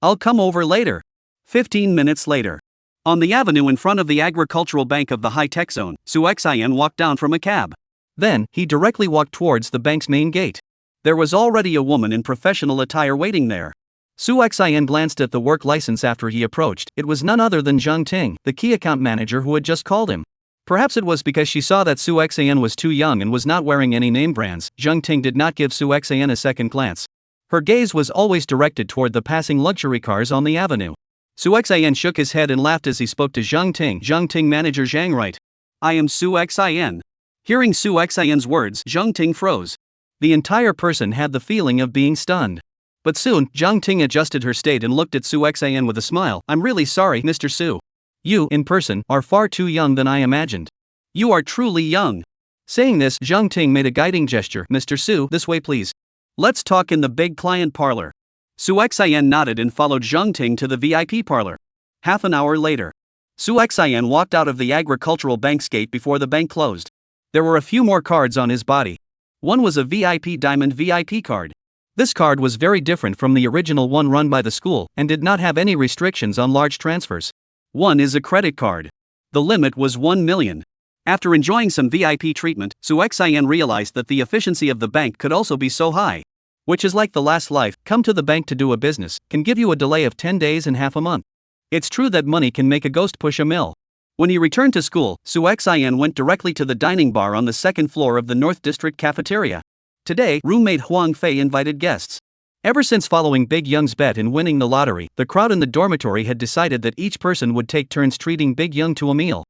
I'll come over later." 15 minutes later. On the avenue in front of the agricultural bank of the high-tech zone, Su Xin walked down from a cab. Then, he directly walked towards the bank's main gate. There was already a woman in professional attire waiting there. Su Xin glanced at the work license after he approached. It was none other than Zhang Ting, the key account manager who had just called him. Perhaps it was because she saw that Su Xin was too young and was not wearing any name brands. Zhang Ting did not give Su Xin a second glance. Her gaze was always directed toward the passing luxury cars on the avenue. Su Xin shook his head and laughed as he spoke to Zhang Ting. "Zhang Ting manager Zhang, right? I am Su Xin." Hearing Su Xin's words, Zhang Ting froze. The entire person had the feeling of being stunned. But soon, Zhang Ting adjusted her state and looked at Su Xin with a smile. "I'm really sorry, Mr. Su. You, in person, are far too young than I imagined. You are truly young." Saying this, Zhang Ting made a guiding gesture. "Mr. Su, this way please. Let's talk in the big client parlor." Su Xin nodded and followed Zhang Ting to the VIP parlor. Half an hour later, Su Xin walked out of the agricultural bank's gate before the bank closed. There were a few more cards on his body. One was a VIP Diamond VIP card. This card was very different from the original one run by the school and did not have any restrictions on large transfers. One is a credit card. The limit was 1 million. After enjoying some VIP treatment, Su Xin realized that the efficiency of the bank could also be so high. Which is like the last life, come to the bank to do a business, can give you a delay of 10 days and half a month. It's true that money can make a ghost push a mill. When he returned to school, Su Xin went directly to the dining bar on the second floor of the North District cafeteria. Today, roommate Huang Fei invited guests. Ever since following Big Young's bet and winning the lottery, the crowd in the dormitory had decided that each person would take turns treating Big Young to a meal.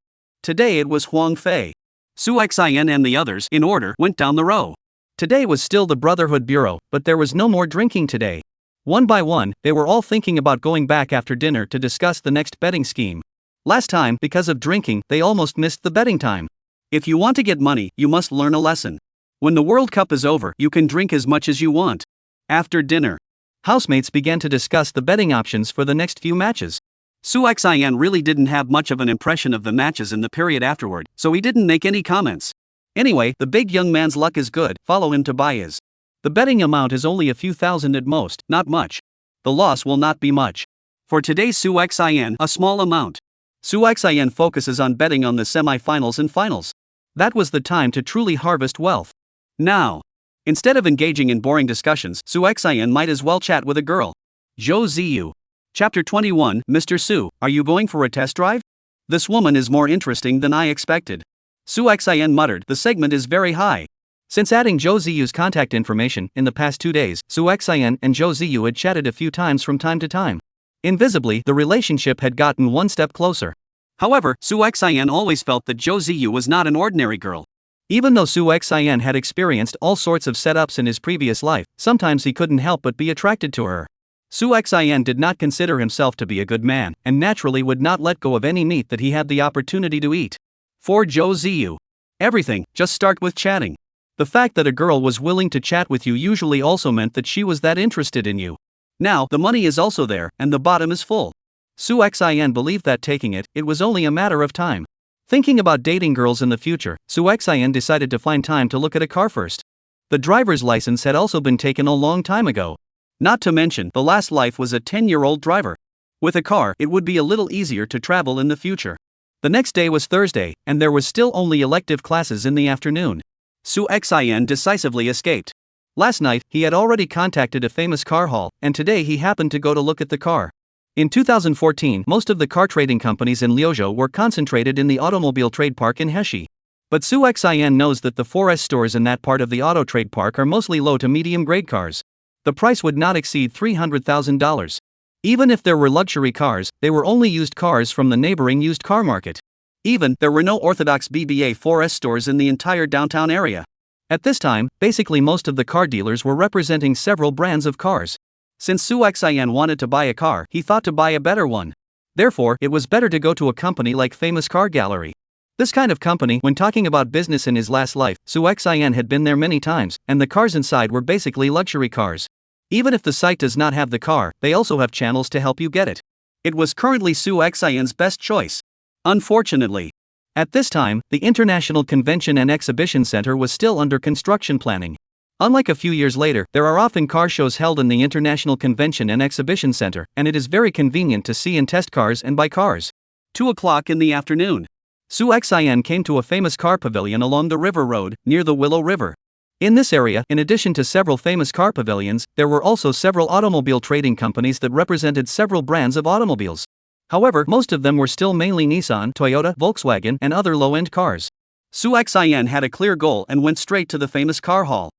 Today it was Huang Fei. Su Xin and the others, in order, went down the row. Today was still the Brotherhood Bureau, but there was no more drinking today. One by one, they were all thinking about going back after dinner to discuss the next betting scheme. Last time, because of drinking, they almost missed the betting time. If you want to get money, you must learn a lesson. When the World Cup is over, you can drink as much as you want. After dinner, housemates began to discuss the betting options for the next few matches. Su Xin really didn't have much of an impression of the matches in the period afterward, so he didn't make any comments. Anyway, the big young man's luck is good, follow him to buy his. The betting amount is only a few thousand at most, not much. The loss will not be much. For today's Su Xin, a small amount. Su Xin focuses on betting on the semi-finals and finals. That was the time to truly harvest wealth. Now, instead of engaging in boring discussions, Su Xin might as well chat with a girl. Zhou Ziyu. Chapter 21, Mr. Su, are you going for a test drive? This woman is more interesting than I expected. Su Xin muttered, the segment is very high. Since adding Zhou Ziyu's contact information in the past 2 days, Su Xin and Zhou Ziyu had chatted a few times from time to time. Invisibly, the relationship had gotten one step closer. However, Su Xin always felt that Zhou Ziyu was not an ordinary girl. Even though Su Xin had experienced all sorts of setups in his previous life, sometimes he couldn't help but be attracted to her. Su Xin did not consider himself to be a good man, and naturally would not let go of any meat that he had the opportunity to eat. For Zhou Ziyu, everything, just start with chatting. The fact that a girl was willing to chat with you usually also meant that she was that interested in you. Now, the money is also there, and the bottom is full. Su Xin believed that taking it, it was only a matter of time. Thinking about dating girls in the future, Su Xin decided to find time to look at a car first. The driver's license had also been taken a long time ago. Not to mention, the last life was a 10-year-old driver. With a car, it would be a little easier to travel in the future. The next day was Thursday, and there was still only elective classes in the afternoon. Su Xin decisively escaped. Last night, he had already contacted a famous car hall, and today he happened to go to look at the car. In 2014, most of the car trading companies in Liuzhou were concentrated in the automobile trade park in Heshi. But Su Xian knows that the 4S stores in that part of the auto trade park are mostly low to medium grade cars. The price would not exceed $300,000. Even if there were luxury cars, they were only used cars from the neighboring used car market. Even, there were no orthodox BBA 4S stores in the entire downtown area. At this time, basically most of the car dealers were representing several brands of cars. Since Su Xian wanted to buy a car, he thought to buy a better one. Therefore, it was better to go to a company like Famous Car Gallery. This kind of company, when talking about business in his last life, Su Xian had been there many times, and the cars inside were basically luxury cars. Even if the site does not have the car, they also have channels to help you get it. It was currently Su Xian's best choice. Unfortunately, at this time, the International Convention and Exhibition Center was still under construction planning. Unlike a few years later, there are often car shows held in the International Convention and Exhibition Center, and it is very convenient to see and test cars and buy cars. 2 o'clock in the afternoon. Su Xian came to a famous car pavilion along the river road, near the Willow River. In this area, in addition to several famous car pavilions, there were also several automobile trading companies that represented several brands of automobiles. However, most of them were still mainly Nissan, Toyota, Volkswagen, and other low-end cars. Su Xian had a clear goal and went straight to the famous car hall.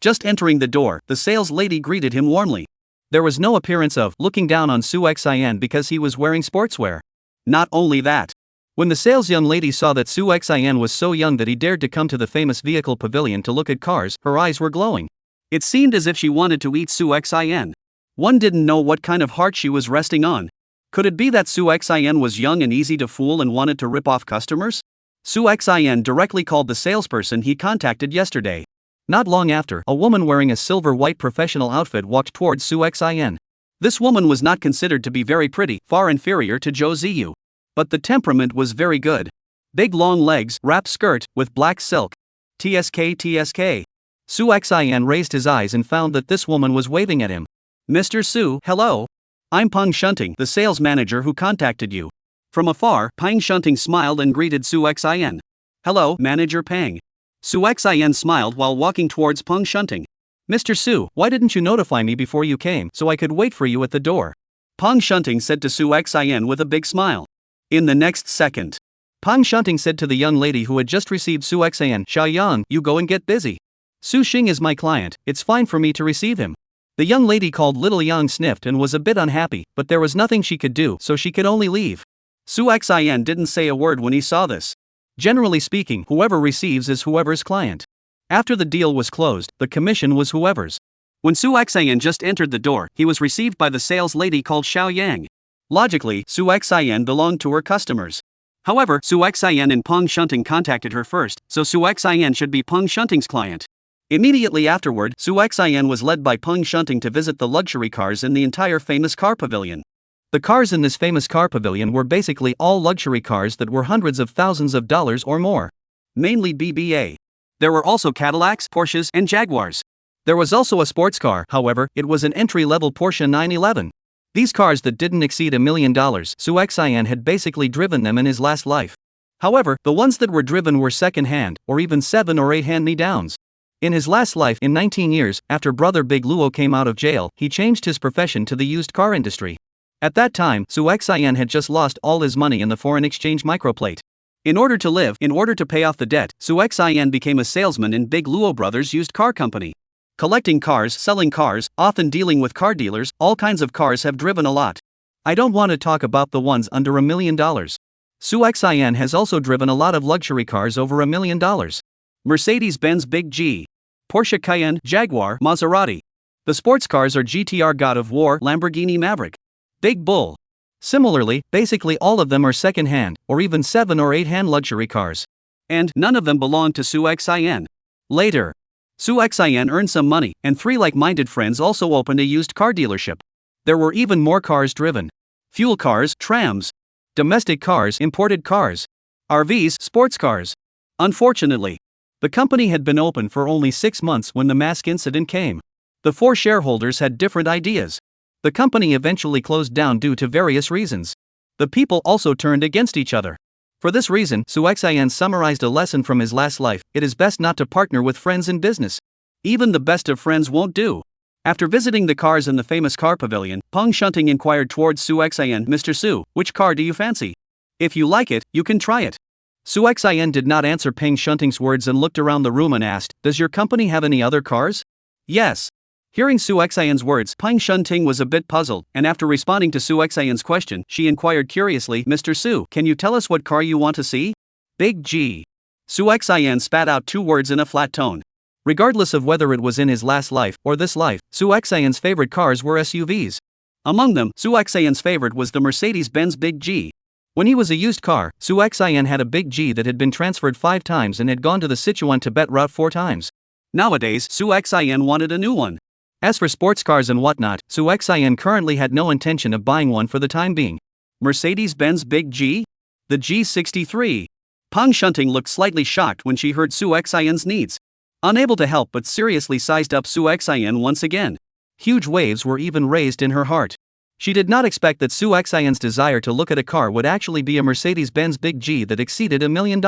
Just entering the door, the sales lady greeted him warmly. There was no appearance of looking down on Su Xian because he was wearing sportswear. Not only that, when the sales young lady saw that Su Xian was so young that he dared to come to the famous vehicle pavilion to look at cars, her eyes were glowing. It seemed as if she wanted to eat Su Xian. One didn't know what kind of heart she was resting on. Could it be that Su Xian was young and easy to fool and wanted to rip off customers? Su Xian directly called the salesperson he contacted yesterday. Not long after, a woman wearing a silver-white professional outfit walked towards Su Xian. This woman was not considered to be very pretty, far inferior to Zhou Ziyu. But the temperament was very good. Big long legs, wrapped skirt, with black silk. TSK. Su Xian raised his eyes and found that this woman was waving at him. Mr. Su, hello. I'm Peng Shunting, the sales manager who contacted you. From afar, Peng Shunting smiled and greeted Su Xian. Hello, Manager Peng. Su Xian smiled while walking towards Peng Shunting. Mr. Su, why didn't you notify me before you came so I could wait for you at the door? Peng Shunting said to Su Xian with a big smile. In the next second, Peng Shunting said to the young lady who had just received Su Xian, Xia Yang, you go and get busy. Su Xing is my client, it's fine for me to receive him. The young lady called Little Yang sniffed and was a bit unhappy, but there was nothing she could do, so she could only leave. Su Xian didn't say a word when he saw this. Generally speaking, whoever receives is whoever's client. After the deal was closed, the commission was whoever's. When Su Xian just entered the door, he was received by the sales lady called Xiao Yang. Logically, Su Xian belonged to her customers. However, Su Xian and Peng Shunting contacted her first, so Su Xian should be Peng Shunting's client. Immediately afterward, Su Xian was led by Peng Shunting to visit the luxury cars in the entire famous car pavilion. The cars in this famous car pavilion were basically all luxury cars that were hundreds of thousands of dollars or more. Mainly BBA. There were also Cadillacs, Porsches, and Jaguars. There was also a sports car, however, it was an entry-level Porsche 911. These cars that didn't exceed $1 million, Su Xian had basically driven them in his last life. However, the ones that were driven were second-hand, or even 7 or 8 hand-me-downs. In his last life, in 19 years, after brother Big Luo came out of jail, he changed his profession to the used car industry. At that time, Su Xian had just lost all his money in the foreign exchange microplate. In order to live, in order to pay off the debt, Su Xian became a salesman in Big Luo Brothers' used car company. Collecting cars, selling cars, often dealing with car dealers, all kinds of cars have driven a lot. I don't want to talk about the ones under $1 million. Su Xian has also driven a lot of luxury cars over $1 million. Mercedes-Benz Big G. Porsche Cayenne, Jaguar, Maserati. The sports cars are GTR God of War, Lamborghini Maverick. Big Bull. Similarly, basically all of them are second-hand, or even 7 or 8-hand luxury cars. And none of them belong to Su Xian. Later, Su Xian earned some money, and 3 like-minded friends also opened a used car dealership. There were even more cars driven. Fuel cars, trams. Domestic cars, imported cars. RVs, sports cars. Unfortunately, the company had been open for only 6 months when the mask incident came. The 4 shareholders had different ideas. The company eventually closed down due to various reasons. The people also turned against each other. For this reason, Su Xian summarized a lesson from his last life: it is best not to partner with friends in business. Even the best of friends won't do. After visiting the cars in the famous car pavilion, Peng Shunting inquired towards Su Xian, Mr. Su, which car do you fancy? If you like it, you can try it. Su Xian did not answer Peng Shunting's words and looked around the room and asked, does your company have any other cars? Yes. Hearing Su Xian's words, Peng Shunting was a bit puzzled, and after responding to Su Xian's question, she inquired curiously, Mr. Su, can you tell us what car you want to see? Big G. Su Xian spat out 2 words in a flat tone. Regardless of whether it was in his last life or this life, Su Xian's favorite cars were SUVs. Among them, Su Xian's favorite was the Mercedes-Benz Big G. When he was a used car, Su Xian had a Big G that had been transferred 5 times and had gone to the Sichuan-Tibet route 4 times. Nowadays, Su Xian wanted a new one. As for sports cars and whatnot, Su Xian currently had no intention of buying one for the time being. Mercedes-Benz Big G? The G63. Peng Shunting looked slightly shocked when she heard Su Xian's needs. Unable to help but seriously sized up Su Xian once again. Huge waves were even raised in her heart. She did not expect that Su Xian's desire to look at a car would actually be a Mercedes-Benz Big G that exceeded $1 million.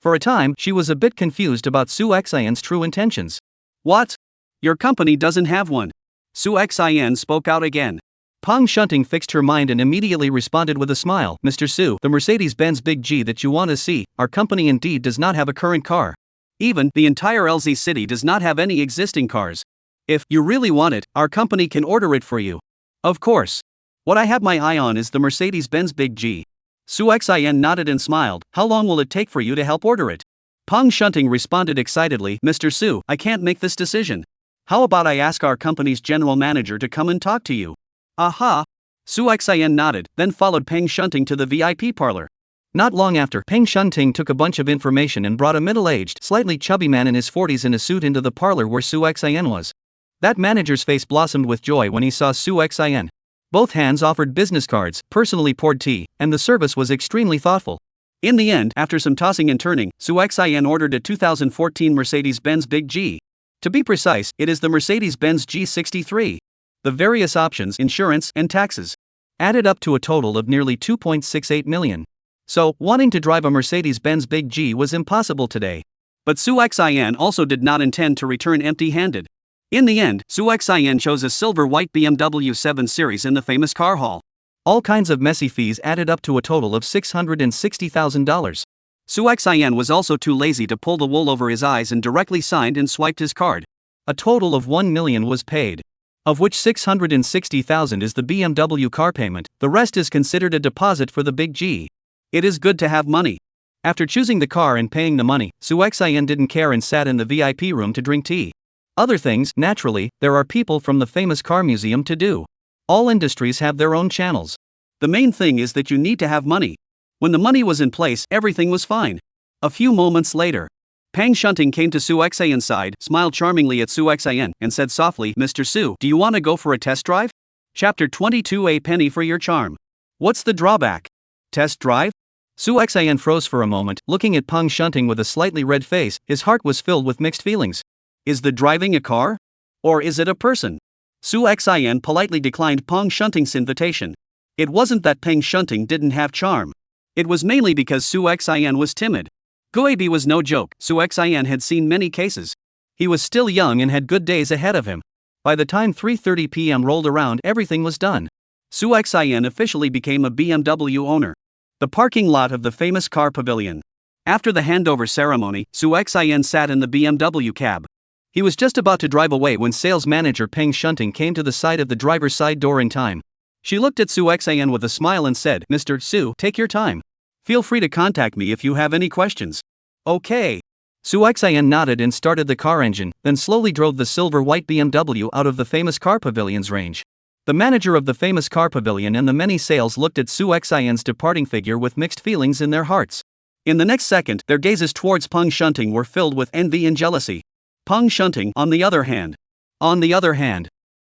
For a time, she was a bit confused about Su Xian's true intentions. What? Your company doesn't have one. Su Xian spoke out again. Peng Shunting fixed her mind and immediately responded with a smile, Mr. Su, the Mercedes-Benz Big G that you want to see, our company indeed does not have a current car. Even, the entire LZ city does not have any existing cars. If you really want it, our company can order it for you. Of course. What I have my eye on is the Mercedes-Benz Big G. Su Xian nodded and smiled, how long will it take for you to help order it? Peng Shunting responded excitedly, Mr. Su, I can't make this decision. How about I ask our company's general manager to come and talk to you? Aha! Su Xian nodded, then followed Peng Shunting to the VIP parlor. Not long after, Peng Shunting took a bunch of information and brought a middle-aged, slightly chubby man in his 40s in a suit into the parlor where Su Xian was. That manager's face blossomed with joy when he saw Su Xian. Both hands offered business cards, personally poured tea, and the service was extremely thoughtful. In the end, after some tossing and turning, Su Xian ordered a 2014 Mercedes-Benz Big G. To be precise, it is the Mercedes-Benz G63. The various options, insurance, and taxes added up to a total of nearly $2.68 million. So, wanting to drive a Mercedes-Benz Big G was impossible today. But Su Xian also did not intend to return empty-handed. In the end, Su Xian chose a silver-white BMW 7 Series in the famous car hall. All kinds of messy fees added up to a total of $660,000. Su Xian was also too lazy to pull the wool over his eyes and directly signed and swiped his card. A total of $1 million was paid, of which $660,000 is the BMW car payment, the rest is considered a deposit for the Big G. It is good to have money. After choosing the car and paying the money, Su Xian didn't care and sat in the VIP room to drink tea. Other things, naturally, there are people from the famous car museum to do. All industries have their own channels. The main thing is that you need to have money. When the money was in place, everything was fine. A few moments later, Peng Shunting came to Su Xian's side, smiled charmingly at Su Xian, and said softly, Mr. Su, do you want to go for a test drive? Chapter 22, a penny for your charm. What's the drawback? Test drive? Su Xian froze for a moment, looking at Peng Shunting with a slightly red face. His heart was filled with mixed feelings. Is the driving a car? Or is it a person? Su Xian politely declined Peng Shunting's invitation. It wasn't that Peng Shunting didn't have charm. It was mainly because Su Xian was timid. Guobi was no joke. Su Xian had seen many cases. He was still young and had good days ahead of him. By the time 3:30 p.m. rolled around, everything was done. Su Xian officially became a BMW owner. The parking lot of the famous car pavilion. After the handover ceremony, Su Xian sat in the BMW cab. He was just about to drive away when sales manager Peng Shunting came to the side of the driver's side door in time. She looked at Su Xian with a smile and said, Mr. Su, take your time. Feel free to contact me if you have any questions. Okay. Su Xian nodded and started the car engine, then slowly drove the silver-white BMW out of the famous car pavilion's range. The manager of the famous car pavilion and the many sales looked at Su Xian's departing figure with mixed feelings in their hearts. In the next second, their gazes towards Peng Shunting were filled with envy and jealousy. Peng Shunting, on the other hand,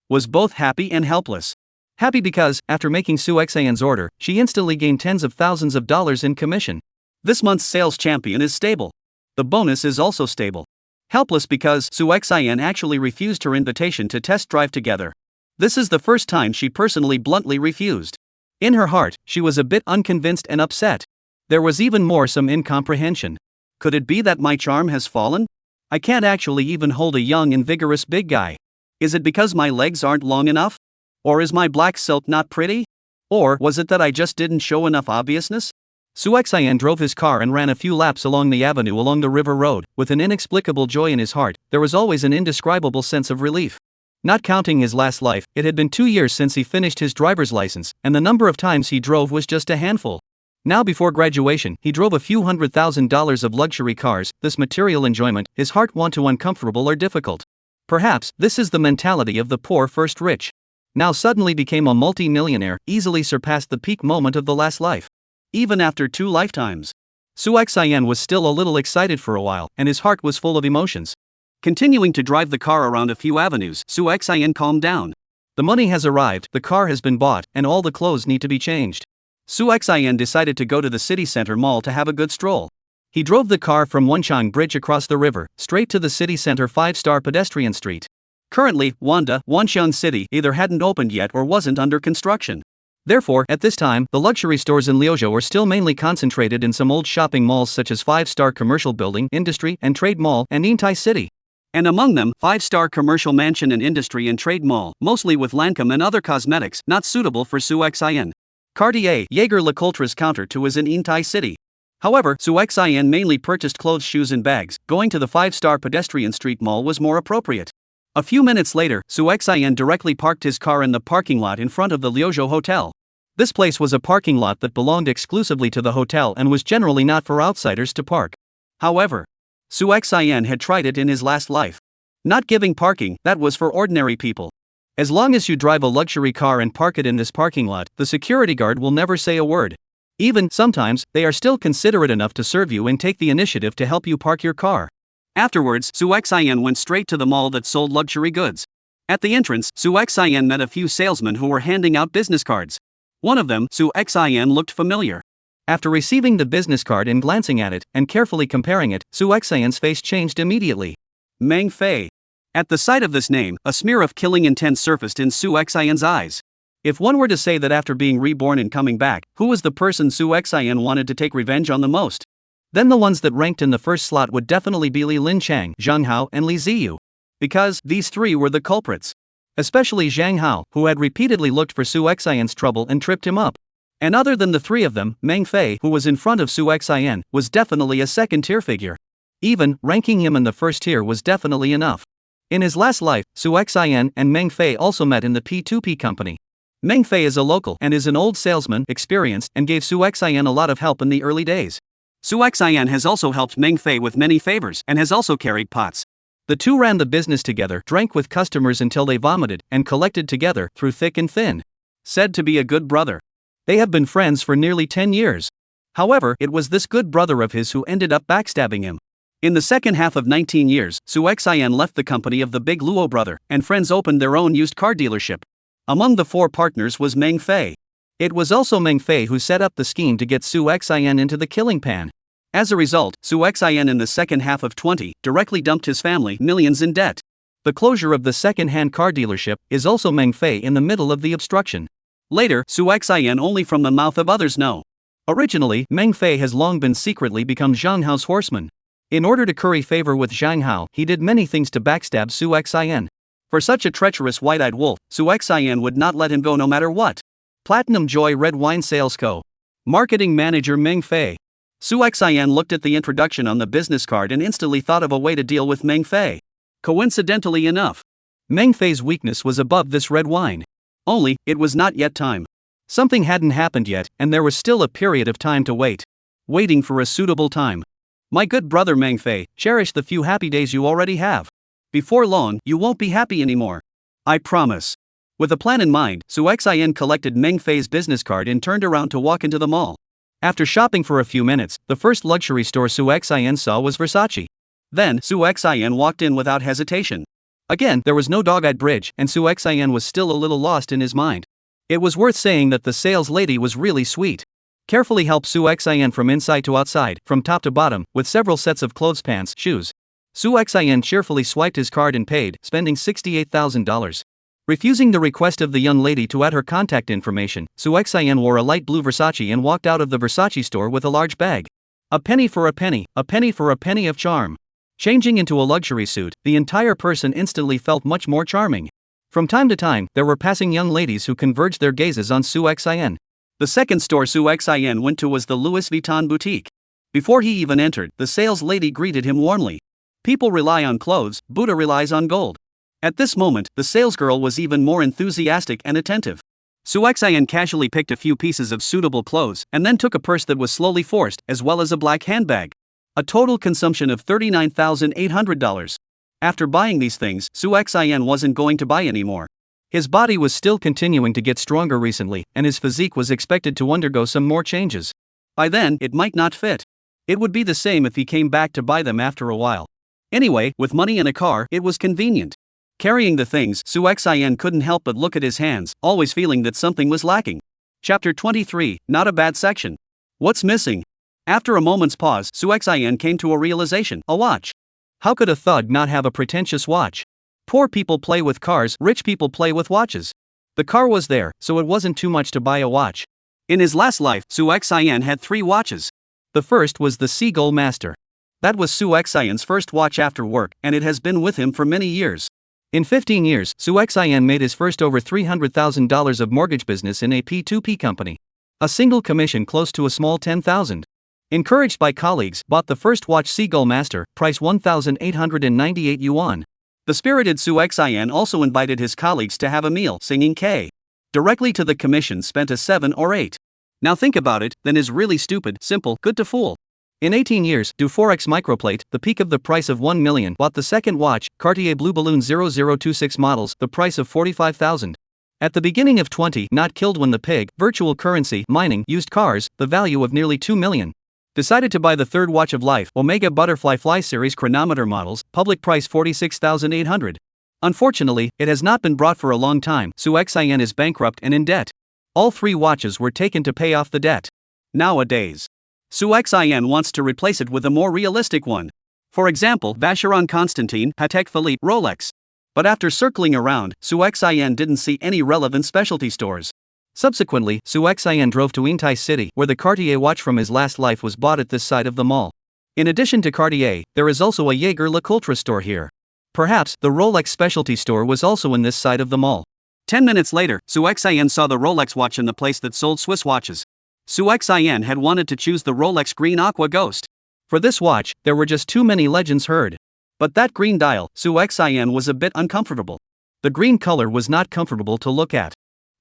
was both happy and helpless. Happy because, after making Su Xian's order, she instantly gained tens of thousands of dollars in commission. This month's sales champion is stable. The bonus is also stable. Helpless because Su Xian actually refused her invitation to test drive together. This is the first time she personally bluntly refused. In her heart, she was a bit unconvinced and upset. There was even more some incomprehension. Could it be that my charm has fallen? I can't actually even hold a young and vigorous big guy. Is it because my legs aren't long enough? Or is my black silk not pretty? Or was it that I just didn't show enough obviousness? Suexien drove his car and ran a few laps along the avenue along the river road. With an inexplicable joy in his heart, there was always an indescribable sense of relief. Not counting his last life, it had been 2 years since he finished his driver's license, and the number of times he drove was just a handful. Now before graduation, he drove a few $100,000 of luxury cars. This material enjoyment, his heart want to uncomfortable or difficult. Perhaps, this is the mentality of the poor first rich. Now suddenly became a multi-millionaire, easily surpassed the peak moment of the last life. Even after 2 lifetimes. Suexien was still a little excited for a while, and his heart was full of emotions. Continuing to drive the car around a few avenues, Suexien calmed down. The money has arrived, the car has been bought, and all the clothes need to be changed. Suexien decided to go to the city center mall to have a good stroll. He drove the car from Wenchang Bridge across the river, straight to the city center 5-star pedestrian street. Currently, Wanxian City either hadn't opened yet or wasn't under construction. Therefore, at this time, the luxury stores in Liuzhou were still mainly concentrated in some old shopping malls such as 5-star Commercial Building, Industry and Trade Mall, and Yintai City. And among them, 5-star Commercial Mansion and Industry and Trade Mall, mostly with Lancome and other cosmetics not suitable for Suexien. Cartier, Jaeger-LeCoultre's counter to is in Yintai City. However, Suexien mainly purchased clothes, shoes and bags. Going to the 5-star pedestrian street mall was more appropriate. A few minutes later, Suexien directly parked his car in the parking lot in front of the Liuzhou Hotel. This place was a parking lot that belonged exclusively to the hotel and was generally not for outsiders to park. However, Suexien had tried it in his last life. Not giving parking, that was for ordinary people. As long as you drive a luxury car and park it in this parking lot, the security guard will never say a word. Even, sometimes, they are still considerate enough to serve you and take the initiative to help you park your car. Afterwards, Suexien went straight to the mall that sold luxury goods. At the entrance, Suexien met a few salesmen who were handing out business cards. One of them, Suexien, looked familiar. After receiving the business card and glancing at it, and carefully comparing it, Suexien's face changed immediately. Meng Fei. At the sight of this name, a smear of killing intent surfaced in Suexien's eyes. If one were to say that after being reborn and coming back, who was the person Suexien wanted to take revenge on the most? Then the ones that ranked in the first slot would definitely be Li Linchang, Zhang Hao and Li Ziyu. Because, these 3 were the culprits. Especially Zhang Hao, who had repeatedly looked for Suexien's trouble and tripped him up. And other than the 3 of them, Meng Fei, who was in front of Suexien, was definitely a second-tier figure. Even, ranking him in the first tier was definitely enough. In his last life, Suexien and Meng Fei also met in the P2P company. Meng Fei is a local and is an old salesman, experienced, and gave Suexien a lot of help in the early days. Suexien has also helped Meng Fei with many favors and has also carried pots. The 2 ran the business together, drank with customers until they vomited, and collected together through thick and thin. Said to be a good brother. They have been friends for nearly 10 years. However, it was this good brother of his who ended up backstabbing him. In the second half of 19 years, Suexien left the company of the big Luo brother, and friends opened their own used car dealership. Among the 4 partners was Meng Fei. It was also Meng Fei who set up the scheme to get Suexien into the killing pan. As a result, Suexien in the second half of 20 directly dumped his family millions in debt. The closure of the second-hand car dealership is also Meng Fei in the middle of the obstruction. Later, Suexien only from the mouth of others know. Originally, Meng Fei has long been secretly become Zhang Hao's horseman. In order to curry favor with Zhang Hao, he did many things to backstab Suexien. For such a treacherous white-eyed wolf, Suexien would not let him go no matter what. Platinum Joy Red Wine Sales Co. Marketing Manager Meng Fei. Suexien looked at the introduction on the business card and instantly thought of a way to deal with Meng Fei. Coincidentally enough, Meng Fei's weakness was above this red wine. Only, it was not yet time. Something hadn't happened yet, and there was still a period of time to wait. Waiting for a suitable time. My good brother Meng Fei, cherish the few happy days you already have. Before long, you won't be happy anymore. I promise. With a plan in mind, Suexien collected Meng Fei's business card and turned around to walk into the mall. After shopping for a few minutes, the first luxury store Suexien saw was Versace. Then, Suexien walked in without hesitation. Again, there was no dog-eyed bridge, and Suexien was still a little lost in his mind. It was worth saying that the sales lady was really sweet. Carefully helped Suexien from inside to outside, from top to bottom, with several sets of clothes, pants, shoes. Suexien cheerfully swiped his card and paid, spending $68,000. Refusing the request of the young lady to add her contact information, Suexien wore a light blue Versace and walked out of the Versace store with a large bag. A penny for a penny for a penny of charm. Changing into a luxury suit, the entire person instantly felt much more charming. From time to time, there were passing young ladies who converged their gazes on Su Xin. The second store Su Xin went to was the Louis Vuitton boutique. Before he even entered, the sales lady greeted him warmly. People rely on clothes, Buddha relies on gold. At this moment, the salesgirl was even more enthusiastic and attentive. Su Xin casually picked a few pieces of suitable clothes and then took a purse that was slowly forced, as well as a black handbag. A total consumption of $39,800. After buying these things, Su Xin wasn't going to buy anymore. His body was still continuing to get stronger recently, and his physique was expected to undergo some more changes. By then, it might not fit. It would be the same if he came back to buy them after a while. Anyway, with money and a car, it was convenient. Carrying the things, Su Xin couldn't help but look at his hands, always feeling that something was lacking. Chapter 23, Not a Bad Section. What's missing? After a moment's pause, Su Xin came to a realization: a watch. How could a thug not have a pretentious watch? Poor people play with cars, rich people play with watches. The car was there, so it wasn't too much to buy a watch. In his last life, Su Xin had 3 watches. The first was the Seagull Master. That was Su Xin's first watch after work, and it has been with him for many years. In 15 years, Su Xin made his first over $300,000 of mortgage business in a P2P company. A single commission close to a small 10,000. Encouraged by colleagues, bought the first watch Seagull Master, price 1,898 yuan. The spirited Su Xin also invited his colleagues to have a meal, singing K. Directly to the commission spent a 7 or 8. Now think about it, then is really stupid, simple, good to fool. In 18 years, Du Forex Microplate, the peak of the price of 1 million, bought the second watch, Cartier Blue Balloon 0026 models, the price of 45,000. At the beginning of 20, not killed when the pig, virtual currency, mining, used cars, the value of nearly 2 million. Decided to buy the third watch of life, Omega Butterfly Fly Series chronometer models, public price 46,800. Unfortunately, it has not been brought for a long time. Su Xin is bankrupt and in debt. All 3 watches were taken to pay off the debt. Nowadays, Su Xin wants to replace it with a more realistic one. For example, Vacheron Constantin, Patek Philippe, Rolex. But after circling around, Su Xin didn't see any relevant specialty stores. Subsequently, Su Xin drove to Yingtai City, where the Cartier watch from his last life was bought at this side of the mall. In addition to Cartier, there is also a Jaeger-LeCoultre store here. Perhaps the Rolex specialty store was also in this side of the mall. 10 minutes later, Su Xin saw the Rolex watch in the place that sold Swiss watches. Su Xin had wanted to choose the Rolex Green Aqua Ghost. For this watch, there were just too many legends heard. But that green dial, Su Xin was a bit uncomfortable. The green color was not comfortable to look at.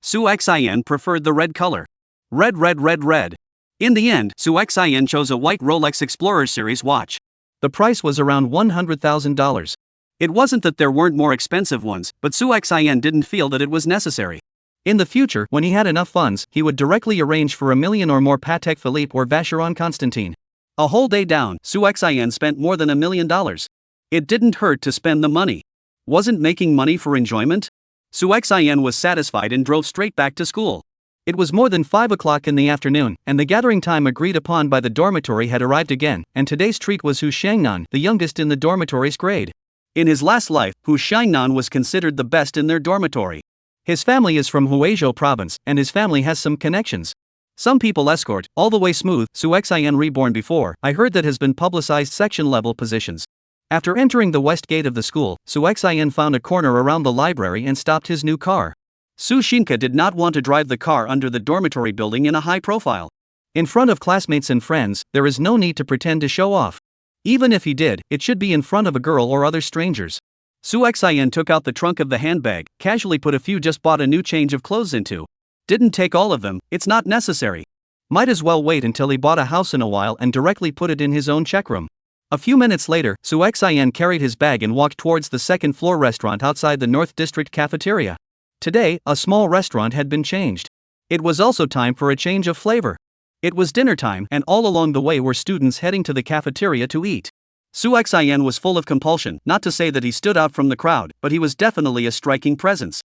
Su Xin preferred the red color. Red. In the end, Su Xin chose a white Rolex Explorer Series watch. The price was around $100,000. It wasn't that there weren't more expensive ones, but Su Xin didn't feel that it was necessary. In the future, when he had enough funds, he would directly arrange for 1 million or more Patek Philippe or Vacheron Constantin. A whole day down, Su Xin spent more than $1 million. It didn't hurt to spend the money. Wasn't making money for enjoyment? Su Xin was satisfied and drove straight back to school. It was more than 5 o'clock in the afternoon, and the gathering time agreed upon by the dormitory had arrived again, and today's treat was Hu Shangnan, the youngest in the dormitory's grade. In his last life, Hu Shangnan was considered the best in their dormitory. His family is from Huizhou province, and his family has some connections. Some people escort, all the way smooth, Su Xin reborn before, I heard that has been publicized section-level positions. After entering the west gate of the school, Su Xin found a corner around the library and stopped his new car. Su Xinke did not want to drive the car under the dormitory building in a high profile. In front of classmates and friends, there is no need to pretend to show off. Even if he did, it should be in front of a girl or other strangers. Su Xin took out the trunk of the handbag, casually put a few just bought a new change of clothes into. Didn't take all of them, it's not necessary. Might as well wait until he bought a house in a while and directly put it in his own check room. A few minutes later, Su Xin carried his bag and walked towards the second-floor restaurant outside the North District cafeteria. Today, a small restaurant had been changed. It was also time for a change of flavor. It was dinner time, and all along the way were students heading to the cafeteria to eat. Su Xin was full of compulsion, not to say that he stood out from the crowd, but he was definitely a striking presence.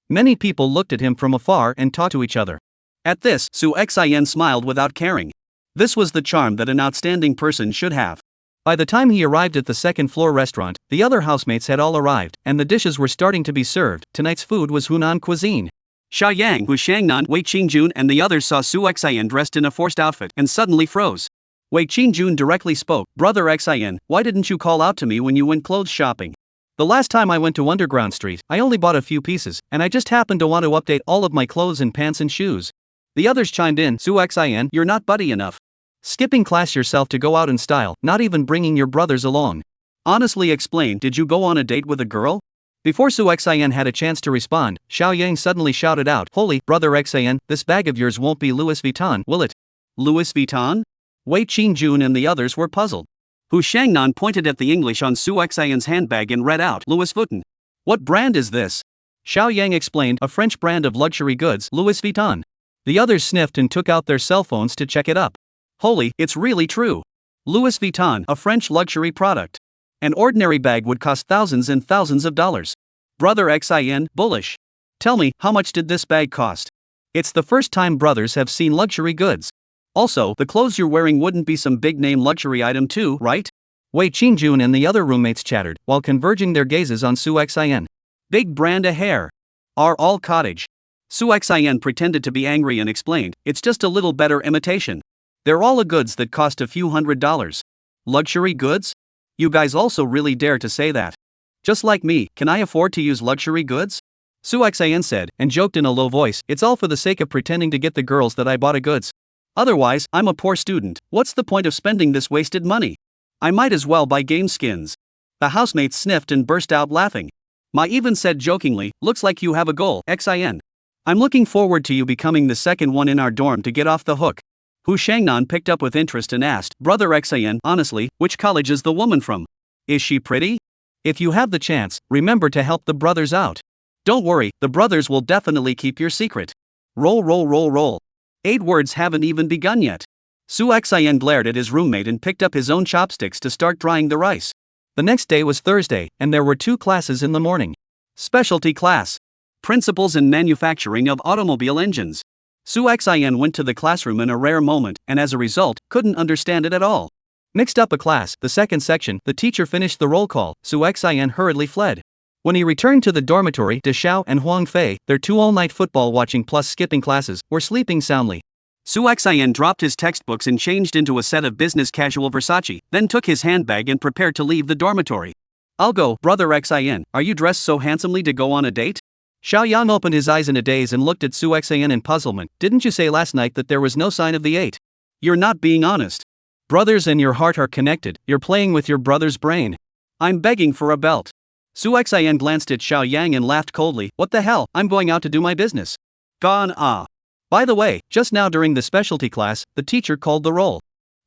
Many people looked at him from afar and talked to each other. At this, Su Xin smiled without caring. This was the charm that an outstanding person should have. By the time he arrived at the second-floor restaurant, the other housemates had all arrived, and the dishes were starting to be served. Tonight's food was Hunan cuisine. Xia Yang, Hu Shangnan, Wei Qingjun and the others saw Su Xin dressed in a forced outfit and suddenly froze. Wei Qingjun directly spoke, "Brother Xin, why didn't you call out to me when you went clothes shopping?" The last time I went to Underground Street, I only bought a few pieces, and I just happened to want to update all of my clothes and pants and shoes. The others chimed in, Suxin, you're not buddy enough. Skipping class yourself to go out in style, not even bringing your brothers along. Honestly explain, did you go on a date with a girl? Before Suxin had a chance to respond, Xiao Yang suddenly shouted out, Holy, brother Xin, this bag of yours won't be Louis Vuitton, will it? Louis Vuitton? Wei Qingjun and the others were puzzled. Hu Shangnan pointed at the English on Suxin's handbag and read out, Louis Vuitton. What brand is this? Xiao Yang explained, a French brand of luxury goods, Louis Vuitton. The others sniffed and took out their cell phones to check it up. Holy, it's really true. Louis Vuitton, a French luxury product. An ordinary bag would cost thousands and thousands of dollars. Brother Xin, bullish. Tell me, how much did this bag cost? It's the first time brothers have seen luxury goods. Also, the clothes you're wearing wouldn't be some big-name luxury item too, right? Wei Qingjun and the other roommates chattered, while converging their gazes on Suxin. Big brand of hair. Are all cottage. Suxin pretended to be angry and explained, it's just a little better imitation. They're all goods that cost a few $100s. Luxury goods? You guys also really dare to say that. Just like me, can I afford to use luxury goods? Suxin said, and joked in a low voice, it's all for the sake of pretending to get the girls that I bought a goods. Otherwise, I'm a poor student, what's the point of spending this wasted money? I might as well buy game skins. The housemates sniffed and burst out laughing. Ma even said jokingly, looks like you have a goal, Xin. I'm looking forward to you becoming the second one in our dorm to get off the hook. Hu Shangnan picked up with interest and asked, Brother Xin, honestly, which college is the woman from? Is she pretty? If you have the chance, remember to help the brothers out. Don't worry, the brothers will definitely keep your secret. Roll roll roll roll. 8 words haven't even begun yet. Suxin glared at his roommate and picked up his own chopsticks to start drying the rice. The next day was Thursday, and there were 2 classes in the morning. Specialty class. Principles in Manufacturing of Automobile Engines. Suxin went to the classroom in a rare moment, and as a result, couldn't understand it at all. Mixed up a class, the second section, the teacher finished the roll call, Suxin hurriedly fled. When he returned to the dormitory, De Xiao and Huang Fei, their 2 all-night football watching plus skipping classes, were sleeping soundly. Suxin dropped his textbooks and changed into a set of business casual Versace, then took his handbag and prepared to leave the dormitory. I'll go, brother Xin, are you dressed so handsomely to go on a date? Xiao Yang opened his eyes in a daze and looked at Suxin in puzzlement. Didn't you say last night that there was no sign of the 8? You're not being honest. Brothers and your heart are connected, you're playing with your brother's brain. I'm begging for a belt. Suxin glanced at Xiao Yang and laughed coldly, what the hell, I'm going out to do my business. Gone ah. By the way, just now during the specialty class, the teacher called the roll.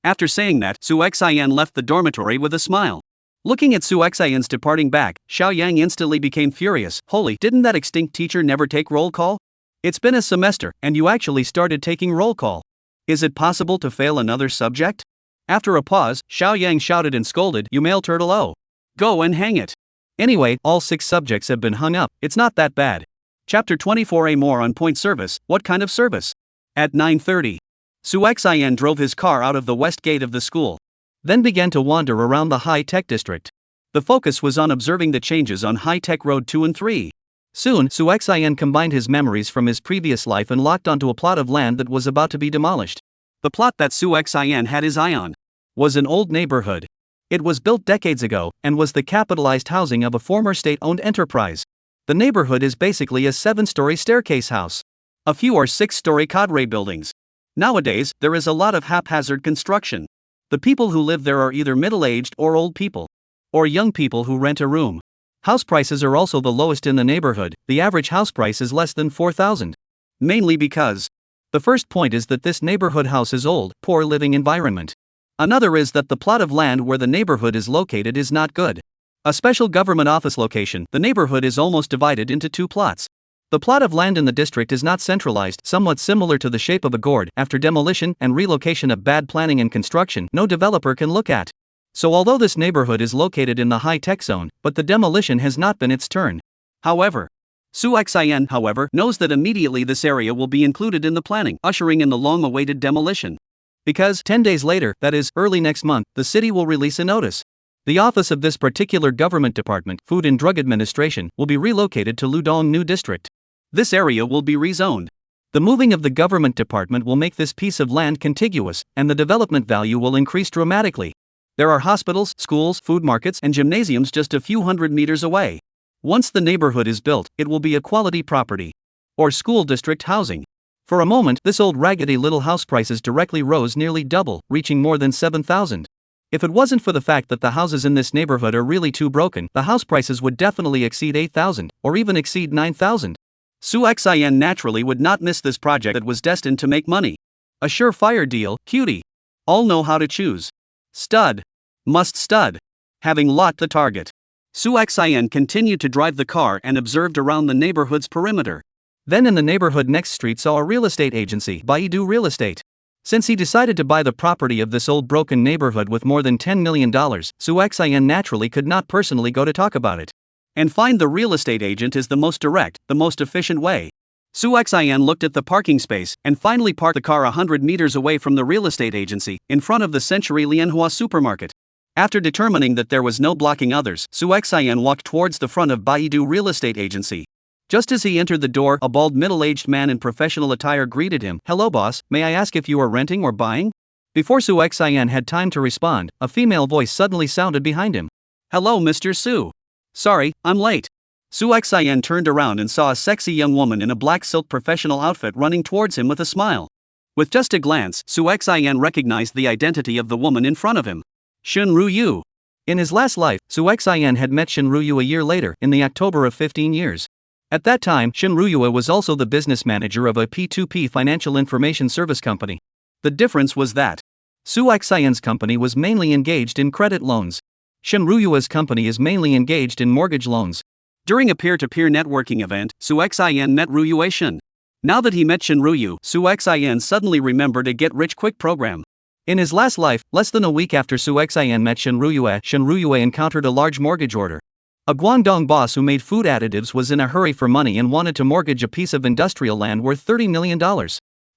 After saying that, Suxin left the dormitory with a smile. Looking at Suxin's departing back, Xiao Yang instantly became furious. Holy, didn't that extinct teacher never take roll call? It's been a semester, and you actually started taking roll call. Is it possible to fail another subject? After a pause, Xiao Yang shouted and scolded, you male turtle oh. Go and hang it. Anyway, all 6 subjects have been hung up, it's not that bad. Chapter 24A More on point service, what kind of service? At 9:30. Suxin drove his car out of the west gate of the school. Then began to wander around the high-tech district. The focus was on observing the changes on high-tech road 2 and 3. Soon, Suxin combined his memories from his previous life and locked onto a plot of land that was about to be demolished. The plot that Suxin had his eye on was an old neighborhood. It was built decades ago, and was the capitalized housing of a former state-owned enterprise. The neighborhood is basically a 7-story staircase house. A few are 6-story cadre buildings. Nowadays, there is a lot of haphazard construction. The people who live there are either middle-aged or old people. Or young people who rent a room. House prices are also the lowest in the neighborhood, the average house price is less than 4,000. Mainly because. The first point is that this neighborhood house is old, poor living environment. Another is that the plot of land where the neighborhood is located is not good. A special government office location, the neighborhood is almost divided into 2 plots. The plot of land in the district is not centralized, somewhat similar to the shape of a gourd. After demolition and relocation of bad planning and construction, no developer can look at. So although this neighborhood is located in the high-tech zone, but the demolition has not been its turn. However, Suxin, knows that immediately this area will be included in the planning, ushering in the long-awaited demolition. Because 10 days later, that is, early next month, the city will release a notice. The office of this particular government department, Food and Drug Administration, will be relocated to Ludong New District. This area will be rezoned. The moving of the government department will make this piece of land contiguous, and the development value will increase dramatically. There are hospitals, schools, food markets, and gymnasiums just a few hundred meters away. Once the neighborhood is built, it will be a quality property. Or school district housing. For a moment, this old raggedy little house prices directly rose nearly double, reaching more than 7,000. If it wasn't for the fact that the houses in this neighborhood are really too broken, the house prices would definitely exceed 8,000, or even exceed 9,000. Su Xian naturally would not miss this project that was destined to make money. A surefire deal, cutie. All know how to choose. Stud. Must stud. Having locked the target, Su Xian continued to drive the car and observed around the neighborhood's perimeter. Then in the neighborhood next street saw a real estate agency, Baidu Real Estate. Since he decided to buy the property of this old broken neighborhood with more than $10 million, Su Xian naturally could not personally go to talk about it. And find the real estate agent is the most direct, the most efficient way. Su Xian looked at the parking space and finally parked the car 100 meters away from the real estate agency, in front of the Century Lianhua supermarket. After determining that there was no blocking others, Su Xian walked towards the front of Baidu Real Estate Agency. Just as he entered the door, a bald middle-aged man in professional attire greeted him. "Hello boss, may I ask if you are renting or buying?" Before Su Xian had time to respond, a female voice suddenly sounded behind him. "Hello Mr. Su. Sorry, I'm late." Su Xian turned around and saw a sexy young woman in a black silk professional outfit running towards him with a smile. With just a glance, Su Xian recognized the identity of the woman in front of him. Shen Ruyu. In his last life, Su Xian had met Shen Ruyu a year later, in the October of 15 years. At that time, Shen Ruyu was also the business manager of a P2P financial information service company. The difference was that Su Xian's company was mainly engaged in credit loans. Shen Ruyu's company is mainly engaged in mortgage loans. During a peer-to-peer networking event, Su Xian met Ruyue Shen. Now that he met Shen Ruyu, Su Xian suddenly remembered a get-rich-quick program. In his last life, less than a week after Su Xian met Shen Ruyue encountered a large mortgage order. A Guangdong boss who made food additives was in a hurry for money and wanted to mortgage a piece of industrial land worth $30 million.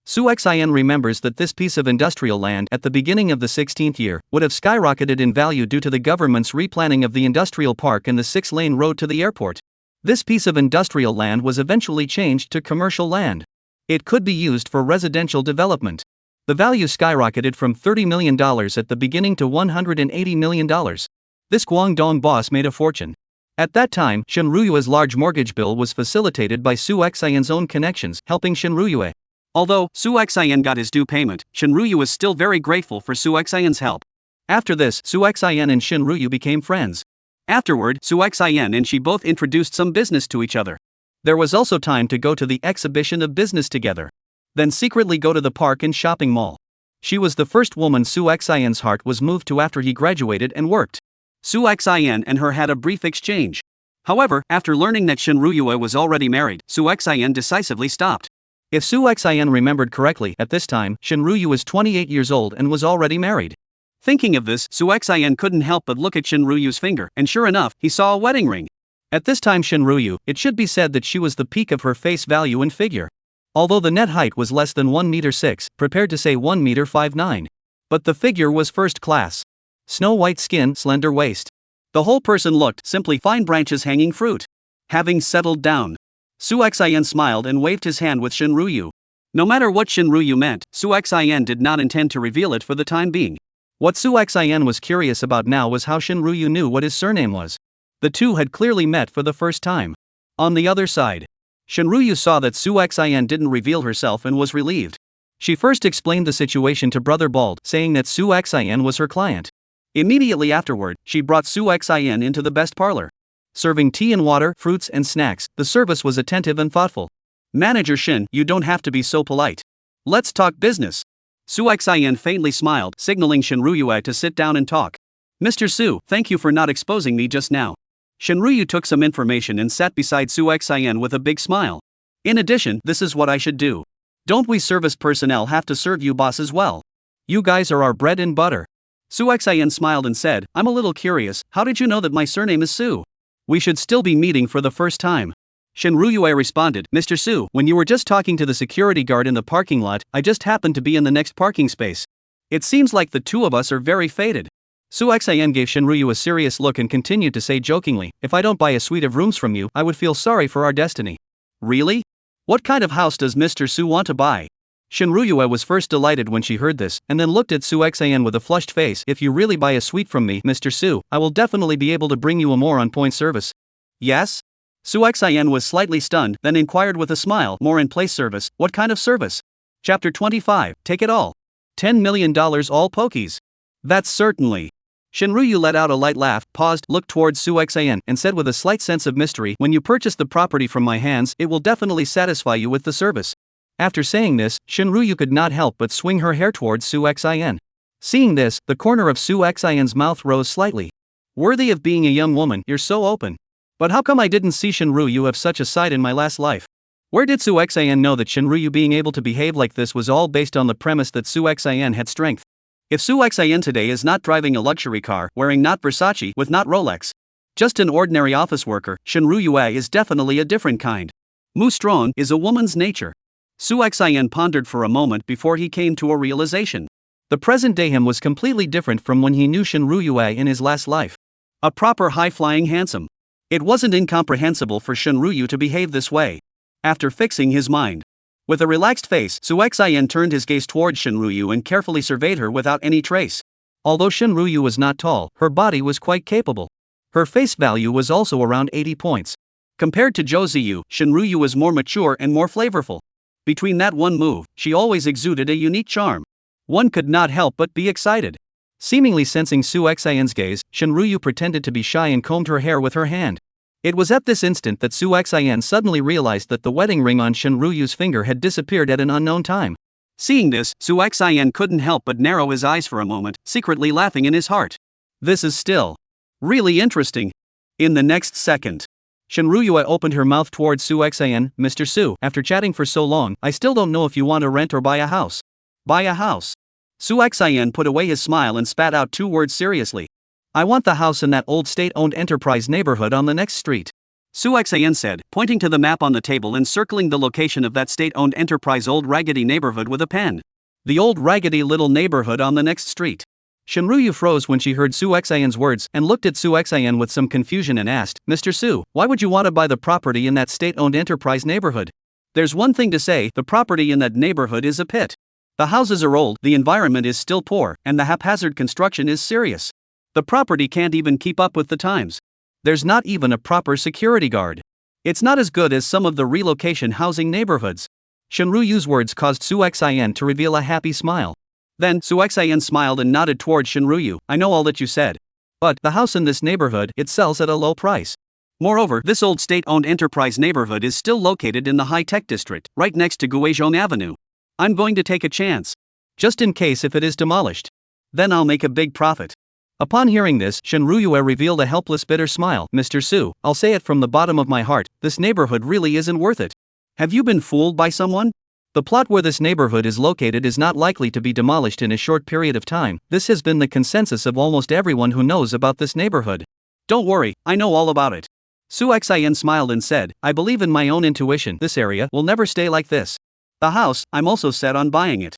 Su Xian remembers that this piece of industrial land, at the beginning of the 16th year, would have skyrocketed in value due to the government's replanning of the industrial park and the 6-lane road to the airport. This piece of industrial land was eventually changed to commercial land. It could be used for residential development. The value skyrocketed from $30 million at the beginning to $180 million. This Guangdong boss made a fortune. At that time, Shen Ruyue's large mortgage bill was facilitated by Su Xian's own connections, helping Shen Ruyue. Although Su Xian got his due payment, Shen Ruyu was still very grateful for Su Xian's help. After this, Su Xian and Shen Ruyu became friends. Afterward, Su Xian and she both introduced some business to each other. There was also time to go to the exhibition of business together. Then secretly go to the park and shopping mall. She was the first woman Su Xian's heart was moved to after he graduated and worked. Su Xian and her had a brief exchange. However, after learning that Shen Ruyue was already married, Su Xian decisively stopped. If Su Xian remembered correctly, at this time, Shen Ruyu was 28 years old and was already married. Thinking of this, Su Xian couldn't help but look at Shen Ruyu's finger, and sure enough, he saw a wedding ring. At this time Shen Ruyu, it should be said that she was the peak of her face value and figure. Although the net height was less than 1 meter 6, prepared to say 1 meter 5'9". But the figure was first class. Snow white skin, slender waist. The whole person looked simply fine branches hanging fruit. Having settled down, Su Xian smiled and waved his hand with Shen Ruyu. No matter what Shen Ruyu meant, Su Xian did not intend to reveal it for the time being. What Su Xian was curious about now was how Shen Ruyu knew what his surname was. The two had clearly met for the first time. On the other side, Shen Ruyu saw that Su Xian didn't reveal herself and was relieved. She first explained the situation to Brother Bald, saying that Su Xian was her client. Immediately afterward, she brought Su Xian into the best parlor. Serving tea and water, fruits and snacks, the service was attentive and thoughtful. "Manager Shen, you don't have to be so polite. Let's talk business." Su Xian faintly smiled, signaling Shen Ruyue to sit down and talk. "Mr. Su, thank you for not exposing me just now." Shen Ruyu took some information and sat beside Su Xian with a big smile. "In addition, this is what I should do. Don't we service personnel have to serve you boss as well? You guys are our bread and butter." Su Xian smiled and said, "I'm a little curious, how did you know that my surname is Su? We should still be meeting for the first time." Shen Ruyue responded, "Mr. Su, when you were just talking to the security guard in the parking lot, I just happened to be in the next parking space. It seems like the two of us are very fated." Su Xian gave Shen Ruyu a serious look and continued to say jokingly, "If I don't buy a suite of rooms from you, I would feel sorry for our destiny." "Really? What kind of house does Mr. Su want to buy?" Shinryu was first delighted when she heard this, and then looked at Su Xian with a flushed face. If you really buy a suite from me, Mr. Su, I will definitely be able to bring you a more on-point service. Yes? Su Xian was slightly stunned, then inquired with a smile, more in-place service, what kind of service? Chapter 25, take it all. $10 million all pokies. That's certainly. Shinryu let out a light laugh, paused, looked towards Su Xian, and said with a slight sense of mystery, when you purchase the property from my hands, it will definitely satisfy you with the service. After saying this, Shinryu could not help but swing her hair towards Su Xian. Seeing this, the corner of Su Xian's mouth rose slightly. Worthy of being a young woman, you're so open. But how come I didn't see Shinryu have such a side in my last life? Where did Su Xian know that Shinryu being able to behave like this was all based on the premise that Su Xian had strength? If Su Xian today is not driving a luxury car, wearing not Versace, with not Rolex, just an ordinary office worker, Shinryu is definitely a different kind. Mu strong is a woman's nature. Su Xian pondered for a moment before he came to a realization. The present day him was completely different from when he knew Shinryu in his last life. A proper high-flying handsome. It wasn't incomprehensible for Shinryu to behave this way. After fixing his mind, with a relaxed face, Su Xian turned his gaze towards Shinryu and carefully surveyed her without any trace. Although Shinryu was not tall, her body was quite capable. Her face value was also around 80 points. Compared to Joziyu, Shinryu was more mature and more flavorful. Between that one move, she always exuded a unique charm. One could not help but be excited. Seemingly sensing Su Xian's gaze, Shinryu pretended to be shy and combed her hair with her hand. It was at this instant that Su Xian suddenly realized that the wedding ring on Shinryu's finger had disappeared at an unknown time. Seeing this, Su Xian couldn't help but narrow his eyes for a moment, secretly laughing in his heart. This is still really interesting. In the next second, Shinryu opened her mouth towards Su Xian. Mr. Su, after chatting for so long, I still don't know if you want to rent or buy a house. Buy a house. Su Xian put away his smile and spat out two words seriously. I want the house in that old state-owned enterprise neighborhood on the next street. Su Xian said, pointing to the map on the table and circling the location of that state-owned enterprise old raggedy neighborhood with a pen. The old raggedy little neighborhood on the next street. Shinryu froze when she heard Su Xian's words and looked at Su Xian with some confusion and asked, Mr. Su, why would you want to buy the property in that state-owned enterprise neighborhood? There's one thing to say, the property in that neighborhood is a pit. The houses are old, the environment is still poor, and the haphazard construction is serious. The property can't even keep up with the times. There's not even a proper security guard. It's not as good as some of the relocation housing neighborhoods. Shinryu's words caused Su Xian to reveal a happy smile. Then, Su Xian smiled and nodded towards Shinryu. I know all that you said. But, the house in this neighborhood, it sells at a low price. Moreover, this old state-owned enterprise neighborhood is still located in the high-tech district, right next to Guizhong Avenue. I'm going to take a chance. Just in case if it is demolished. Then I'll make a big profit. Upon hearing this, Shinryu revealed a helpless bitter smile. Mr. Su, I'll say it from the bottom of my heart, this neighborhood really isn't worth it. Have you been fooled by someone? The plot where this neighborhood is located is not likely to be demolished in a short period of time. This has been the consensus of almost everyone who knows about this neighborhood. Don't worry, I know all about it. Su Xian smiled and said, I believe in my own intuition, this area will never stay like this. The house, I'm also set on buying it.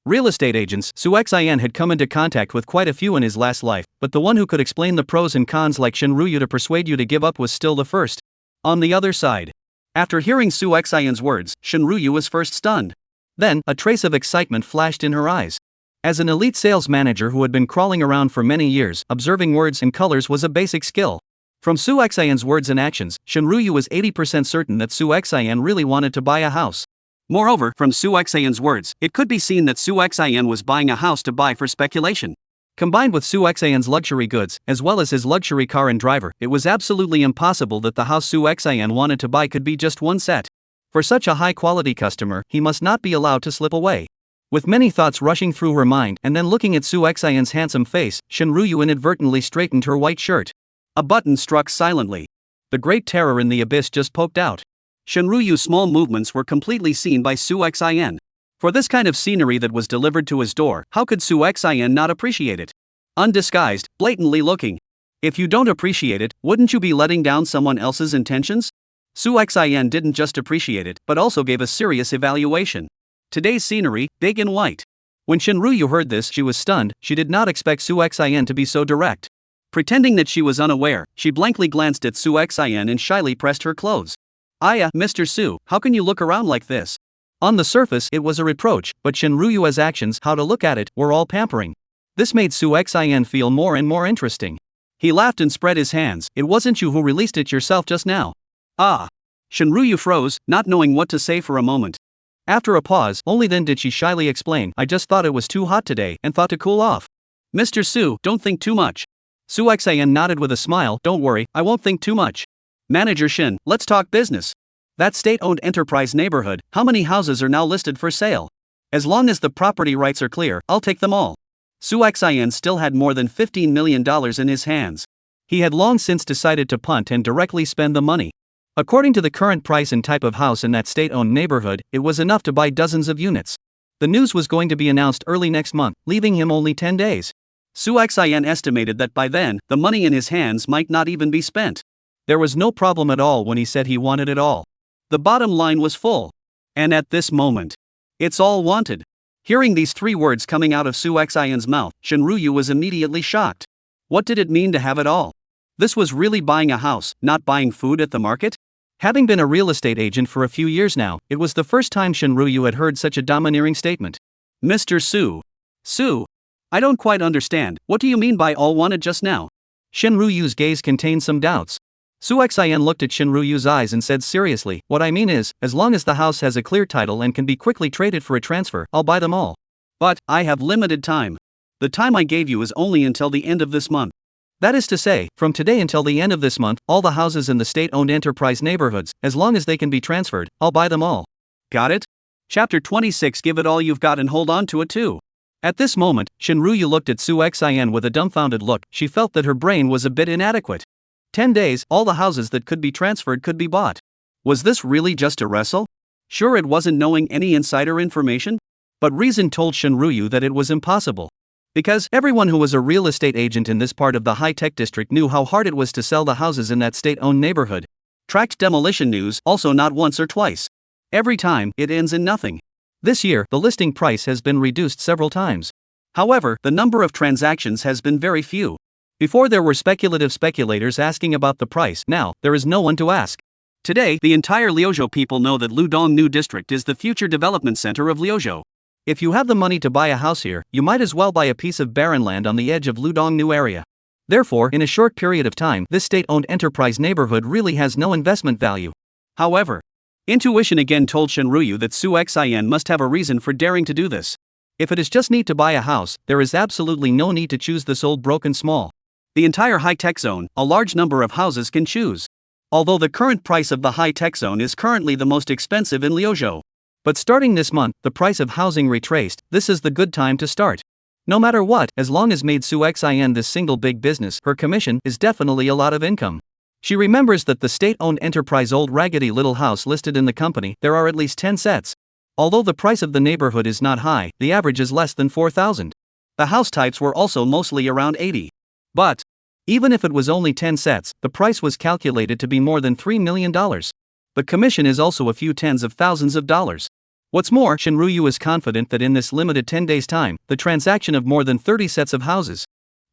Real estate agents, Su Xian had come into contact with quite a few in his last life, but the one who could explain the pros and cons like Shinryu to persuade you to give up was still the first. On the other side. After hearing Su Xian's words, Shinryu was first stunned. Then, a trace of excitement flashed in her eyes. As an elite sales manager who had been crawling around for many years, observing words and colors was a basic skill. From Su Xian's words and actions, Shinryu was 80% certain that Su Xian really wanted to buy a house. Moreover, from Su Xian's words, it could be seen that Su Xian was buying a house to buy for speculation. Combined with Su Xian's luxury goods, as well as his luxury car and driver, it was absolutely impossible that the house Su Xian wanted to buy could be just one set. For such a high-quality customer, he must not be allowed to slip away. With many thoughts rushing through her mind and then looking at Su Xian's handsome face, Shinryu inadvertently straightened her white shirt. A button struck silently. The great terror in the abyss just poked out. Shinryu's small movements were completely seen by Su Xian. For this kind of scenery that was delivered to his door, how could Su Xian not appreciate it? Undisguised, blatantly looking. If you don't appreciate it, wouldn't you be letting down someone else's intentions? Su Xian didn't just appreciate it, but also gave a serious evaluation. Today's scenery, big and white. When Shinryu heard this, she was stunned. She did not expect Su Xian to be so direct. Pretending that she was unaware, she blankly glanced at Su Xian and shyly pressed her clothes. Mr. Su, how can you look around like this? On the surface, it was a reproach, but Shinryu's actions, how to look at it, were all pampering. This made Su Xin feel more and more interesting. He laughed and spread his hands. It wasn't you who released it yourself just now. Ah. Shinryu froze, not knowing what to say for a moment. After a pause, only then did she shyly explain, I just thought it was too hot today and thought to cool off. Mr. Su, don't think too much. Su Xin nodded with a smile, don't worry, I won't think too much. Manager Shin, let's talk business. That state-owned enterprise neighborhood, how many houses are now listed for sale? As long as the property rights are clear, I'll take them all. Su Xin still had more than $15 million in his hands. He had long since decided to punt and directly spend the money. According to the current price and type of house in that state-owned neighborhood, it was enough to buy dozens of units. The news was going to be announced early next month, leaving him only 10 days. Su Xin estimated that by then, the money in his hands might not even be spent. There was no problem at all when he said he wanted it all. The bottom line was full. And at this moment, it's all wanted. Hearing these 3 words coming out of Su Xin's mouth, Shinryu was immediately shocked. What did it mean to have it all? This was really buying a house, not buying food at the market? Having been a real estate agent for a few years now, it was the first time Shinryu had heard such a domineering statement. Mr. Su, I don't quite understand, what do you mean by all wanted just now? Shinryu's gaze contained some doubts. Su Xin looked at Shinryu's eyes and said seriously, what I mean is, as long as the house has a clear title and can be quickly traded for a transfer, I'll buy them all. But, I have limited time. The time I gave you is only until the end of this month. That is to say, from today until the end of this month, all the houses in the state-owned enterprise neighborhoods, as long as they can be transferred, I'll buy them all. Got it? Chapter 26 Give it all you've got and hold on to it too. At this moment, Shinryu looked at Su Xin with a dumbfounded look. She felt that her brain was a bit inadequate. 10 days, all the houses that could be transferred could be bought. Was this really just a wrestle? Sure it wasn't knowing any insider information? But reason told Shinryu that it was impossible. Because everyone who was a real estate agent in this part of the high-tech district knew how hard it was to sell the houses in that state-owned neighborhood. Tracked demolition news, also not once or twice. Every time, it ends in nothing. This year, the listing price has been reduced several times. However, the number of transactions has been very few. Before there were speculative speculators asking about the price, now, there is no one to ask. Today, the entire Liuzhou people know that Ludong New District is the future development center of Liuzhou. If you have the money to buy a house here, you might as well buy a piece of barren land on the edge of Ludong New area. Therefore, in a short period of time, this state-owned enterprise neighborhood really has no investment value. However, intuition again told Shinryu that Su Xin must have a reason for daring to do this. If it is just need to buy a house, there is absolutely no need to choose this old broken small. The entire high-tech zone, a large number of houses can choose. Although the current price of the high-tech zone is currently the most expensive in Liuzhou. But starting this month, the price of housing retraced. This is the good time to start. No matter what, as long as made Su Xin this single big business, her commission is definitely a lot of income. She remembers that the state-owned enterprise old raggedy little house listed in the company, there are at least 10 sets. Although the price of the neighborhood is not high, the average is less than 4,000. The house types were also mostly around 80. But, even if it was only 10 sets, the price was calculated to be more than $3 million. The commission is also a few tens of thousands of dollars. What's more, Shinryu is confident that in this limited 10 days time, the transaction of more than 30 sets of houses.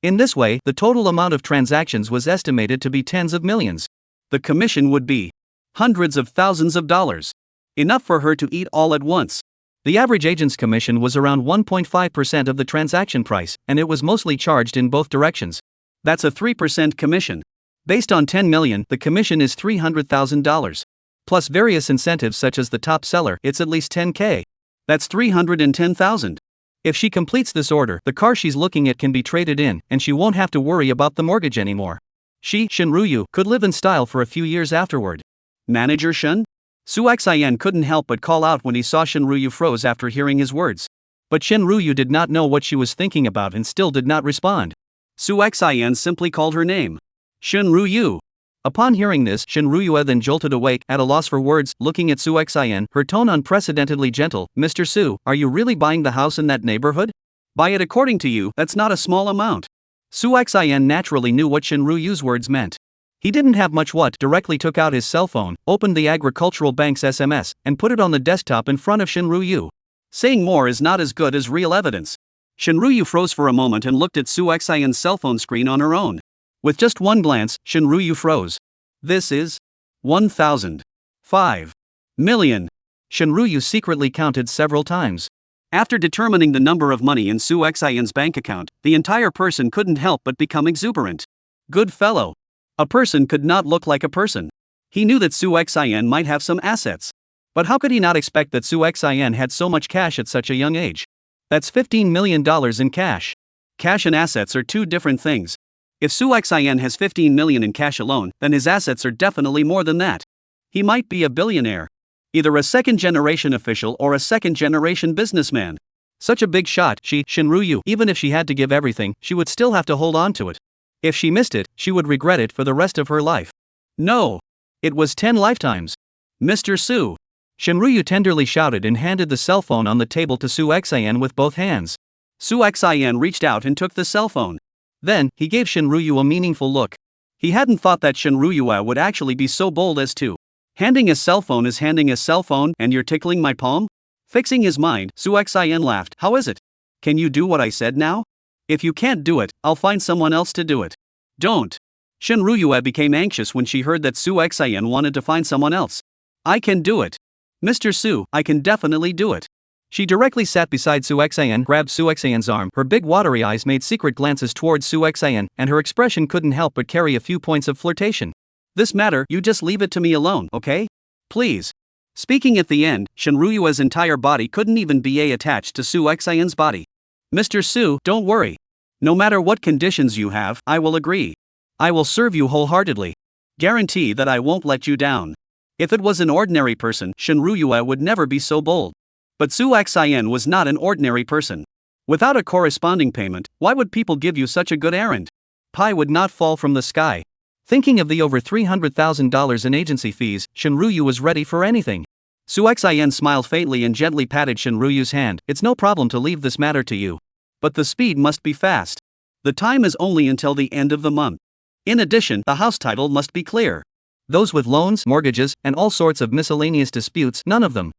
In this way, the total amount of transactions was estimated to be tens of millions. The commission would be hundreds of thousands of dollars. Enough for her to eat all at once. The average agent's commission was around 1.5% of the transaction price, and it was mostly charged in both directions. That's a 3% commission. Based on 10 million, the commission is $300,000. Plus various incentives such as the top seller, it's at least 10K. That's 310,000. If she completes this order, the car she's looking at can be traded in, and she won't have to worry about the mortgage anymore. She, Shinryu, could live in style for a few years afterward. Manager Shun? Su Xin couldn't help but call out when he saw Shinryu froze after hearing his words. But Shinryu did not know what she was thinking about and still did not respond. Su Xin simply called her name. Shinryu. Upon hearing this, Shinryu then jolted awake, at a loss for words, looking at Su Xin, her tone unprecedentedly gentle. Mr. Su, are you really buying the house in that neighborhood? Buy it according to you, that's not a small amount. Su Xin naturally knew what Shinryu's words meant. He didn't have much what, directly took out his cell phone, opened the agricultural bank's SMS, and put it on the desktop in front of Shinryu. Saying more is not as good as real evidence. Shinryu froze for a moment and looked at Su Xin's cell phone screen on her own. With just one glance, Shinryu froze. This is 1,005 million. Shinryu secretly counted several times. After determining the number of money in Su Xian's bank account, the entire person couldn't help but become exuberant. Good fellow. A person could not look like a person. He knew that Su Xian might have some assets. But how could he not expect that Su Xian had so much cash at such a young age? That's $15 million in cash. Cash and assets are two different things. If Su Xian has 15 million in cash alone, then his assets are definitely more than that. He might be a billionaire. Either a second-generation official or a second-generation businessman. Such a big shot, Shinryu, even if she had to give everything, she would still have to hold on to it. If she missed it, she would regret it for the rest of her life. No. It was 10 lifetimes. Mr. Su. Shinryu tenderly shouted and handed the cell phone on the table to Su Xian with both hands. Su Xian reached out and took the cell phone. Then, he gave Shinryu a meaningful look. He hadn't thought that Shinryu would actually be so bold as to. Handing a cell phone is handing a cell phone, and you're tickling my palm? Fixing his mind, Su Xian laughed. How is it? Can you do what I said now? If you can't do it, I'll find someone else to do it. Don't. Shinryu became anxious when she heard that Su Xian wanted to find someone else. I can do it. Mr. Su, I can definitely do it. She directly sat beside Su Xian, grabbed Su Xian's arm. Her big watery eyes made secret glances towards Su Xian, and her expression couldn't help but carry a few points of flirtation. This matter, you just leave it to me alone, okay? Please. Speaking at the end, Shinryu's entire body couldn't even be attached to Su Xian's body. Mr. Su, don't worry. No matter what conditions you have, I will agree. I will serve you wholeheartedly. Guarantee that I won't let you down. If it was an ordinary person, Shinryu would never be so bold. But Su Xian was not an ordinary person. Without a corresponding payment, why would people give you such a good errand? Pie would not fall from the sky. Thinking of the over $300,000 in agency fees, Shinryu was ready for anything. Su Xian smiled faintly and gently patted Shinryu's hand. It's no problem to leave this matter to you. But the speed must be fast. The time is only until the end of the month. In addition, the house title must be clear. Those with loans, mortgages, and all sorts of miscellaneous disputes, none of them.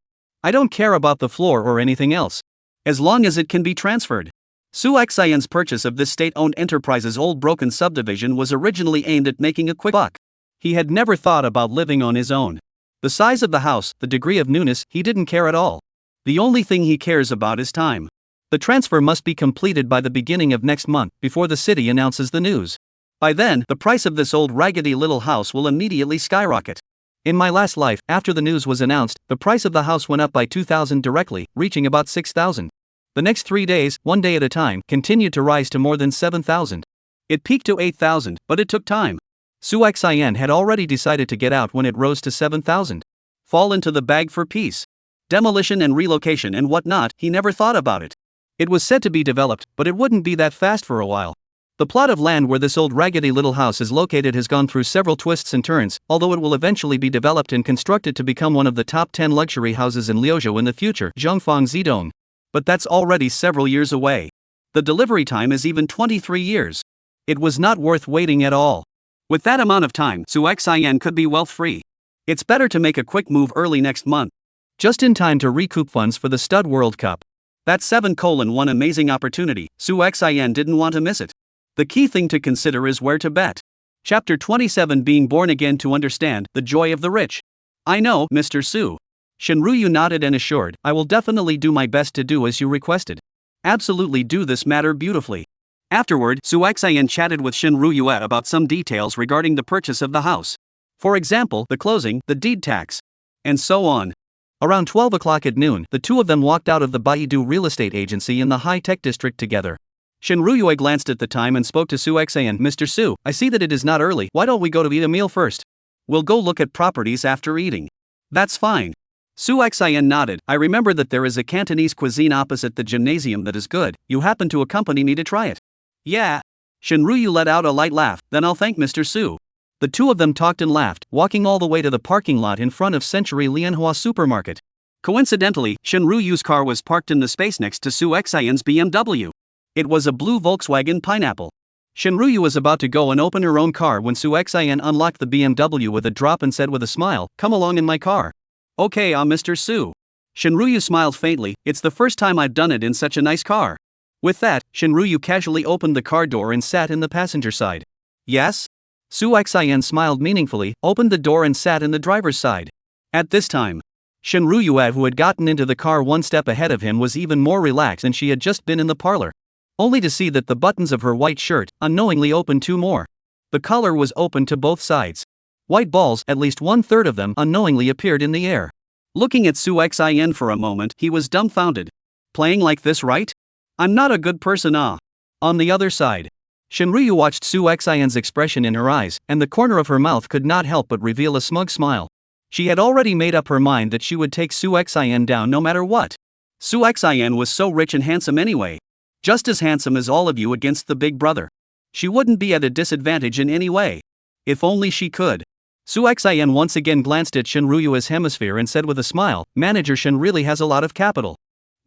I don't care about the floor or anything else. As long as it can be transferred. Su Xian's purchase of this state-owned enterprise's old broken subdivision was originally aimed at making a quick buck. He had never thought about living on his own. The size of the house, the degree of newness, he didn't care at all. The only thing he cares about is time. The transfer must be completed by the beginning of next month, before the city announces the news. By then, the price of this old raggedy little house will immediately skyrocket. In my last life, after the news was announced, the price of the house went up by 2,000 directly, reaching about 6,000. The next 3 days, one day at a time, continued to rise to more than 7,000. It peaked to 8,000, but it took time. Su Xian had already decided to get out when it rose to 7,000. Fall into the bag for peace. Demolition and relocation and whatnot, he never thought about it. It was said to be developed, but it wouldn't be that fast for a while. The plot of land where this old raggedy little house is located has gone through several twists and turns, although it will eventually be developed and constructed to become one of the top 10 luxury houses in Liuzhou in the future, Zhongfang Zidong. But that's already several years away. The delivery time is even 23 years. It was not worth waiting at all. With that amount of time, Su Xian could be wealth-free. It's better to make a quick move early next month. Just in time to recoup funds for the Stud World Cup. That's 7:1 amazing opportunity, Su Xian didn't want to miss it. The key thing to consider is where to bet. Chapter 27 Being Born Again to Understand the Joy of the Rich. I know, Mr. Su. Shinryu nodded and assured, I will definitely do my best to do as you requested. Absolutely do this matter beautifully. Afterward, Su Xian chatted with Shinryu about some details regarding the purchase of the house. For example, the closing, the deed tax, and so on. Around 12 o'clock at noon, the two of them walked out of the Baidu real estate agency in the high-tech district together. Shinryu glanced at the time and spoke to Su Xian. Mr. Su, I see that it is not early, why don't we go to eat a meal first? We'll go look at properties after eating. That's fine. Su Xian nodded. I remember that there is a Cantonese cuisine opposite the gymnasium that is good, you happen to accompany me to try it. Yeah. Shinryu let out a light laugh, then I'll thank Mr. Su. The two of them talked and laughed, walking all the way to the parking lot in front of Century Lianhua Supermarket. Coincidentally, Shinryu's car was parked in the space next to Su Xian's BMW. It was a blue Volkswagen Pineapple. Shinryu was about to go and open her own car when Su Xian unlocked the BMW with a drop and said with a smile, come along in my car. Okay, Mr. Su. Shinryu smiled faintly, it's the first time I've done it in such a nice car. With that, Shinryu casually opened the car door and sat in the passenger side. Yes? Su Xian smiled meaningfully, opened the door and sat in the driver's side. At this time, Shinryu, who had gotten into the car one step ahead of him, was even more relaxed than she had just been in the parlor. Only to see that the buttons of her white shirt unknowingly opened two more. The collar was open to both sides. White balls, at least 1/3 of them, unknowingly appeared in the air. Looking at Su Xin for a moment, he was dumbfounded. Playing like this, right? I'm not a good person, ah. On the other side, Shinryu watched Su Xin's expression in her eyes, and the corner of her mouth could not help but reveal a smug smile. She had already made up her mind that she would take Su Xin down no matter what. Su Xin was so rich and handsome anyway. Just as handsome as all of you against the big brother. She wouldn't be at a disadvantage in any way. If only she could. Su Xin once again glanced at Shinryu's hemisphere and said with a smile, Manager Shin really has a lot of capital.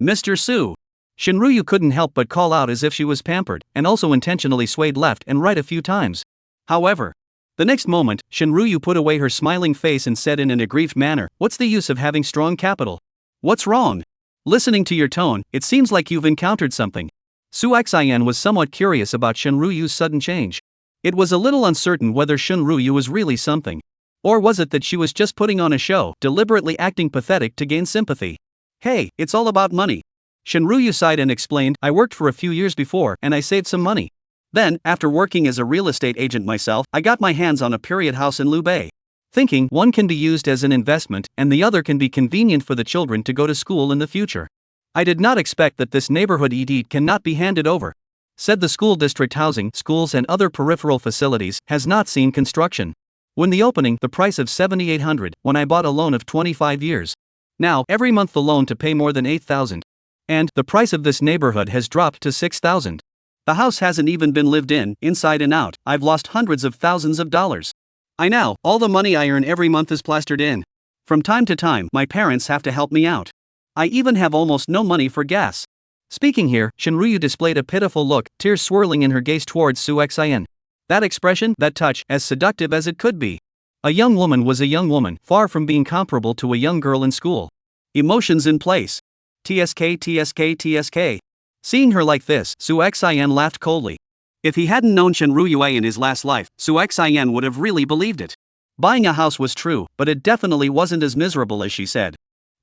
Mr. Su. Shinryu couldn't help but call out as if she was pampered, and also intentionally swayed left and right a few times. However, the next moment, Shinryu put away her smiling face and said in an aggrieved manner, What's the use of having strong capital? What's wrong? Listening to your tone, it seems like you've encountered something. Su Xin was somewhat curious about Shinryu's sudden change. It was a little uncertain whether Shinryu was really something. Or was it that she was just putting on a show, deliberately acting pathetic to gain sympathy? Hey, it's all about money. Shinryu sighed and explained, I worked for a few years before and I saved some money. Then, after working as a real estate agent myself, I got my hands on a period house in Lubei. Thinking one can be used as an investment and the other can be convenient for the children to go to school in the future. I did not expect that this neighborhood ED cannot be handed over. Said the school district housing, schools and other peripheral facilities has not seen construction. When the opening, the price of 7,800, when I bought a loan of 25 years. Now, every month the loan to pay more than 8,000. And the price of this neighborhood has dropped to 6,000. The house hasn't even been lived in, inside and out. I've lost hundreds of thousands of dollars. I know, all the money I earn every month is plastered in. From time to time, my parents have to help me out. I even have almost no money for gas. Speaking here, Shinryu displayed a pitiful look, tears swirling in her gaze towards Su Xin. That expression, that touch, as seductive as it could be. A young woman was a young woman, far from being comparable to a young girl in school. Emotions in place. TSK. Seeing her like this, Su Xin laughed coldly. If he hadn't known Shinryu in his last life, Su Xin would have really believed it. Buying a house was true, but it definitely wasn't as miserable as she said.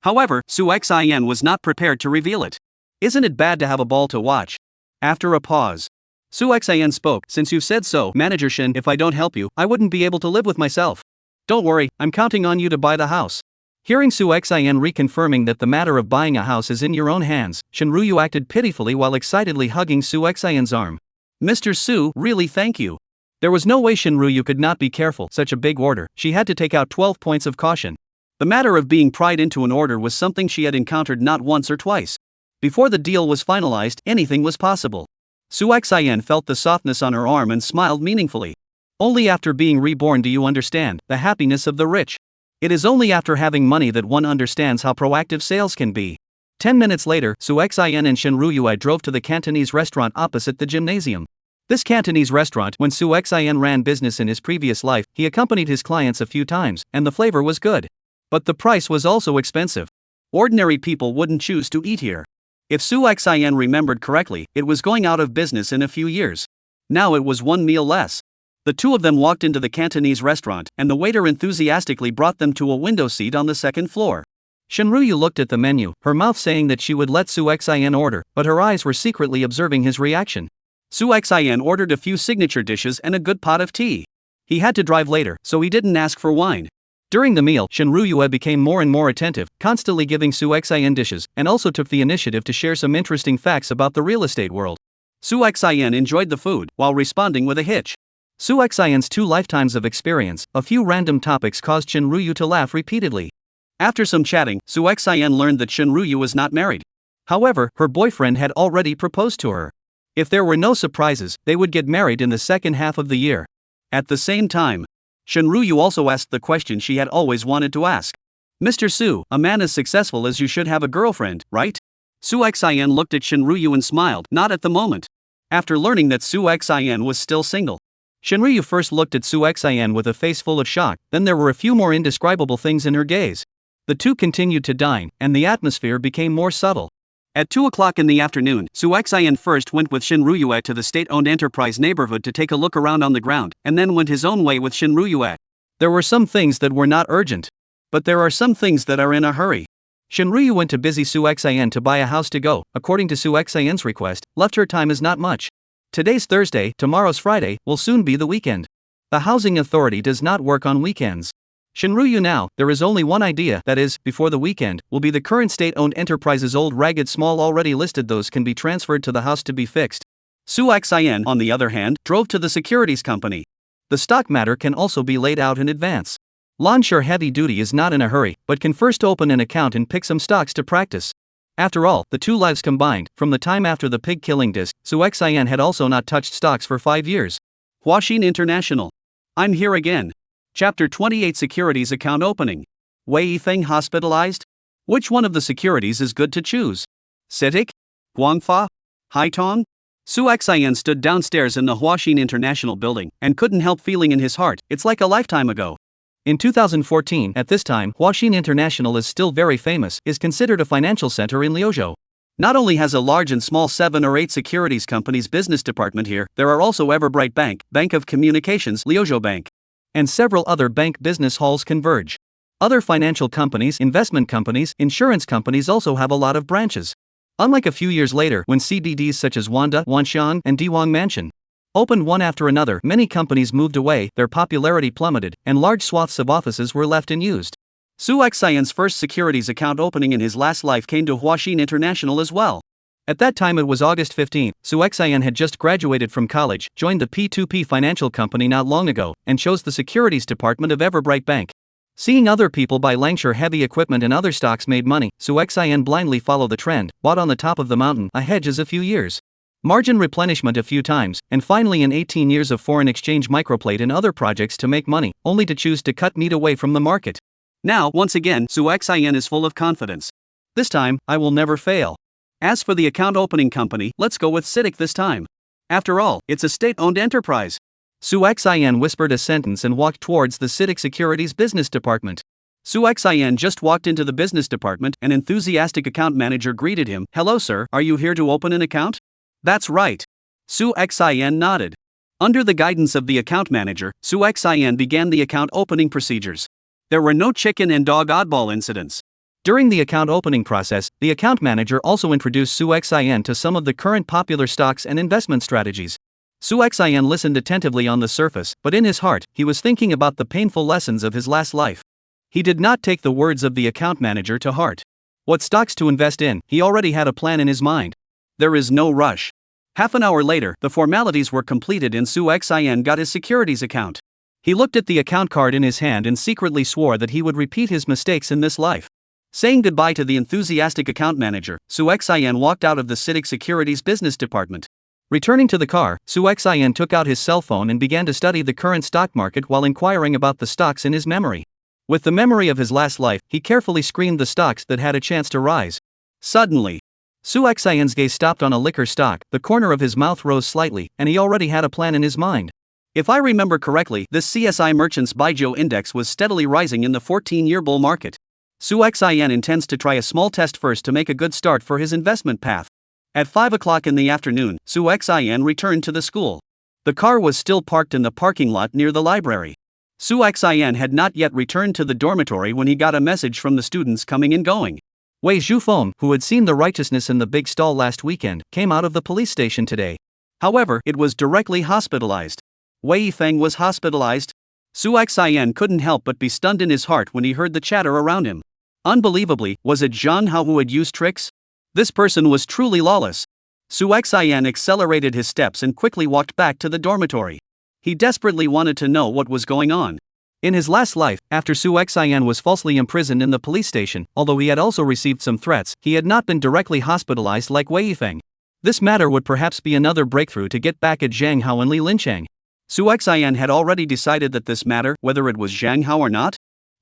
However, Su Xin was not prepared to reveal it. Isn't it bad to have a ball to watch? After a pause, Su Xin spoke, Since you've said so, Manager Shin, if I don't help you, I wouldn't be able to live with myself. Don't worry, I'm counting on you to buy the house. Hearing Su Xin reconfirming that the matter of buying a house is in your own hands, Shinryu acted pitifully while excitedly hugging Su Xin's arm. Mr. Su, really thank you. There was no way Shinryu could not be careful, such a big order, she had to take out 12 points of caution. The matter of being pried into an order was something she had encountered not once or twice. Before the deal was finalized, anything was possible. Su Xin felt the softness on her arm and smiled meaningfully. Only after being reborn do you understand the happiness of the rich. It is only after having money that one understands how proactive sales can be. 10 minutes later, Su Xin and Shinryu drove to the Cantonese restaurant opposite the gymnasium. This Cantonese restaurant, when Su Xin ran business in his previous life, he accompanied his clients a few times, and the flavor was good. But the price was also expensive. Ordinary people wouldn't choose to eat here. If Su Xin remembered correctly, it was going out of business in a few years. Now it was one meal less. The two of them walked into the Cantonese restaurant, and the waiter enthusiastically brought them to a window seat on the second floor. Shinryu looked at the menu, her mouth saying that she would let Su Xin order, but her eyes were secretly observing his reaction. Su Xin ordered a few signature dishes and a good pot of tea. He had to drive later, so he didn't ask for wine. During the meal, Shinryu became more and more attentive, constantly giving Su Xin dishes, and also took the initiative to share some interesting facts about the real estate world. Su Xin enjoyed the food, while responding with a hitch. Su Xin's 2 lifetimes of experience, a few random topics caused Shinryu to laugh repeatedly. After some chatting, Su Xin learned that Shinryu was not married. However, her boyfriend had already proposed to her. If there were no surprises, they would get married in the second half of the year. At the same time, Shinryu also asked the question she had always wanted to ask. Mr. Su, a man as successful as you should have a girlfriend, right? Su Xin looked at Shinryu and smiled, not at the moment. After learning that Su Xin was still single, Shinryu first looked at Su Xin with a face full of shock, then there were a few more indescribable things in her gaze. The two continued to dine, and the atmosphere became more subtle. At 2 o'clock in the afternoon, Su Xin first went with Shinryu to the state-owned enterprise neighborhood to take a look around on the ground, and then went his own way with Shinryu. There were some things that were not urgent. But there are some things that are in a hurry. Shinryu went to busy Su Xian to buy a house to go. According to Su Xian's request, left her time is not much. Today's Thursday, tomorrow's Friday, will soon be the weekend. The housing authority does not work on weekends. Shinryu now, there is only one idea, that is, before the weekend, will be the current state-owned enterprise's old ragged small already listed, those can be transferred to the house to be fixed. Su Xian, on the other hand, drove to the securities company. The stock matter can also be laid out in advance. Lansure Heavy Duty is not in a hurry, but can first open an account and pick some stocks to practice. After all, the two lives combined, from the time after the pig killing disc, Su Xian had also not touched stocks for 5 years. Huaxin International. I'm here again. Chapter 28 Securities Account Opening. Wei Yifeng hospitalized? Which one of the securities is good to choose? CITIC? Guangfa? Haitong? Su Xian stood downstairs in the Huaxin International building and couldn't help feeling in his heart, it's like a lifetime ago. In 2014, at this time, Huaxin International is still very famous, is considered a financial center in Liuzhou. Not only has a large and small 7 or 8 securities companies business department here, there are also Everbright Bank, Bank of Communications, Liuzhou Bank, and several other bank business halls converge. Other financial companies, investment companies, insurance companies also have a lot of branches. Unlike a few years later when CBDs such as Wanda, Wanshan, and Diwang Mansion opened one after another, many companies moved away, their popularity plummeted, and large swaths of offices were left unused. Su Xian's first securities account opening in his last life came to Huaxin International as well. At that time it was August 15. Su Xian had just graduated from college, joined the P2P financial company not long ago, and chose the securities department of Everbright Bank. Seeing other people buy Lansure heavy equipment and other stocks made money, Su Xian blindly followed the trend, bought on the top of the mountain, a hedges a few years, margin replenishment a few times, and finally in 18 years of foreign exchange microplate and other projects to make money, only to choose to cut meat away from the market. Now, once again, Su Xian is full of confidence. This time, I will never fail. As for the account opening company, let's go with CITIC this time. After all, it's a state-owned enterprise. Su Xian whispered a sentence and walked towards the CITIC Securities business department. Su Xian just walked into the business department, an enthusiastic account manager greeted him. Hello sir, are you here to open an account? That's right. Su Xian nodded. Under the guidance of the account manager, Su Xian began the account opening procedures. There were no chicken and dog oddball incidents. During the account opening process, the account manager also introduced Su Xian to some of the current popular stocks and investment strategies. Su Xian listened attentively on the surface, but in his heart, he was thinking about the painful lessons of his last life. He did not take the words of the account manager to heart. What stocks to invest in, he already had a plan in his mind. There is no rush. Half an hour later, the formalities were completed and Su Xian got his securities account. He looked at the account card in his hand and secretly swore that he would repeat his mistakes in this life. Saying goodbye to the enthusiastic account manager, Su Xian walked out of the CITIC Securities business department. Returning to the car, Su Xian took out his cell phone and began to study the current stock market while inquiring about the stocks in his memory. With the memory of his last life, he carefully screened the stocks that had a chance to rise. Suddenly, Su Xian's gaze stopped on a liquor stock, the corner of his mouth rose slightly, and he already had a plan in his mind. If I remember correctly, this CSI Merchants Baijiu index was steadily rising in the 14-year bull market. Su Xian intends to try a small test first to make a good start for his investment path. At 5 o'clock in the afternoon, Su Xian returned to the school. The car was still parked in the parking lot near the library. Su Xian had not yet returned to the dormitory when he got a message from the students coming and going. Wei Zhufeng, who had seen the righteousness in the big stall last weekend, came out of the police station today. However, it was directly hospitalized. Wei Yifeng was hospitalized. Su Xian couldn't help but be stunned in his heart when he heard the chatter around him. Unbelievably, was it Zhang Hao who had used tricks? This person was truly lawless. Su Xian accelerated his steps and quickly walked back to the dormitory. He desperately wanted to know what was going on. In his last life, after Su Xian was falsely imprisoned in the police station, although he had also received some threats, he had not been directly hospitalized like Wei Yifeng. This matter would perhaps be another breakthrough to get back at Zhang Hao and Li Linchang. Su Xian had already decided that this matter, whether it was Zhang Hao or not,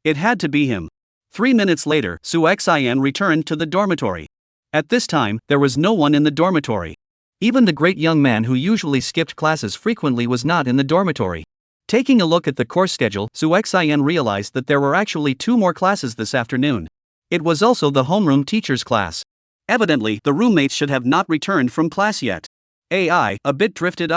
it had to be him. 3 minutes later, Su Xian returned to the dormitory. At this time, there was no one in the dormitory. Even the great young man who usually skipped classes frequently was not in the dormitory. Taking a look at the course schedule, Su Xian realized that there were actually 2 more classes this afternoon. It was also the homeroom teacher's class. Evidently, the roommates should have not returned from class yet. AI, a bit drifted.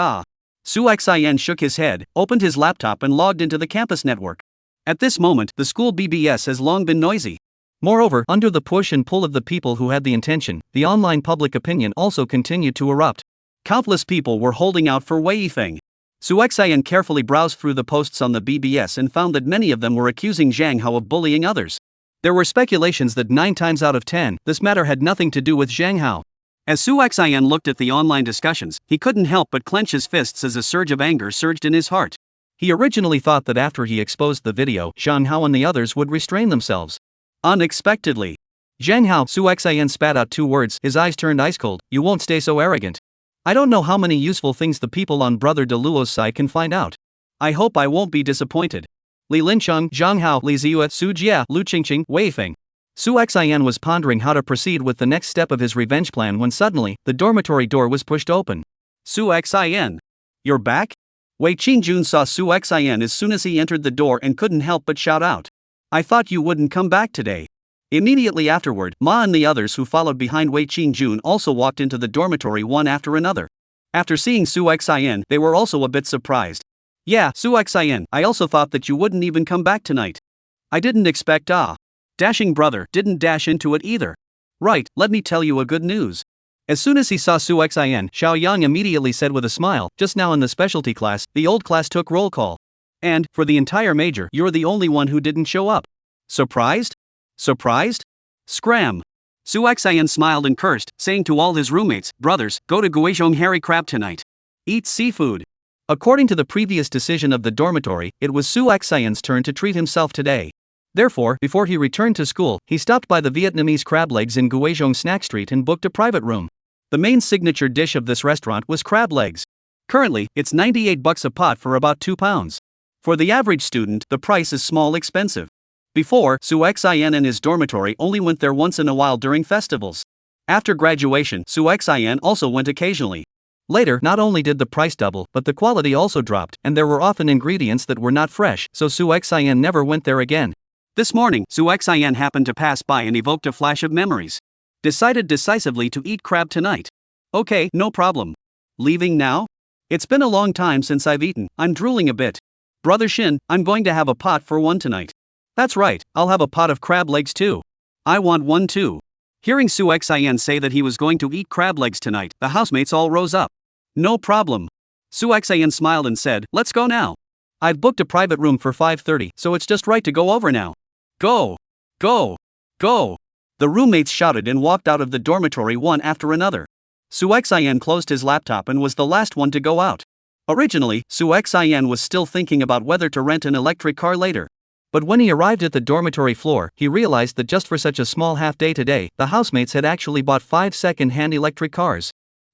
Su Xian shook his head, opened his laptop and logged into the campus network. At this moment, the school BBS has long been noisy. Moreover, under the push and pull of the people who had the intention, the online public opinion also continued to erupt. Countless people were holding out for Wei Yifeng. Su Xian carefully browsed through the posts on the BBS and found that many of them were accusing Zhang Hao of bullying others. There were speculations that 9 times out of 10, this matter had nothing to do with Zhang Hao. As Su Xian looked at the online discussions, he couldn't help but clench his fists as a surge of anger surged in his heart. He originally thought that after he exposed the video, Zhang Hao and the others would restrain themselves. Unexpectedly, Zhang Hao, Su Xian spat out 2 words, his eyes turned ice cold. You won't stay so arrogant. I don't know how many useful things the people on Brother De Luo's side can find out. I hope I won't be disappointed. Li Lincheng, Zhang Hao, Li Ziyue, Su Jia, Lu Qingqing, Wei Yifeng. Su Xian was pondering how to proceed with the next step of his revenge plan when suddenly, the dormitory door was pushed open. Su Xian, you're back? Wei Qingjun saw Su Xian as soon as he entered the door and couldn't help but shout out. I thought you wouldn't come back today. Immediately afterward, Ma and the others who followed behind Wei Qingjun also walked into the dormitory one after another. After seeing Su Xian, they were also a bit surprised. Yeah, Su Xian, I also thought that you wouldn't even come back tonight. I didn't expect Dashing brother didn't dash into it either. Right, let me tell you a good news. As soon as he saw Su Xian, Xiao Yang immediately said with a smile, just now in the specialty class, the old class took roll call. And, for the entire major, you're the only one who didn't show up. Surprised? Surprised? Scram. Su Xian smiled and cursed, saying to all his roommates, brothers, go to Guizhong Harry Crab tonight. Eat seafood. According to the previous decision of the dormitory, it was Su Xian's turn to treat himself today. Therefore, before he returned to school, he stopped by the Vietnamese crab legs in Guizhong Snack Street and booked a private room. The main signature dish of this restaurant was crab legs. Currently, it's $98 a pot for about £2. For the average student, the price is small expensive. Before, Su Xian and his dormitory only went there once in a while during festivals. After graduation, Su Xian also went occasionally. Later, not only did the price double, but the quality also dropped, and there were often ingredients that were not fresh, so Su Xian never went there again. This morning, Su Xian happened to pass by and evoked a flash of memories. Decided decisively to eat crab tonight. Okay, no problem. Leaving now? It's been a long time since I've eaten, I'm drooling a bit. Brother Shin, I'm going to have a pot for one tonight. That's right, I'll have a pot of crab legs too. I want one too. Hearing Su Xian say that he was going to eat crab legs tonight, the housemates all rose up. No problem. Su Xian smiled and said, let's go now. I've booked a private room for 5:30, so it's just right to go over now. Go! Go! Go! The roommates shouted and walked out of the dormitory one after another. Su Xian closed his laptop and was the last one to go out. Originally, Su Xian was still thinking about whether to rent an electric car later. But when he arrived at the dormitory floor, he realized that just for such a small half-day today, the housemates had actually bought 5 second-hand electric cars.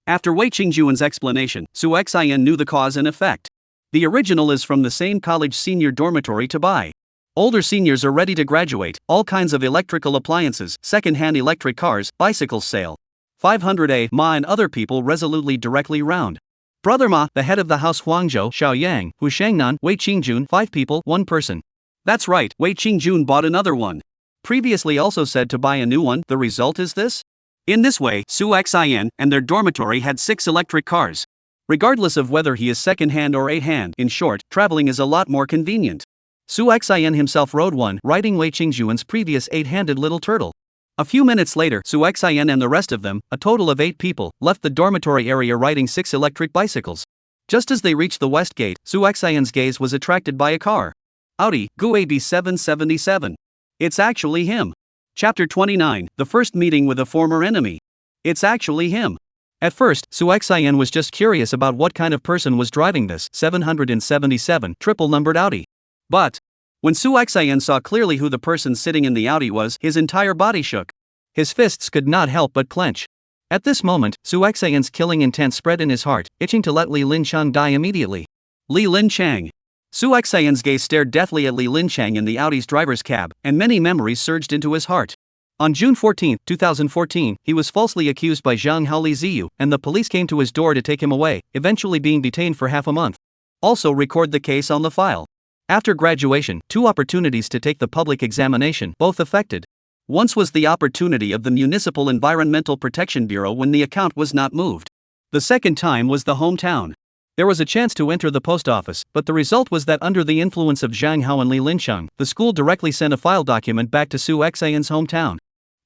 After Wei Qingjuan's explanation, Su Xian knew the cause and effect. The original is from the same college senior dormitory to buy. Older seniors are ready to graduate, all kinds of electrical appliances, second-hand electric cars, bicycles sale. 500A, Ma and other people resolutely directly round. Brother Ma, the head of the house Huangzhou, Xiao Yang, Hu Shangnan, Wei Qingjun, 5 people, 1 person. That's right, Wei Qingjun bought another one. Previously also said to buy a new one, the result is this? In this way, Su Xian and their dormitory had 6 electric cars. Regardless of whether he is second-hand or 8-hand, in short, traveling is a lot more convenient. Su Xian himself rode one, riding Wei Qingjuan's previous 8-handed little turtle. A few minutes later, Su Xian and the rest of them, a total of 8 people, left the dormitory area riding 6 electric bicycles. Just as they reached the west gate, Su Xian's gaze was attracted by a car. Audi, GUAB 777. It's actually him. Chapter 29, The First Meeting with a Former Enemy. It's actually him. At first, Su Xian was just curious about what kind of person was driving this 777 triple-numbered Audi. But when Su Xian saw clearly who the person sitting in the Audi was, his entire body shook. His fists could not help but clench. At this moment, Su Xian's killing intent spread in his heart, itching to let Li Linchang die immediately. Li Linchang. Su Xian's gaze stared deathly at Li Linchang in the Audi's driver's cab, and many memories surged into his heart. On June 14, 2014, he was falsely accused by Zhang Hao Li Ziyu, and the police came to his door to take him away, eventually being detained for half a month. Also record the case on the file. After graduation, 2 opportunities to take the public examination, both affected. Once was the opportunity of the Municipal Environmental Protection Bureau when the account was not moved. The second time was the hometown. There was a chance to enter the post office, but the result was that under the influence of Zhang Hao and Li Lincheng, the school directly sent a file document back to Su Xian's hometown.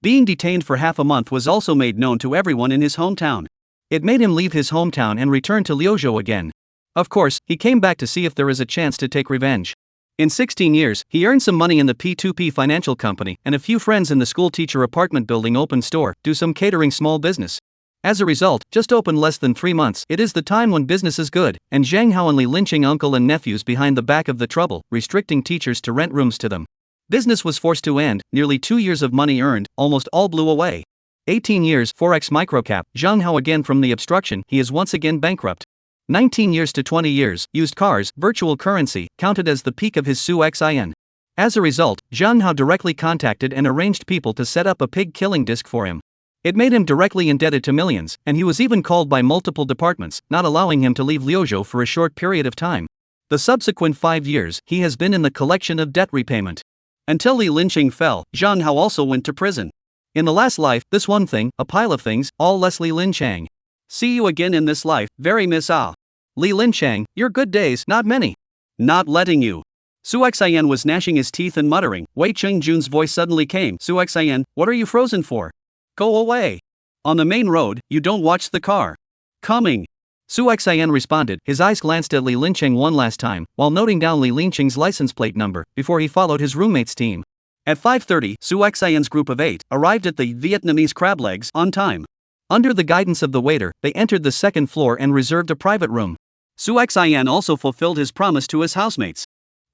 Being detained for half a month was also made known to everyone in his hometown. It made him leave his hometown and return to Liuzhou again. Of course, he came back to see if there is a chance to take revenge. In 16 years, he earned some money in the P2P financial company, and a few friends in the school teacher apartment building open store, do some catering small business. As a result, just opened less than 3 months, it is the time when business is good, and Zhang Hao and Li Lincheng uncle and nephews behind the back of the trouble, restricting teachers to rent rooms to them. Business was forced to end, nearly 2 years of money earned, almost all blew away. 18 years, Forex microcap, Zhang Hao again from the obstruction, he is once again bankrupt. 19 years to 20 years, used cars, virtual currency, counted as the peak of his Su Xian. As a result, Zhang Hao directly contacted and arranged people to set up a pig killing disc for him. It made him directly indebted to millions, and he was even called by multiple departments, not allowing him to leave Liuzhou for a short period of time. The subsequent 5 years, he has been in the collection of debt repayment. Until Li Lincheng fell, Zhang Hao also went to prison. In the last life, this one thing, a pile of things, all Leslie Lincheng. See you again in this life, very miss ah. Li Lincheng, your good days, not many. Not letting you. Su Xian was gnashing his teeth and muttering. Wei Qingjun's voice suddenly came. Su Xian, what are you frozen for? Go away. On the main road, you don't watch the car. Coming. Su Xian responded, his eyes glanced at Li Lincheng one last time, while noting down Li Lincheng's license plate number, before he followed his roommate's team. At 5:30, Su Xian's group of 8 arrived at the Vietnamese crab legs on time. Under the guidance of the waiter, they entered the second floor and reserved a private room. Su Xian also fulfilled his promise to his housemates.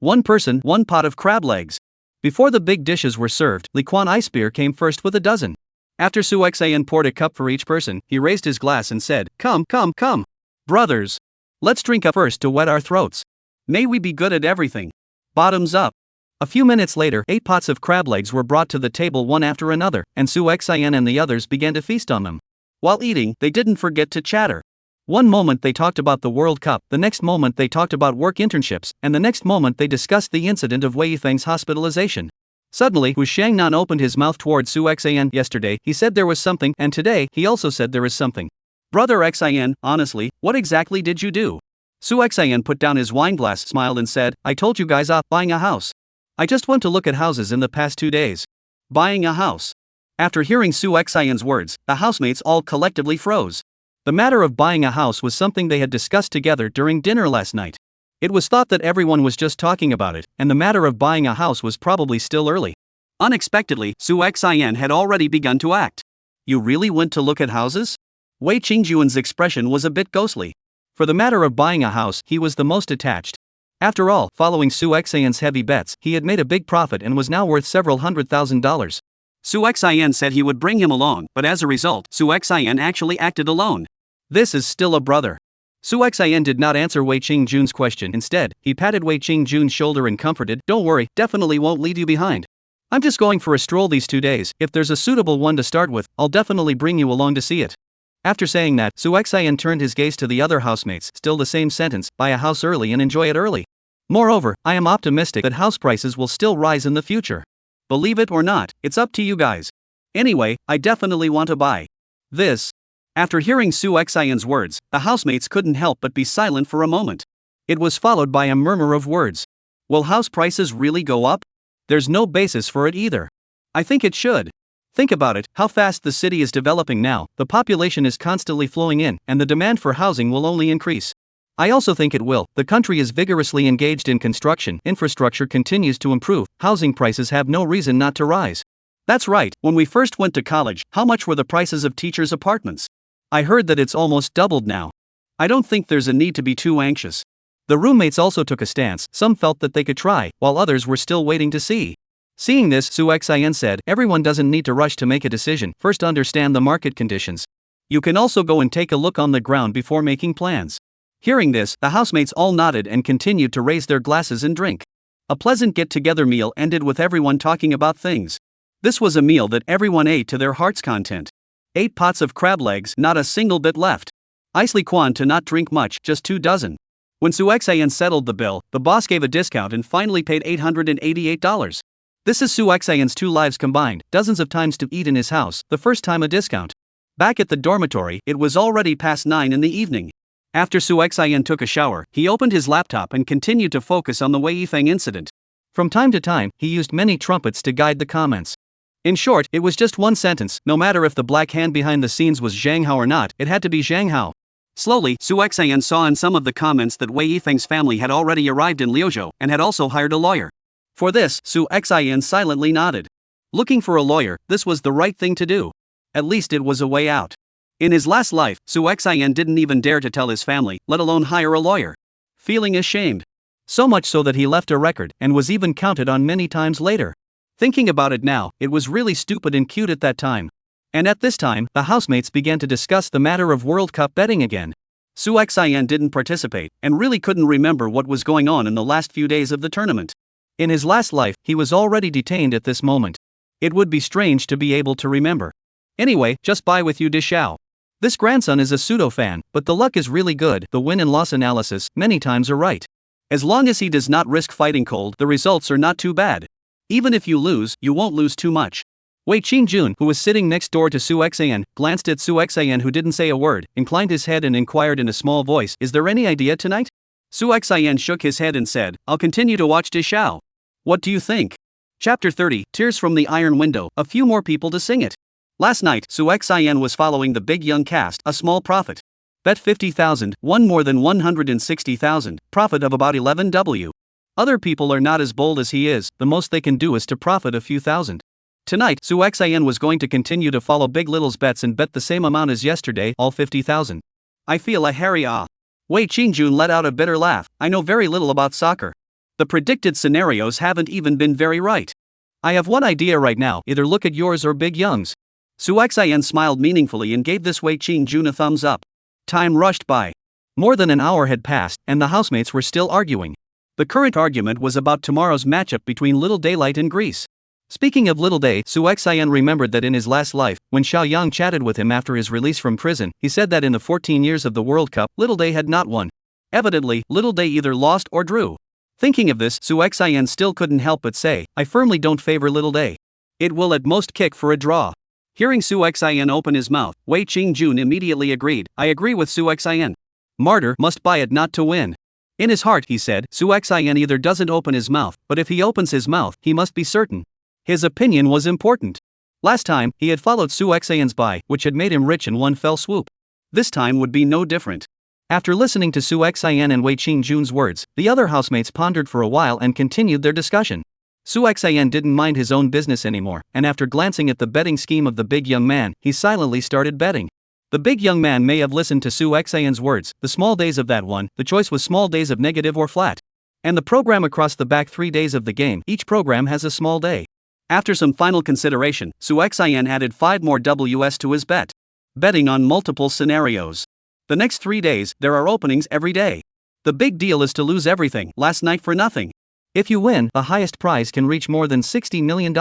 One person, one pot of crab legs. Before the big dishes were served, Li Quan ice beer came first with a dozen. After Su Xian poured a cup for each person, he raised his glass and said, come, come, come. Brothers. Let's drink up first to wet our throats. May we be good at everything. Bottoms up. A few minutes later, 8 pots of crab legs were brought to the table one after another, and Su Xian and the others began to feast on them. While eating, they didn't forget to chatter. One moment they talked about the World Cup, the next moment they talked about work internships, and the next moment they discussed the incident of Wei Yifeng's hospitalization. Suddenly, Wu Shangnan opened his mouth toward Su Xian. Yesterday, he said there was something, and today, he also said there is something. Brother Xian, honestly, what exactly did you do? Su Xian put down his wine glass, smiled and said, I told you guys buying a house. I just went to look at houses in the past 2 days. Buying a house. After hearing Su Xian's words, the housemates all collectively froze. The matter of buying a house was something they had discussed together during dinner last night. It was thought that everyone was just talking about it, and the matter of buying a house was probably still early. Unexpectedly, Su Xian had already begun to act. You really went to look at houses? Wei Qingjun's expression was a bit ghostly. For the matter of buying a house, he was the most attached. After all, following Su Xian's heavy bets, he had made a big profit and was now worth several $100,000. Su Xian said he would bring him along, but as a result, Su Xian actually acted alone. This is still a brother. Su Xian did not answer Wei Qingjun's question. Instead, he patted Wei Qingjun's shoulder and comforted, don't worry, definitely won't leave you behind. I'm just going for a stroll these 2 days. If there's a suitable one to start with, I'll definitely bring you along to see it. After saying that, Su Xian turned his gaze to the other housemates, still the same sentence, buy a house early and enjoy it early. Moreover, I am optimistic that house prices will still rise in the future. Believe it or not, it's up to you guys. Anyway, I definitely want to buy this. After hearing Su Xian's words, the housemates couldn't help but be silent for a moment. It was followed by a murmur of words. Will house prices really go up? There's no basis for it either. I think it should. Think about it, how fast the city is developing now, the population is constantly flowing in, and the demand for housing will only increase. I also think it will. The country is vigorously engaged in construction, infrastructure continues to improve, housing prices have no reason not to rise. That's right, when we first went to college, how much were the prices of teachers' apartments? I heard that it's almost doubled now. I don't think there's a need to be too anxious. The roommates also took a stance, some felt that they could try, while others were still waiting to see. Seeing this, Su Xian said, everyone doesn't need to rush to make a decision, first understand the market conditions. You can also go and take a look on the ground before making plans. Hearing this, the housemates all nodded and continued to raise their glasses and drink. A pleasant get-together meal ended with everyone talking about things. This was a meal that everyone ate to their heart's content. 8 pots of crab legs, not a single bit left. Ice Li Quan to not drink much, just 2 dozen. When Su Xian settled the bill, the boss gave a discount and finally paid $888. This is Su Xian's 2 lives combined, dozens of times to eat in his house, the first time a discount. Back at the dormitory, it was already past 9 in the evening. After Su Xian took a shower, he opened his laptop and continued to focus on the Wei Yifeng incident. From time to time, he used many trumpets to guide the comments. In short, it was just one sentence: no matter if the black hand behind the scenes was Zhang Hao or not, it had to be Zhang Hao. Slowly, Su Xian saw in some of the comments that Wei Yifeng's family had already arrived in Liuzhou and had also hired a lawyer. For this, Su Xian silently nodded. Looking for a lawyer, this was the right thing to do. At least it was a way out. In his last life, Su Xian didn't even dare to tell his family, let alone hire a lawyer. Feeling ashamed. So much so that he left a record and was even counted on many times later. Thinking about it now, it was really stupid and cute at that time. And at this time, the housemates began to discuss the matter of World Cup betting again. Su Xian didn't participate and really couldn't remember what was going on in the last few days of the tournament. In his last life, he was already detained at this moment. It would be strange to be able to remember. Anyway, just buy with you Dishao. This grandson is a pseudo-fan, but the luck is really good. The win and loss analysis many times are right. As long as he does not risk fighting cold, the results are not too bad. Even if you lose, you won't lose too much. Wei Qingjun, who was sitting next door to Su Xian, glanced at Su Xian, who didn't say a word, inclined his head and inquired in a small voice, "Is there any idea tonight?" Su Xian shook his head and said, "I'll continue to watch Dishao. What do you think?" Chapter 30, Tears from the Iron Window, a few more people to sing it. Last night, Su Xian was following the big young cast, a small profit. Bet 50,000, won more than 160,000, profit of about 11W. Other people are not as bold as he is, the most they can do is to profit a few thousand. Tonight, Su Xian was going to continue to follow Big Little's bets and bet the same amount as yesterday, all 50,000. I feel a hairy ah. Wei Qingjun let out a bitter laugh. I know very little about soccer. The predicted scenarios haven't even been very right. I have one idea right now, either look at yours or Big Young's. Su Xian smiled meaningfully and gave this Wei Qingjun a thumbs up. Time rushed by. More than an hour had passed, and the housemates were still arguing. The current argument was about tomorrow's matchup between Little Daylight and Greece. Speaking of Little Day, Su Xian remembered that in his last life, when Xiao Yang chatted with him after his release from prison, he said that in the 14 years of the World Cup, Little Day had not won. Evidently, Little Day either lost or drew. Thinking of this, Su Xian still couldn't help but say, I firmly don't favor Little Day. It will at most kick for a draw. Hearing Su Xian open his mouth, Wei Qingjun immediately agreed. I agree with Su Xian. Martyr must buy it not to win. In his heart, he said, Su Xian either doesn't open his mouth, but if he opens his mouth, he must be certain. His opinion was important. Last time, he had followed Su Xian's buy, which had made him rich in one fell swoop. This time would be no different. After listening to Su Xian and Wei Qingjun's words, the other housemates pondered for a while and continued their discussion. Su Xian didn't mind his own business anymore, and after glancing at the betting scheme of the big young man, he silently started betting. The big young man may have listened to Su Xian's words, the small days of that one, the choice was small days of negative or flat. And the program across the back 3 days of the game, each program has a small day. After some final consideration, Su Xian added 5 more Ws to his bet. Betting on multiple scenarios. The next 3 days, there are openings every day. The big deal is to lose everything, last night for nothing. If you win, the highest prize can reach more than $60 million.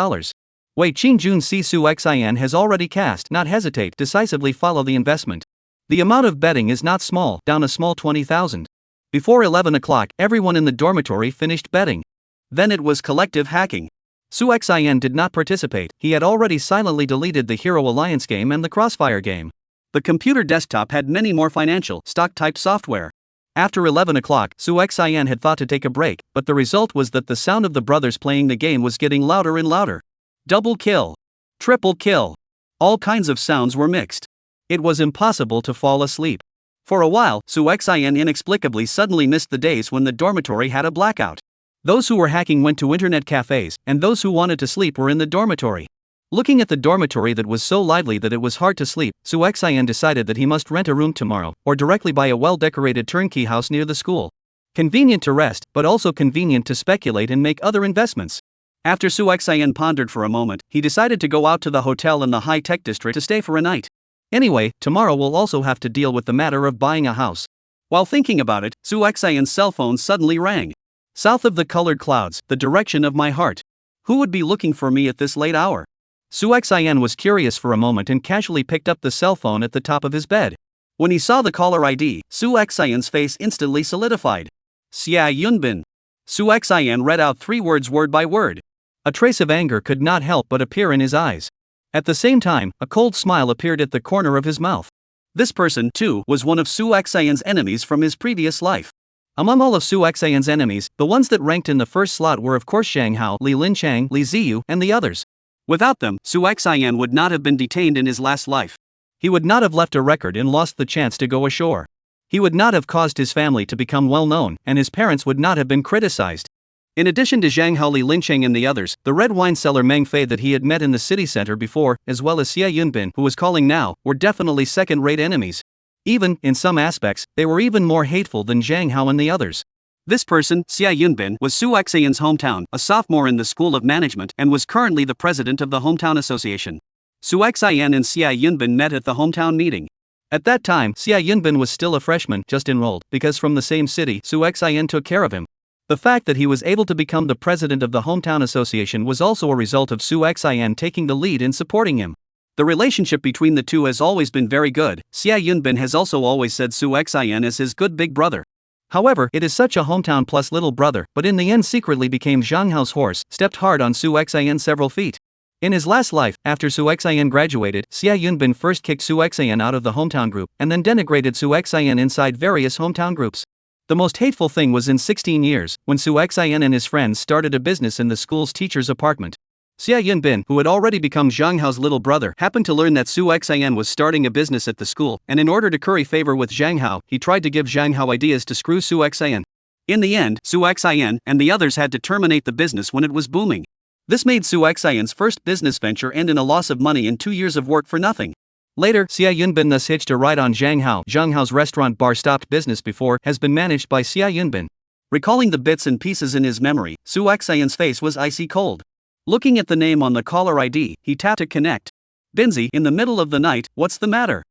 Wei Qingjun sees Su Xian has already cast, not hesitate, decisively follow the investment. The amount of betting is not small, down a small 20,000. Before 11 o'clock, everyone in the dormitory finished betting. Then it was collective hacking. Su Xian did not participate, he had already silently deleted the Hero Alliance game and the Crossfire game. The computer desktop had many more financial, stock-type software. After 11 o'clock, Su Xian had thought to take a break, but the result was that the sound of the brothers playing the game was getting louder and louder. Double kill. Triple kill. All kinds of sounds were mixed. It was impossible to fall asleep. For a while, Su Xian inexplicably suddenly missed the days when the dormitory had a blackout. Those who were hacking went to internet cafes, and those who wanted to sleep were in the dormitory. Looking at the dormitory that was so lively that it was hard to sleep, Su Xian decided that he must rent a room tomorrow, or directly buy a well-decorated turnkey house near the school. Convenient to rest, but also convenient to speculate and make other investments. After Su Xian pondered for a moment, he decided to go out to the hotel in the high-tech district to stay for a night. Anyway, tomorrow we'll also have to deal with the matter of buying a house. While thinking about it, Su Xian's cell phone suddenly rang. South of the colored clouds, the direction of my heart. Who would be looking for me at this late hour? Su Xian was curious for a moment and casually picked up the cell phone at the top of his bed. When he saw the caller ID, Su Xian's face instantly solidified. Xia Yunbin. Su Xian read out 3 words word by word. A trace of anger could not help but appear in his eyes. At the same time, a cold smile appeared at the corner of his mouth. This person, too, was one of Su Xian's enemies from his previous life. Among all of Su Xian's enemies, the ones that ranked in the first slot were of course Zhang Hao, Li Linchang, Li Ziyu, and the others. Without them, Su Xian would not have been detained in his last life. He would not have left a record and lost the chance to go ashore. He would not have caused his family to become well known, and his parents would not have been criticized. In addition to Zhang Hao, Li Lincheng and the others, the red wine seller Meng Fei that he had met in the city center before, as well as Xia Yunbin, who was calling now, were definitely second-rate enemies. Even, in some aspects, they were even more hateful than Zhang Hao and the others. This person, Xia Yunbin, was Su Xian's hometown, a sophomore in the School of Management, and was currently the president of the Hometown Association. Su Xian and Xia Yunbin met at the hometown meeting. At that time, Xia Yunbin was still a freshman, just enrolled, because from the same city, Su Xian took care of him. The fact that he was able to become the president of the Hometown Association was also a result of Su Xian taking the lead in supporting him. The relationship between the two has always been very good. Xia Yunbin has also always said Su Xian as his good big brother. However, it is such a hometown plus little brother, but in the end secretly became Zhang Hao's horse, stepped hard on Su Xian several feet. In his last life, after Su Xian graduated, Xia Yunbin first kicked Su Xian out of the hometown group, and then denigrated Su Xian inside various hometown groups. The most hateful thing was in 16 years, when Su Xian and his friends started a business in the school's teacher's apartment. Xia Yunbin, who had already become Zhang Hao's little brother, happened to learn that Su Xian was starting a business at the school, and in order to curry favor with Zhang Hao, he tried to give Zhang Hao ideas to screw Su Xian. In the end, Su Xian and the others had to terminate the business when it was booming. This made Su Xian's first business venture end in a loss of money and 2 years of work for nothing. Later, Xia Yunbin thus hitched a ride on Zhang Hao. Zhang Hao's restaurant bar stopped business before has been managed by Xia Yunbin. Recalling the bits and pieces in his memory, Su Xian's face was icy cold. Looking at the name on the caller ID, he tapped to connect. Binzi, in the middle of the night, what's the matter?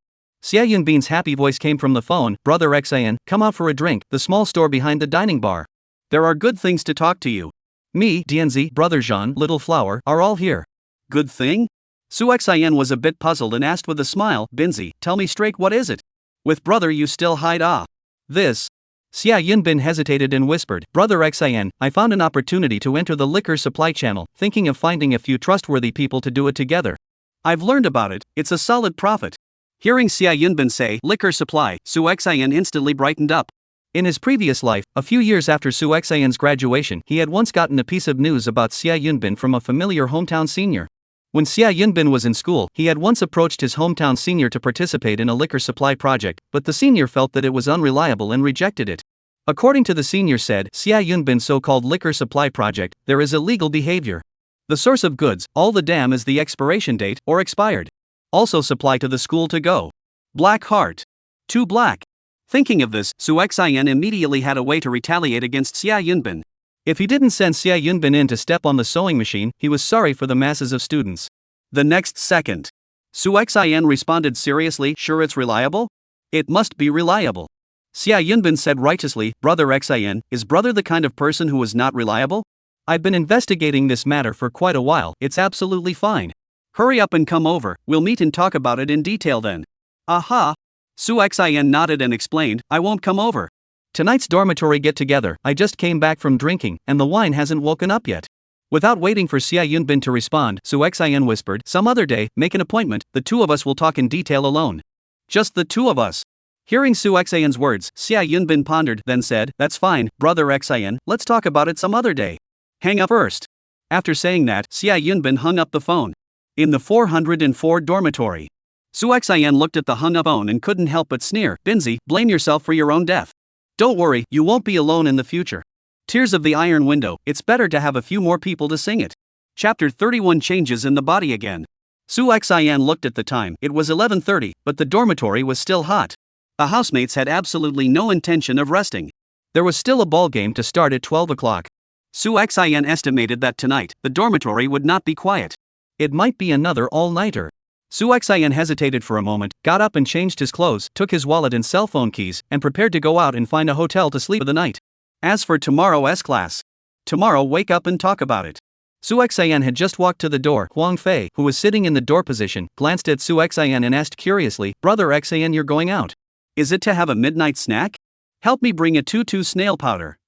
Xia Yunbin's happy voice came from the phone. Brother Xian, come out for a drink, the small store behind the dining bar. There are good things to talk to you. Me, Dianzi, Brother Jean, Little Flower, are all here. Good thing? Su Xian was a bit puzzled and asked with a smile, Binzi, tell me straight, what is it? With brother you still hide off. This. Xia Yunbin hesitated and whispered, Brother Xian, I found an opportunity to enter the liquor supply channel, thinking of finding a few trustworthy people to do it together. I've learned about it, it's a solid profit. Hearing Xia Yunbin say, liquor supply, Su Xian instantly brightened up. In his previous life, a few years after Su Xian's graduation, he had once gotten a piece of news about Xia Yunbin from a familiar hometown senior. When Xia Yunbin was in school, he had once approached his hometown senior to participate in a liquor supply project, but the senior felt that it was unreliable and rejected it. According to the senior said, Xia Yunbin's so-called liquor supply project, there is illegal behavior. The source of goods, all the damn is the expiration date, or expired. Also supply to the school to go. Black heart. Too black. Thinking of this, Su Xian immediately had a way to retaliate against Xia Yunbin. If he didn't send Xia Yunbin in to step on the sewing machine, he was sorry for the masses of students. The next second, Su Xian responded seriously, sure it's reliable? It must be reliable. Xia Yunbin said righteously, Brother Xian, is brother the kind of person who is not reliable? I've been investigating this matter for quite a while, it's absolutely fine. Hurry up and come over, we'll meet and talk about it in detail then. Aha! Su Xian nodded and explained, I won't come over. Tonight's dormitory get-together, I just came back from drinking, and the wine hasn't woken up yet. Without waiting for Xia Yunbin to respond, Su Xian whispered, some other day, make an appointment, the two of us will talk in detail alone. Just the two of us. Hearing Su Xian's words, Xia Yunbin pondered, then said, that's fine, Brother Xian, let's talk about it some other day. Hang up first. After saying that, Xia Yunbin hung up the phone. In the 404 dormitory. Su Xian looked at the hung up phone and couldn't help but sneer, Binzi, blame yourself for your own death. Don't worry, you won't be alone in the future. Tears of the Iron Window, it's better to have a few more people to sing it. Chapter 31 Changes in the Body Again. Su Xian looked at the time, it was 11:30, but the dormitory was still hot. The housemates had absolutely no intention of resting. There was still a ball game to start at 12 o'clock. Su Xian estimated that tonight, the dormitory would not be quiet. It might be another all-nighter. Su Xian hesitated for a moment, got up and changed his clothes, took his wallet and cell phone keys, and prepared to go out and find a hotel to sleep for the night. As for tomorrow's class, tomorrow wake up and talk about it. Su Xian had just walked to the door. Huang Fei, who was sitting in the door position, glanced at Su Xian and asked curiously, Brother Xian, you're going out? Is it to have a midnight snack? Help me bring a 2-2 snail powder.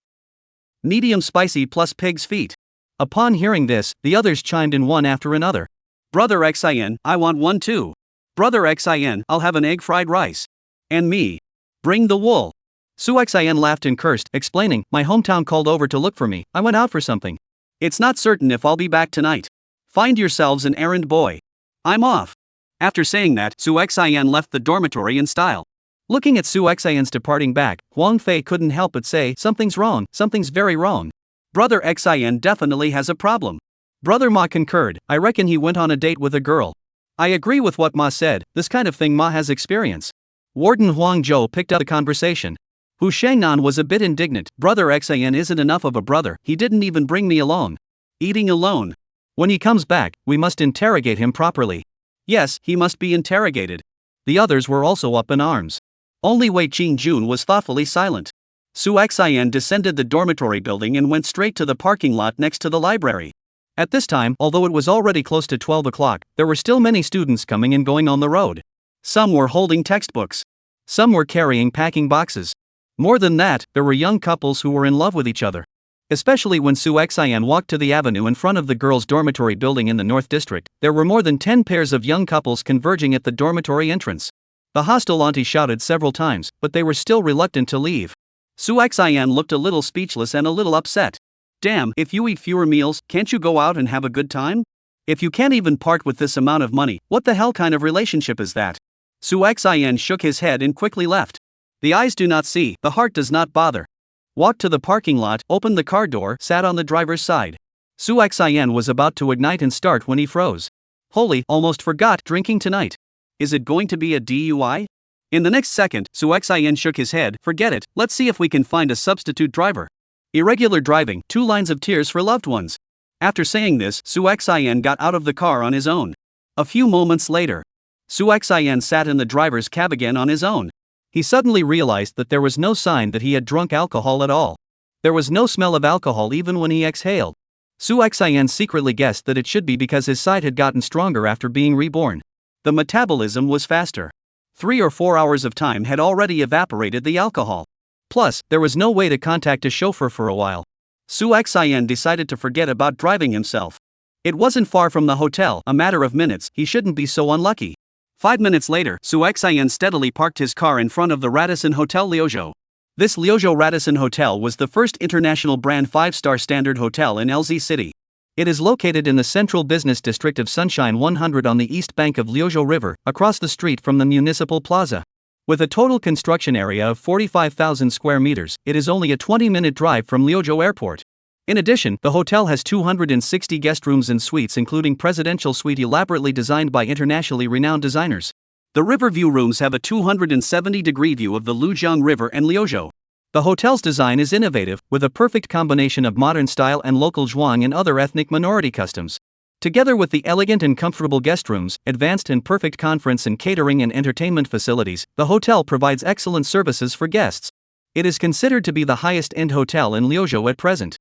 Medium spicy plus pig's feet. Upon hearing this, the others chimed in one after another. Brother Xian, I want one too. Brother Xin, I'll have an egg fried rice. And me. Bring the wool. Su Xin laughed and cursed, explaining, my hometown called over to look for me, I went out for something. It's not certain if I'll be back tonight. Find yourselves an errand boy. I'm off. After saying that, Su Xin left the dormitory in style. Looking at Su Xin's departing back, Huang Fei couldn't help but say, something's wrong, something's very wrong. Brother Xin definitely has a problem. Brother Ma concurred, I reckon he went on a date with a girl. I agree with what Ma said, this kind of thing Ma has experience. Warden Huang Zhou picked up the conversation. Hu Shangnan was a bit indignant, Brother Xin isn't enough of a brother, he didn't even bring me along. Eating alone. When he comes back, we must interrogate him properly. Yes, he must be interrogated. The others were also up in arms. Only Wei Qingjun was thoughtfully silent. Su Xin descended the dormitory building and went straight to the parking lot next to the library. At this time, although it was already close to 12 o'clock, there were still many students coming and going on the road. Some were holding textbooks. Some were carrying packing boxes. More than that, there were young couples who were in love with each other. Especially when Su Xin walked to the avenue in front of the girls' dormitory building in the North District, there were more than 10 pairs of young couples converging at the dormitory entrance. The hostile auntie shouted several times, but they were still reluctant to leave. Su Xin looked a little speechless and a little upset. Damn, if you eat fewer meals, can't you go out and have a good time? If you can't even part with this amount of money, what the hell kind of relationship is that? Su Xin shook his head and quickly left. The eyes do not see, the heart does not bother. Walked to the parking lot, opened the car door, sat on the driver's side. Su Xin was about to ignite and start when he froze. Holy, almost forgot drinking tonight. Is it going to be a DUI? In the next second, Su Xin shook his head, forget it, let's see if we can find a substitute driver. Irregular driving, 2 lines of tears for loved ones. After saying this, Su Xin got out of the car on his own. A few moments later, Su Xin sat in the driver's cab again on his own. He suddenly realized that there was no sign that he had drunk alcohol at all. There was no smell of alcohol even when he exhaled. Su Xin secretly guessed that it should be because his sight had gotten stronger after being reborn. The metabolism was faster. 3 or 4 hours of time had already evaporated the alcohol. Plus, there was no way to contact a chauffeur for a while. Su Xin decided to forget about driving himself. It wasn't far from the hotel, a matter of minutes, he shouldn't be so unlucky. 5 minutes later, Su Xin steadily parked his car in front of the Radisson Hotel Liuzhou. This Liuzhou Radisson Hotel was the first international brand 5-star standard hotel in LZ City. It is located in the central business district of Sunshine 100 on the east bank of Liuzhou River, across the street from the municipal plaza. With a total construction area of 45,000 square meters, it is only a 20-minute drive from Liuzhou Airport. In addition, the hotel has 260 guest rooms and suites, including presidential suite elaborately designed by internationally renowned designers. The Riverview rooms have a 270-degree view of the Lujiang River and Liuzhou. The hotel's design is innovative, with a perfect combination of modern style and local zhuang and other ethnic minority customs. Together with the elegant and comfortable guest rooms, advanced and perfect conference and catering and entertainment facilities, the hotel provides excellent services for guests. It is considered to be the highest-end hotel in Liuzhou at present.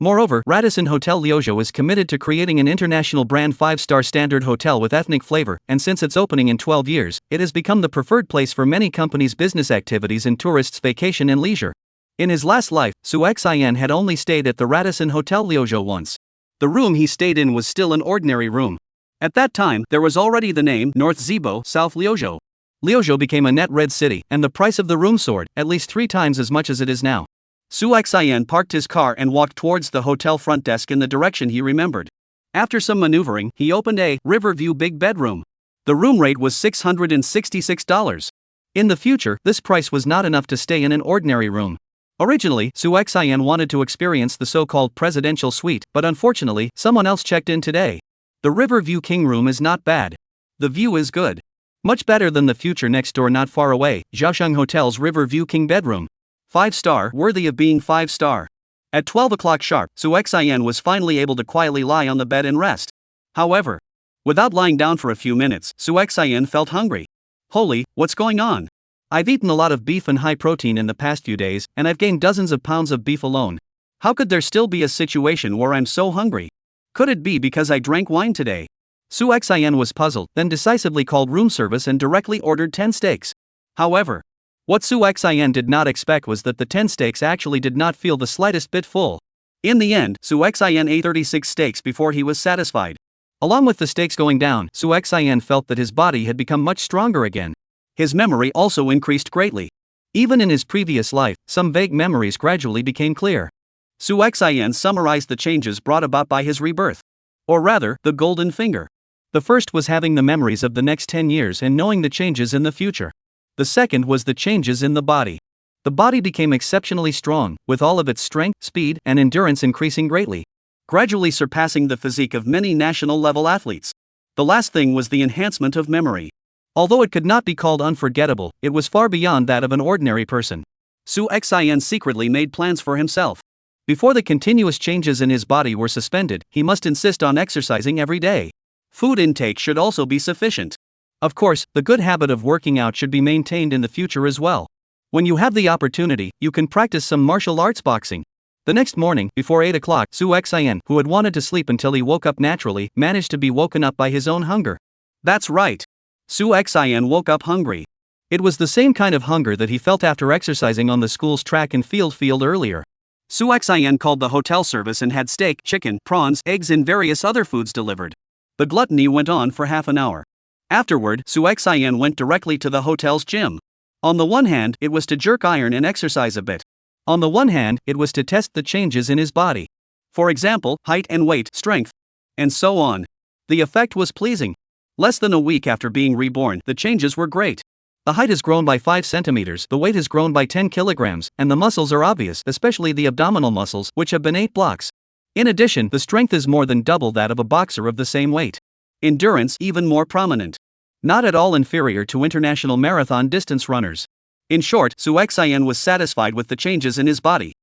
Moreover, Radisson Hotel Liuzhou is committed to creating an international brand 5-star standard hotel with ethnic flavor, and since its opening in 12 years, it has become the preferred place for many companies' business activities and tourists' vacation and leisure. In his last life, Su Xin had only stayed at the Radisson Hotel Liuzhou once. The room he stayed in was still an ordinary room. At that time, there was already the name North Zibo, South Liuzhou. Liuzhou became a net red city, and the price of the room soared, at least 3 times as much as it is now. Su Xin parked his car and walked towards the hotel front desk in the direction he remembered. After some maneuvering, he opened a Riverview big bedroom. The room rate was $666. In the future, this price was not enough to stay in an ordinary room. Originally, Su Xin wanted to experience the so-called presidential suite, but unfortunately, someone else checked in today. The Riverview King room is not bad. The view is good. Much better than the future next door not far away, Zhaosheng Hotel's Riverview King bedroom. 5-star, worthy of being 5-star. At 12 o'clock sharp, Su Xin was finally able to quietly lie on the bed and rest. However, without lying down for a few minutes, Su Xin felt hungry. Holy, what's going on? I've eaten a lot of beef and high protein in the past few days, and I've gained dozens of pounds of beef alone. How could there still be a situation where I'm so hungry? Could it be because I drank wine today? Su Xin was puzzled, then decisively called room service and directly ordered 10 steaks. However, what Su Xin did not expect was that the 10 steaks actually did not feel the slightest bit full. In the end, Su Xin ate 36 steaks before he was satisfied. Along with the stakes going down, Su Xian felt that his body had become much stronger again. His memory also increased greatly. Even in his previous life, some vague memories gradually became clear. Su Xian summarized the changes brought about by his rebirth. Or rather, the golden finger. The first was having the memories of the next 10 years and knowing the changes in the future. The second was the changes in the body. The body became exceptionally strong, with all of its strength, speed, and endurance increasing greatly, gradually surpassing the physique of many national-level athletes. The last thing was the enhancement of memory. Although it could not be called unforgettable, it was far beyond that of an ordinary person. Su Xian secretly made plans for himself. Before the continuous changes in his body were suspended, he must insist on exercising every day. Food intake should also be sufficient. Of course, the good habit of working out should be maintained in the future as well. When you have the opportunity, you can practice some martial arts boxing. The next morning, before 8 o'clock, Su Xian, who had wanted to sleep until he woke up naturally, managed to be woken up by his own hunger. That's right. Su Xian woke up hungry. It was the same kind of hunger that he felt after exercising on the school's track and field earlier. Su Xian called the hotel service and had steak, chicken, prawns, eggs and various other foods delivered. The gluttony went on for half an hour. Afterward, Su Xian went directly to the hotel's gym. On the one hand, it was to jerk iron and exercise a bit. On the one hand, it was to test the changes in his body. For example, height and weight, strength, and so on. The effect was pleasing. Less than a week after being reborn, the changes were great. The height has grown by 5 centimeters, the weight has grown by 10 kilograms, and the muscles are obvious, especially the abdominal muscles, which have been 8 blocks. In addition, the strength is more than double that of a boxer of the same weight. Endurance even more prominent. Not at all inferior to international marathon distance runners. In short, Su Xian was satisfied with the changes in his body.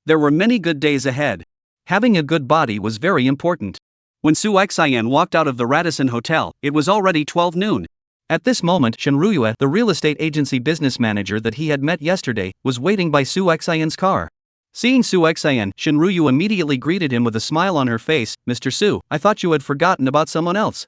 There were many good days ahead. Having a good body was very important. When Su Xian walked out of the Radisson Hotel, it was already 12 noon. At this moment, Shenruyue, the real estate agency business manager that he had met yesterday, was waiting by Su Xian's car. Seeing Su Xian, Shenruyue immediately greeted him with a smile on her face. "Mr. Su, I thought you had forgotten about someone else."